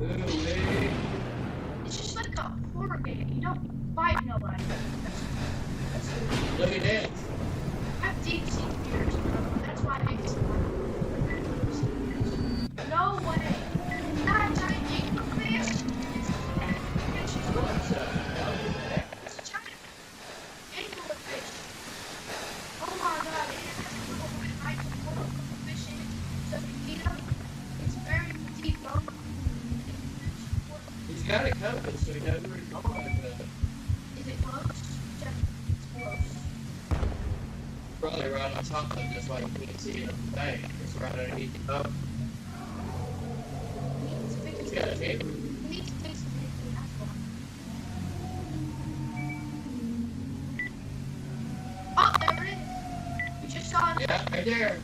Ooh, It's just like a horror game. You don't fight nobody. look at this. I have deep sea fears, bro. That's why I make this no way. Not a giant anglerfish. What's up? It's a giant anglerfish. Oh my god, it has a little bit right before the fish in it. So if you eat them, it's very deep, bro. He's got a compass, so he knows where he's going. Is it close? Check. It's close. probably right on top of it, that's why you can't see it on the bank. It's right underneath the boat. It's got a table. Oh, there it is. We just saw it. Yeah, right there.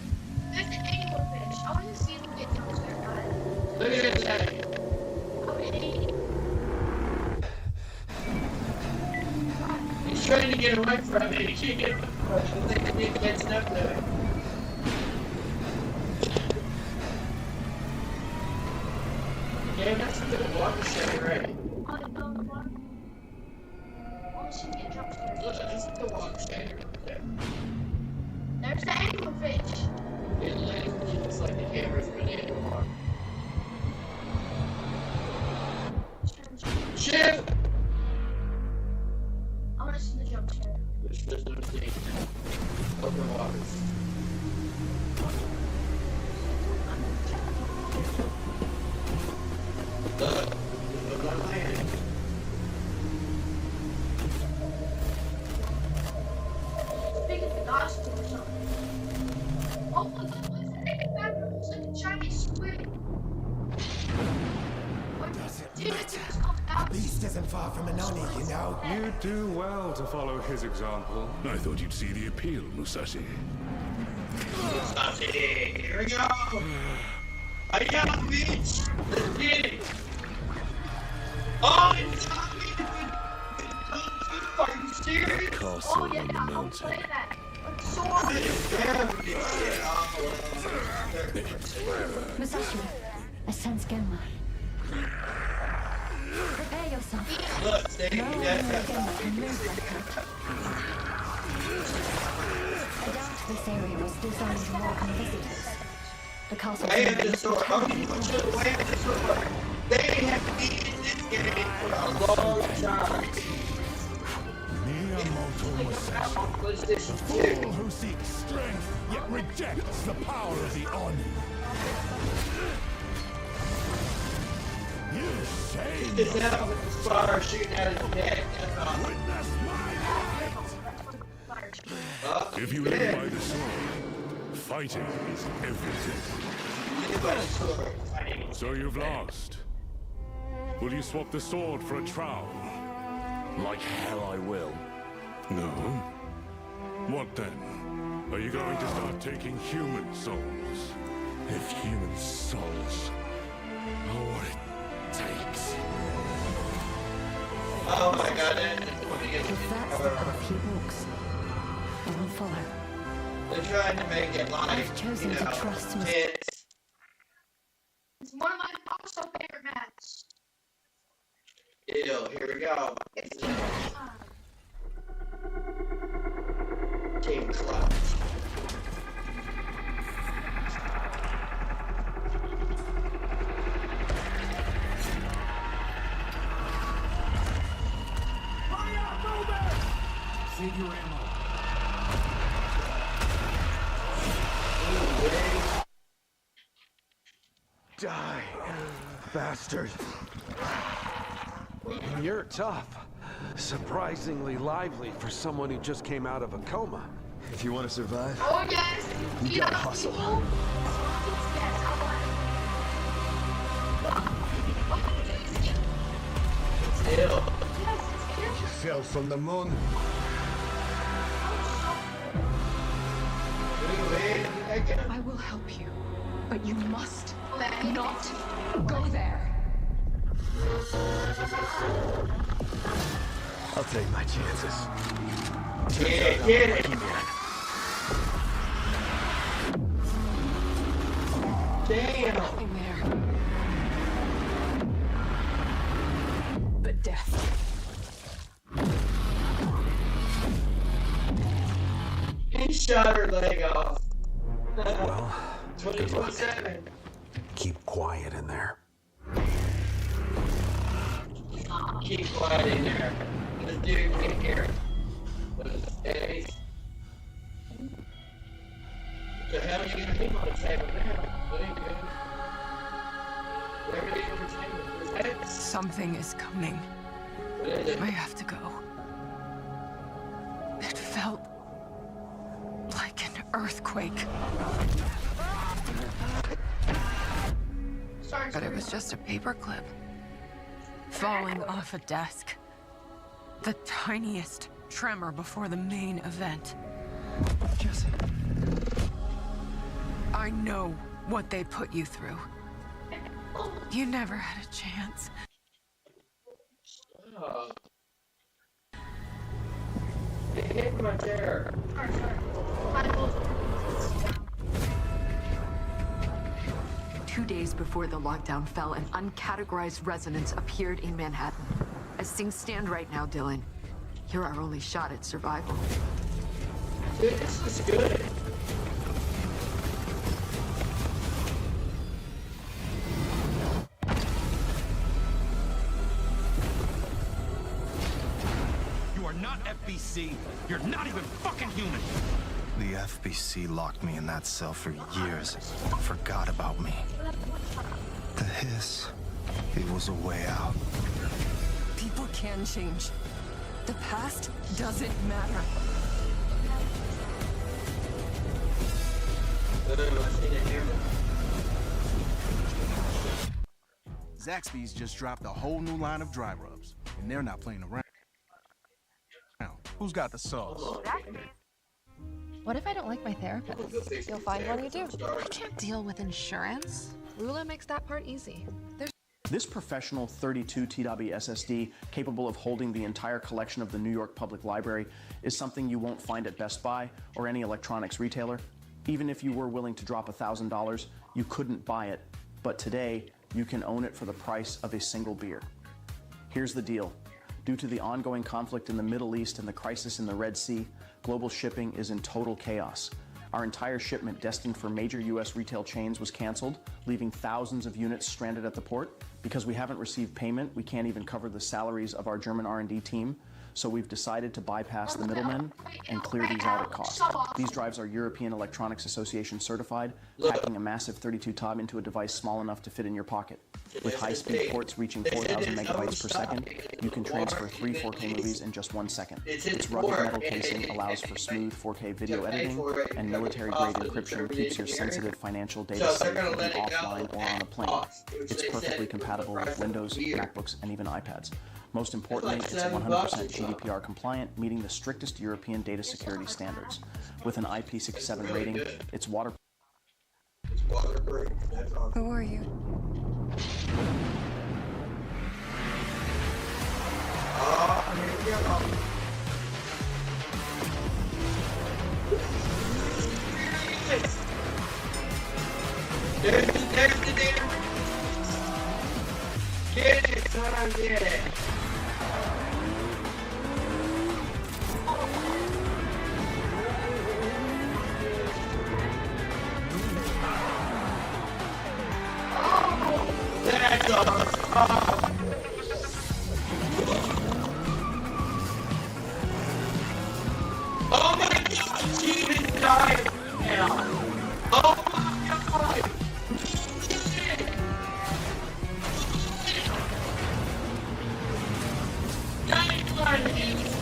There's an anglerfish. I want to see him get jump scare. Look at that. He's trying to get away from it. He can't get away from it. I think he's catching up to it. Yeah, that's a good watershed, right? I want to see him get jump scared. Look, that's a good watershed right there. There's the anglerfish. It looks like the camera's been in the water. Shit! I want to see the jump scare. There's no sea. Open waters. Look, there's no land. Big as the gospel or something. Oh my god, what's the thing about it? It's like a giant squid. Doesn't matter. The beast isn't far from an oni, you know. You do well to follow his example. I thought you'd see the appeal, Musashi. Musashi, here we go! I got a bitch! Let's get it! Oh, it's not me! Are you serious? Castle on the mountain. Musashi, I sense Genma. Prepare yourself. Look, stay No dead. Genma can move like her. I doubt this area was designed to welcome visitors. The castle. Way of the sword. Oh, you put your way of the sword. They have been in this game for a long time. Miyamoto Musashi, the fool who seeks strength yet rejects the power of the Oni. You shame It's out with the spar shooting out his neck. Witness my light. If you live by the sword, fighting is everything. Live by the sword, fighting. So you've lost. Will you swap the sword for a trowel? Like hell I will. No. What then? Are you going to start taking human souls? If human souls are what it takes. Oh my god, If that's the path he walks, I will follow. they're trying to make it like, I've chosen you know, to trust it's It's one of my also favorite maps. ew, here we go. Team Clutch. Save your ammo. Die, bastard. You're tough. Surprisingly lively for someone who just came out of a coma. If you want to survive, Oh yes! you gotta hustle. You fell from the moon. I will help you, but you must not go there. I'll take my chances. Yeah, get it. Damn. Nothing there. But death. He shot her leg off. Well, 24/7. keep quiet in there. Keep quiet in there. This dude in here. What is it? The hell are you gonna do on the table now? What ain't good? Whatever it is on the table. Where's that? Something is coming. What is it? I have to go. It felt like earthquake. But it was just a paperclip falling off a desk. The tiniest tremor before the main event. Jesse. I know what they put you through. You never had a chance. Hit my chair. 2 days before the lockdown fell, an uncategorized resonance appeared in Manhattan. As things stand right now, Dylan, you're our only shot at survival. Dude, this is good. You are not FBC. You're not even fucking human. The FBC locked me in that cell for years. Forgot about me. The hiss, it was a way out. People can change. The past doesn't matter. Zaxby's just dropped a whole new line of dry rubs, and they're not playing around. Who's got the sauce? What if I don't like my therapist? You'll find one you do. I can't deal with insurance. Rula makes that part easy. This professional 32 TW SSD, capable of holding the entire collection of the New York Public Library, is something you won't find at Best Buy or any electronics retailer. Even if you were willing to drop $1,000, you couldn't buy it. But today, you can own it for the price of a single beer. Here's the deal. Due to the ongoing conflict in the Middle East and the crisis in the Red Sea, global shipping is in total chaos. Our entire shipment destined for major US retail chains was canceled, leaving thousands of units stranded at the port. Because we haven't received payment, we can't even cover the salaries of our German R&D team, so we've decided to bypass the middlemen and clear these out at cost. These drives are European Electronics Association certified, packing a massive 32 TOB into a device small enough to fit in your pocket. With high-speed ports reaching 4,000 megabytes per second, you can transfer 3 4K movies in just 1 second. Its rugged metal casing allows for smooth 4K video editing, and military-grade encryption keeps your sensitive financial data safe even offline or on a plane. It's perfectly compatible with Windows, MacBooks, and even iPads. Most importantly, it's 100% GDPR compliant, meeting the strictest European data security standards. With an IP67 rating, it's waterproof. Who are you? Get it, son, get it. That's awesome. Oh my god, she even died now. Oh my god.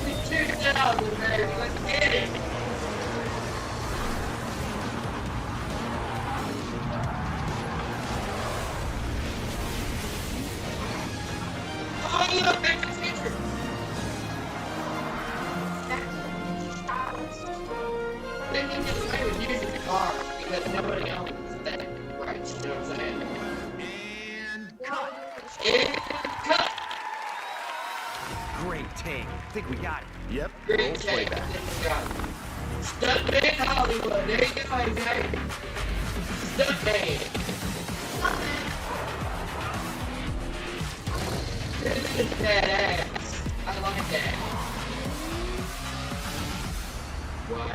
It's 2,000, baby. Let's get it. Oh, look, back to the future. They can get away with using the car because nobody else is that right. You know what I'm saying? And cut. And cut. Great take. I think we got it. Yep. Great take. Stuntman Hollywood. There you go, exactly. Stuntman. This is badass. I like that. Why?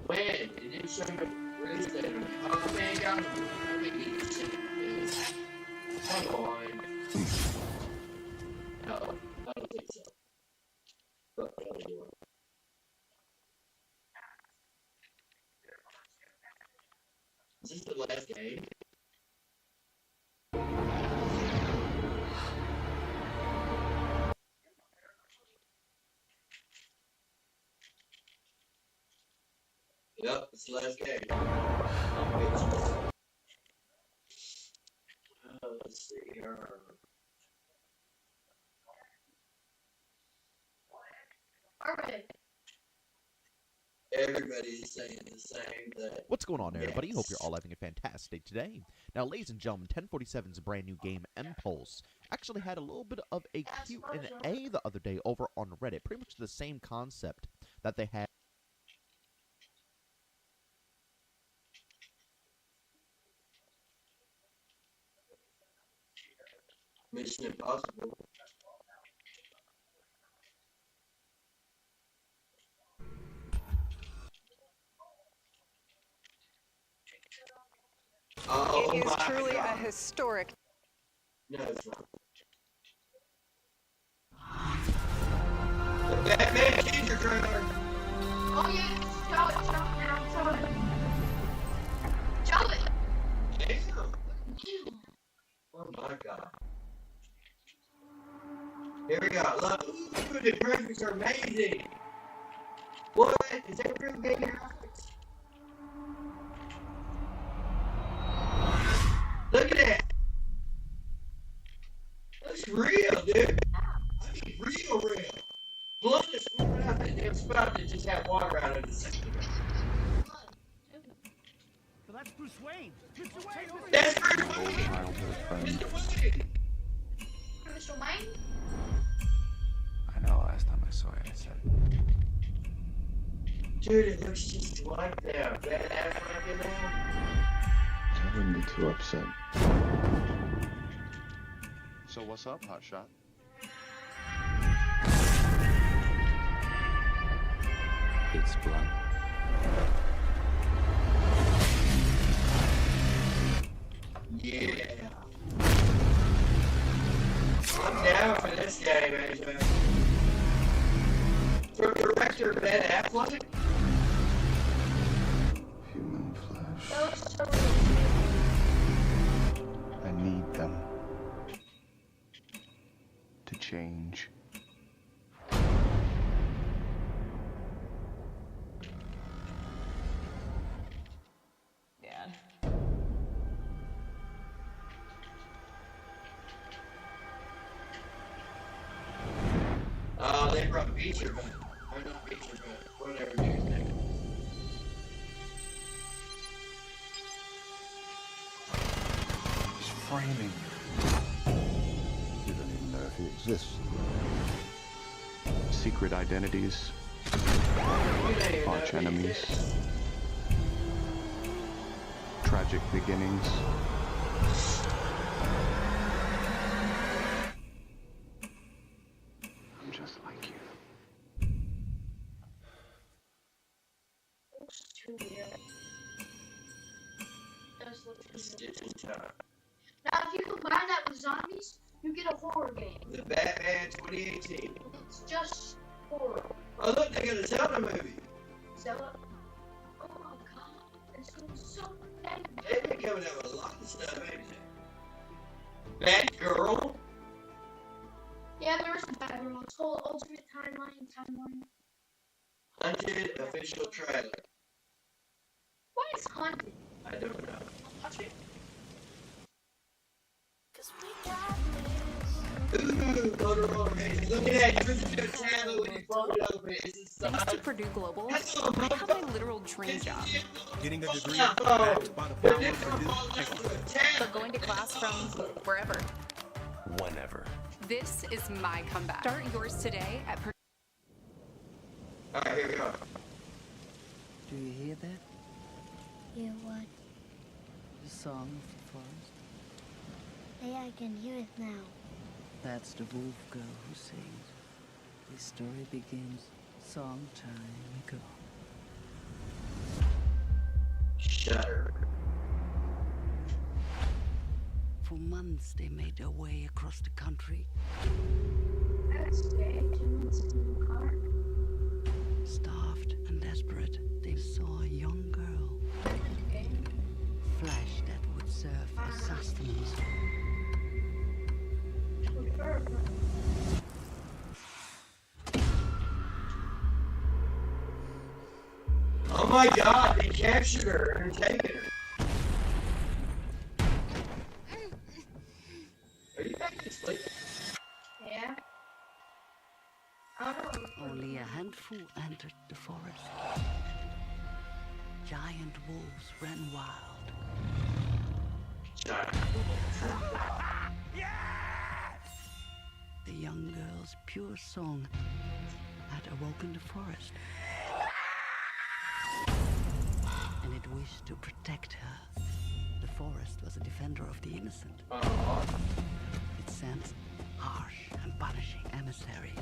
When? It didn't show me release date. Oh man, God. Hold on. No, I don't think so. But anyway. Is this the last game? Yep, it's the last game. Let's see here. Alright. Everybody's saying the same thing. What's going on, everybody? Hope you're all having a fantastic day. Now, ladies and gentlemen, 1047's brand new game, Empulse, actually had a little bit of a Q&A the other day over on Reddit. Pretty much the same concept that they had. Mission Impossible. Oh, it is truly a historic. No, it's not. The Batman teaser trailer. Oh yeah, show it now, show it. Damn. Oh my god. Here we go. Look, ooh, the graphics are amazing. What? Is that real game graphics? Look at that. That's real, dude. I mean, real. Blood is pouring out that damn spout that just had water out of it a second ago. So that's Bruce Wayne. Mr. Wayne. That's Bruce Wayne. Mr. Wayne. Mr. Wayne? I know last time I saw you, I said. Dude, it looks just like that. Badass looking now. I wouldn't be too upset. So what's up, hotshot? It's blunt. Yeah. I'm down for this game, AJ. From director Ben Affleck. Human flesh. That was so I need them to change. Dad. They brought Beecher back. Or not Beecher back. Whatever dude's name. He's framing You don't even know if he exists. secret identities, arch enemies, tragic beginnings. I'm just like you. looks too weird. Does look too weird. Now, if you combine that with zombies, you get a horror game. The Batman 2018. It's just horror. Oh look, they got a Zelda movie. Zelda. Oh my god, it's going so bad. They've been coming out with a lot of stuff, ain't they? Batgirl. Yeah, there's a Batgirl. It's called Ultimate Timeline. Hunted official trailer. What is Hunted? I don't know. Watch it. Ooh, Motorola Razor. Look at that. You're just a tablet when you fold it over. It's the Thanks to size. Purdue Global, I have my literal dream job. Getting a degree Yeah, backed by the power of Purdue. But going to class from wherever. Whenever. This is my comeback. Start yours today at Purdue. Alright, here we go. Do you hear that? Hear what? The song of the forest. Hey, I can hear it now. That's the wolf girl who sings. The story begins some time ago. Shudder. For months they made their way across the country. Starved and desperate, they saw a young girl. Flesh that would serve as sustenance. Oh my god, they captured her and taken her. Are you back to sleep? Yeah. Only a handful entered the forest. Giant wolves ran wild. Giant The young girl's pure song had awoken the forest. And it wished to protect her. The forest was a defender of the innocent. It sent harsh and punishing emissaries.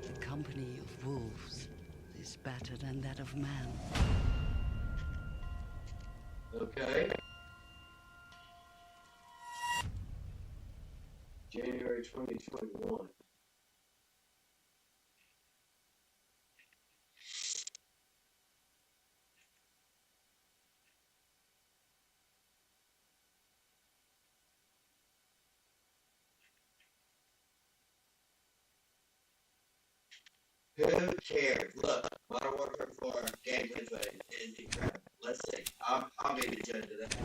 The company of wolves is better than that of man. Okay. January 2021. Who cares? Look, Modern Warfare 4 gameplay footage is incredible. Let's see. I'll be the judge of that.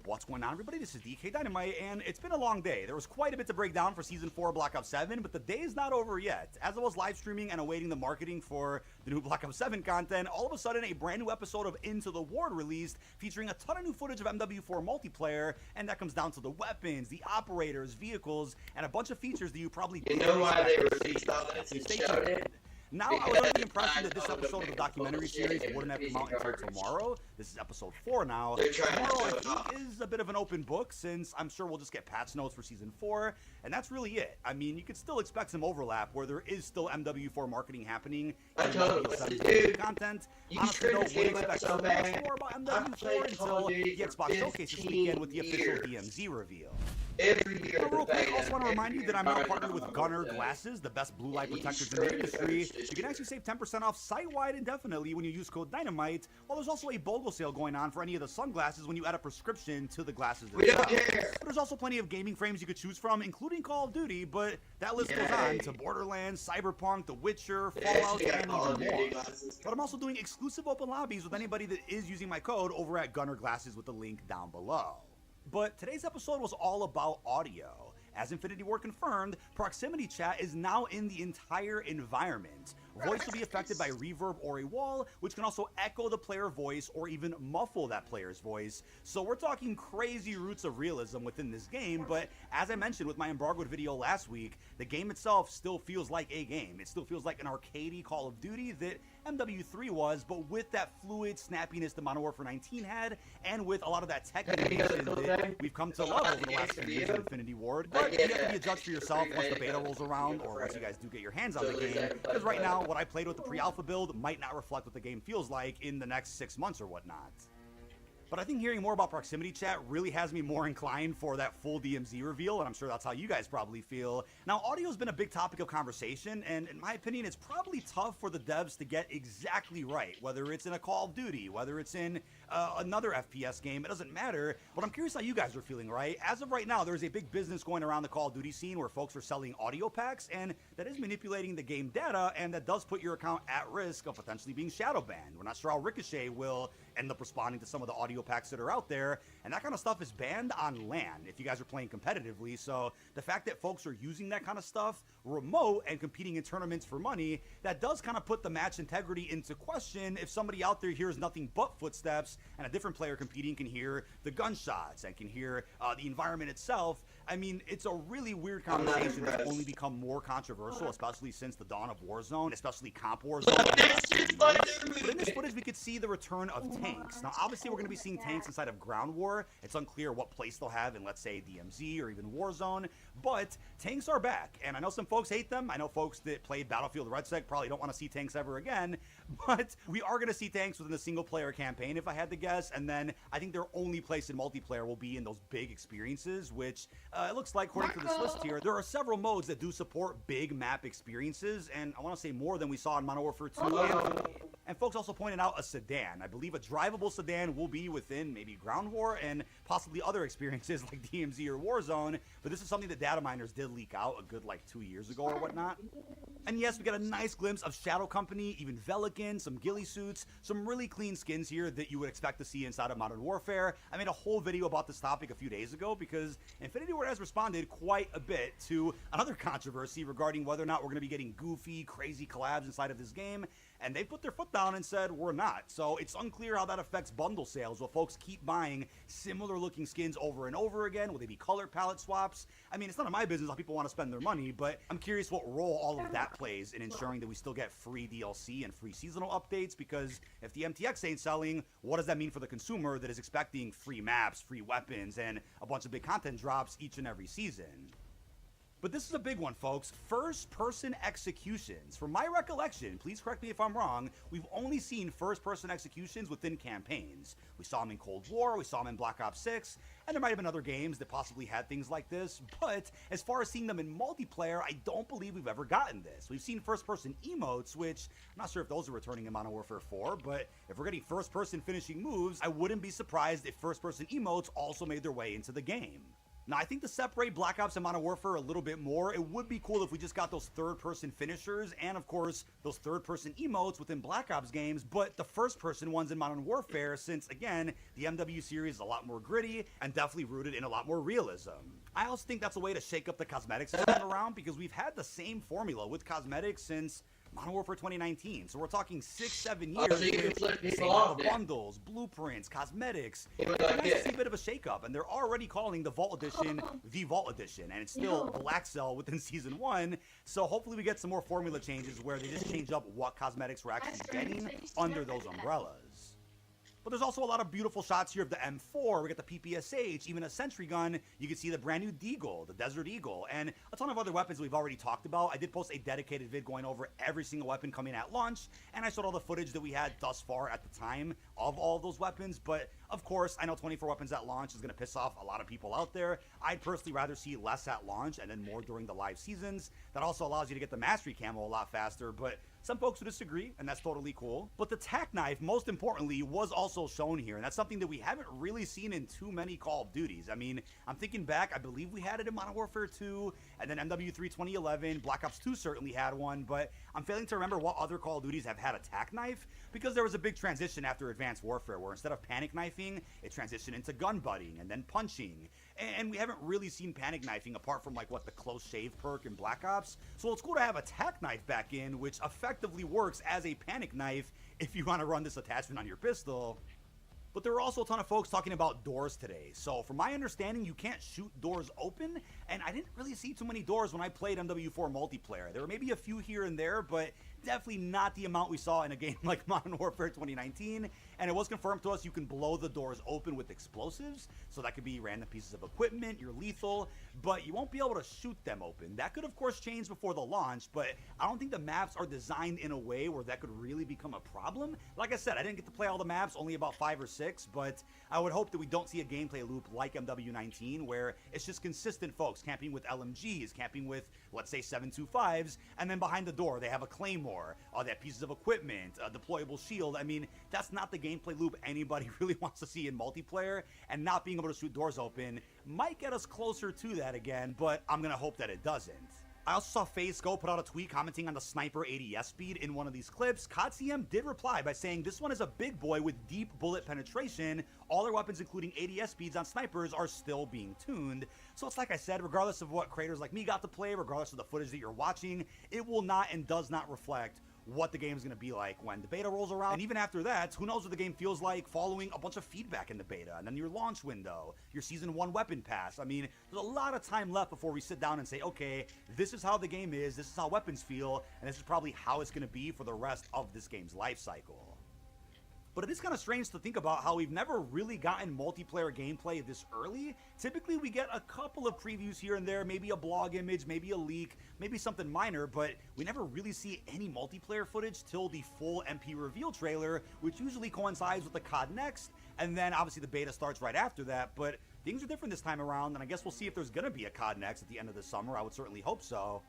What's going on, everybody? This is DK Dynamite, and it's been a long day. There was quite a bit to break down for Season 4 Black Ops 7, but the day is not over yet. As I was live streaming and awaiting the marketing for the new Black Ops 7 content, all of a sudden a brand new episode of Into the Ward released, featuring a ton of new footage of MW4 multiplayer, and that comes down to the weapons, the operators, vehicles, and a bunch of features that you probably You know why they released all that Stay shit? tuned. Now, I was under the impression that this episode of the documentary series wouldn't have come out until tomorrow. This is episode 4 now. Tomorrow, I think, is a bit of an open book, since I'm sure we'll just get patch notes for Season 4, and that's really it. I mean, you could still expect some overlap, where there is still MW4 marketing happening in BO7 content. Honestly, though, we'll expect so much more about MW4 until the Xbox Showcase this weekend with the official DMZ reveal. Every year. Real quick, I also want to remind you that I'm now partnered with Gunner Glasses, the best blue light protectors in the industry. You can actually save 10% off site-wide indefinitely when you use code DYNAMITE, while there's also a BOGO sale going on for any of the sunglasses when you add a prescription to the glasses themselves. But there's also plenty of gaming frames you could choose from, including Call of Duty, but that list goes on to Borderlands, Cyberpunk, The Witcher, Fallout, and even more. But I'm also doing exclusive open lobbies with anybody that is using my code over at Gunner Glasses with the link down below. But today's episode was all about audio. As Infinity Ward confirmed, proximity chat is now in the entire environment. Voice will be affected by reverb or a wall, which can also echo the player voice or even muffle that player's voice. So we're talking crazy roots of realism within this game, but as I mentioned with my embargoed video last week, the game itself still feels like a game. It still feels like an arcadey Call of Duty that MW3 was, but with that fluid snappiness that Modern Warfare 19 had, and with a lot of that tech innovation that we've come to love over the last few years of Infinity Ward. But you have to be a judge for yourself once the beta rolls around, or once you guys do get your hands on the game, because right now, what I played with the pre-alpha build might not reflect what the game feels like in the next 6 months or whatnot. But I think hearing more about proximity chat really has me more inclined for that full DMZ reveal, and I'm sure that's how you guys probably feel. Now, audio's been a big topic of conversation, and in my opinion, it's probably tough for the devs to get exactly right, whether it's in a Call of Duty, whether it's in another FPS game, it doesn't matter. But I'm curious how you guys are feeling, right? As of right now, there's a big business going around the Call of Duty scene where folks are selling audio packs, and that is manipulating the game data, and that does put your account at risk of potentially being shadow banned. We're not sure how Ricochet will end up responding to some of the audio packs that are out there, and that kind of stuff is banned on LAN if you guys are playing competitively. So the fact that folks are using that kind of stuff remote and competing in tournaments for money, that does kind of put the match integrity into question if somebody out there hears nothing but footsteps and a different player competing can hear the gunshots and can hear the environment itself. I mean, it's a really weird conversation that's only become more controversial, especially since the dawn of Warzone, especially Comp Warzone. But in this footage, we could see the return of tanks. Now, obviously, we're going to be seeing tanks inside of Ground War. It's unclear what place they'll have in, let's say, DMZ or even Warzone, but tanks are back, and I know some folks hate them. I know folks that played Battlefield Red Sec probably don't want to see tanks ever again, but we are going to see tanks within the single-player campaign, if I had had to guess. And then I think their only place in multiplayer will be in those big experiences, which it looks like, according to this list here, there are several modes that do support big map experiences, and I want to say more than we saw in Modern Warfare 2. And folks also pointed out a sedan. I believe a drivable sedan will be within maybe Ground War and possibly other experiences like DMZ or Warzone, but this is something that data miners did leak out a good like 2 years ago or whatnot. And yes, we got a nice glimpse of Shadow Company, even Velikan, some ghillie suits, some really clean skins here that you would expect to see inside of Modern Warfare. I made a whole video about this topic a few days ago because Infinity Ward has responded quite a bit to another controversy regarding whether or not we're going to be getting goofy, crazy collabs inside of this game. And they put their foot down and said, we're not. So it's unclear how that affects bundle sales. Will folks keep buying similar looking skins over and over again? Will they be color palette swaps? I mean, it's none of my business how people want to spend their money, but I'm curious what role all of that plays in ensuring that we still get free DLC and free seasonal updates, because if the MTX ain't selling, what does that mean for the consumer that is expecting free maps, free weapons, and a bunch of big content drops each and every season? But this is a big one, folks. First-person executions. From my recollection, please correct me if I'm wrong, we've only seen first-person executions within campaigns. We saw them in Cold War, we saw them in Black Ops 6, and there might have been other games that possibly had things like this, but as far as seeing them in multiplayer, I don't believe we've ever gotten this. We've seen first-person emotes, which I'm not sure if those are returning in Modern Warfare 4, but if we're getting first-person finishing moves, I wouldn't be surprised if first-person emotes also made their way into the game. Now, I think to separate Black Ops and Modern Warfare a little bit more, it would be cool if we just got those third-person finishers and, of course, those third-person emotes within Black Ops games, but the first-person ones in Modern Warfare, since, again, the MW series is a lot more gritty and definitely rooted in a lot more realism. I also think that's a way to shake up the cosmetics system around, because we've had the same formula with cosmetics since Modern Warfare 2019, so we're talking 6-7 years with bundles, blueprints, cosmetics. It's nice to see a bit of a shakeup, and they're already calling the Vault Edition the Vault Edition, and it's still Black Cell within Season 1, so hopefully we get some more formula changes where they just change up what cosmetics we're actually getting under those umbrellas. But there's also a lot of beautiful shots here of the M4. We got the PPSH, even a sentry gun. You can see the brand new Deagle, the Desert Eagle, and a ton of other weapons we've already talked about. I did post a dedicated vid going over every single weapon coming at launch, and I showed all the footage that we had thus far at the time of all of those weapons. But of course, I know 24 weapons at launch is going to piss off a lot of people out there. I'd personally rather see less at launch and then more during the live seasons. That also allows you to get the mastery camo a lot faster, but some folks would disagree, and that's totally cool. But the tack knife, most importantly, was also shown here, and that's something that we haven't really seen in too many Call of Duties. I mean, I'm thinking back, I believe we had it in Modern Warfare 2, and then MW3 2011, Black Ops 2 certainly had one, but I'm failing to remember what other Call of Duties have had a tack knife, because there was a big transition after Advanced Warfare, where instead of panic knifing, it transitioned into gun butting, and then punching. And we haven't really seen panic knifing apart from like what the close shave perk in Black Ops. So it's cool to have a tack knife back in, which effectively works as a panic knife if you want to run this attachment on your pistol. But there were also a ton of folks talking about doors today. So from my understanding, you can't shoot doors open, and I didn't really see too many doors when I played MW4 multiplayer. There were maybe a few here and there, but definitely not the amount we saw in a game like Modern Warfare 2019. And it was confirmed to us you can blow the doors open with explosives, so that could be random pieces of equipment, you're lethal, but you won't be able to shoot them open. That could of course change before the launch, but I don't think the maps are designed in a way where that could really become a problem. Like I said, I didn't get to play all the maps, only about 5 or 6, but I would hope that we don't see a gameplay loop like MW19 where it's just consistent folks camping with LMGs, camping with, let's say, 725s, and then behind the door they have a claymore, they have pieces of equipment, a deployable shield. I mean, that's not the gameplay loop anybody really wants to see in multiplayer, and not being able to shoot doors open might get us closer to that again, but I'm gonna hope that it doesn't. I also saw FaZe Go put out a tweet commenting on the sniper ADS speed in one of these clips. COD CM did reply by saying this one is a big boy with deep bullet penetration. All their weapons, including ADS speeds on snipers, are still being tuned. So it's like I said, regardless of what creators like me got to play, regardless of the footage that you're watching, it will not and does not reflect what the game is going to be like when the beta rolls around. And even after that, who knows what the game feels like following a bunch of feedback in the beta, and then your launch window, your Season 1 weapon pass. I mean, there's a lot of time left before we sit down and say, okay, this is how the game is, this is how weapons feel, and this is probably how it's going to be for the rest of this game's life cycle. but it is kind of strange to think about how we've never really gotten multiplayer gameplay this early. Typically, we get a couple of previews here and there, maybe a blog image, maybe a leak, maybe something minor, but we never really see any multiplayer footage till the full MP reveal trailer, which usually coincides with the COD Next, and then obviously the beta starts right after that. But things are different this time around, and I guess we'll see if there's going to be a COD Next at the end of the summer. I would certainly hope so.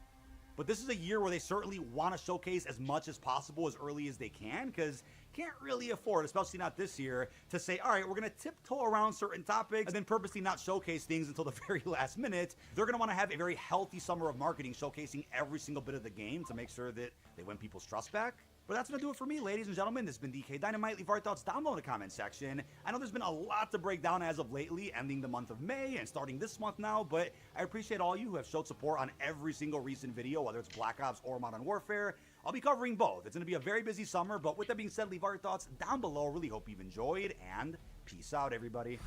But this is a year where they certainly want to showcase as much as possible as early as they can, because can't really afford, especially not this year, to say, all right, we're going to tiptoe around certain topics and then purposely not showcase things until the very last minute. They're going to want to have a very healthy summer of marketing, showcasing every single bit of the game to make sure that they win people's trust back. But that's going to do it for me, ladies and gentlemen. This has been DK Dynamite. Leave our thoughts down below in the comment section. I know there's been a lot to break down as of lately, ending the month of May and starting this month now, but I appreciate all you who have showed support on every single recent video, whether it's Black Ops or Modern Warfare. I'll be covering both. It's going to be a very busy summer, but with that being said, leave our thoughts down below. Really hope you've enjoyed, and peace out, everybody.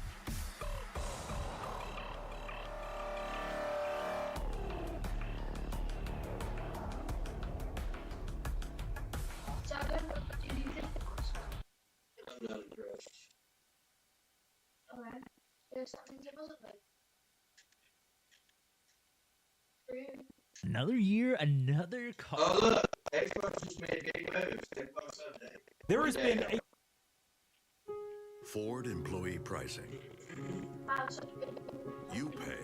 I'm not impressed. Okay. There's something to look like. For you. Another year, another COD. Oh look, Xbox just made big moves. Xbox Sunday. There has been a Ford employee pricing. You pay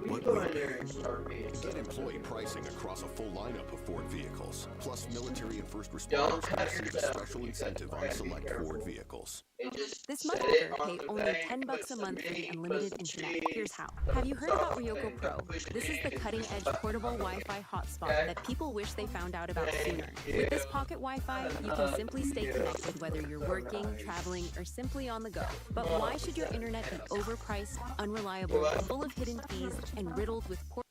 what Go we in there pay. and start being Get employee pricing across a full lineup of Ford vehicles. Plus, military and first Don't responders cut receive a yourself special because incentive you on gotta be select careful. Ford vehicles. This Set month it pay on the only thing, $10 put a some month for meat, unlimited put some internet. cheese, Here's how. put Have you heard about some Ryoko salt, Pro? and push This is the cutting-edge portable Wi-Fi hotspot Okay. that people wish they found out about Thank sooner. you. With this pocket Wi-Fi, you can simply stay you. connected whether you're working, traveling, or simply on the go. But why should your internet be overpriced, unreliable, full of hidden fees, and riddled with poor...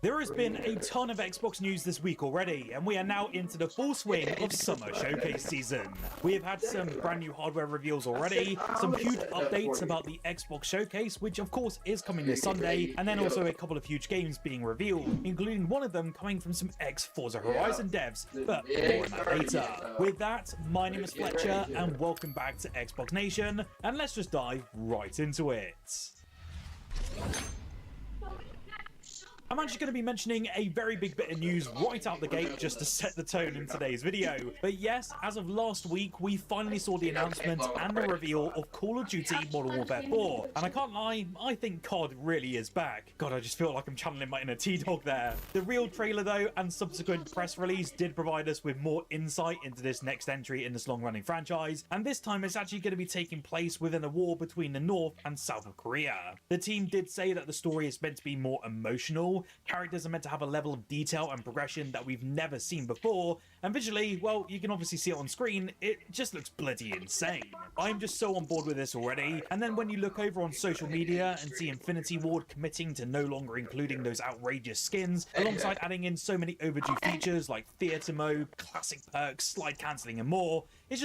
There has been a ton of Xbox news this week already, and we are now into the full swing of summer showcase season. We have had some brand new hardware reveals already, some huge updates about the Xbox showcase, which of course is coming this Sunday, and then also a couple of huge games being revealed, including one of them coming from some ex-Forza Horizon devs, but more on that later. With that, my name is Fletcher, and welcome back to Xbox Nation, and let's just dive right into it. I'm actually going to be mentioning a very big bit of news right out the gate just to set the tone in today's video. But yes, as of last week, we finally saw the announcement and the reveal of Call of Duty Modern Warfare 4. And I can't lie, I think COD really is back. God, I just feel like I'm channeling my inner T-Dog there. The real trailer though, and subsequent press release did provide us with more insight into this next entry in this long-running franchise. And this time it's actually going to be taking place within a war between the North and South of Korea. The team did say that the story is meant to be more emotional. Characters are meant to have a level of detail and progression that we've never seen before, and visually, well, you can obviously see it on screen, it just looks bloody insane. I'm just so on board with this already, and then when you look over on social media and see Infinity Ward committing to no longer including those outrageous skins, alongside adding in so many overdue features like theater mode, classic perks, slide cancelling and more, it's just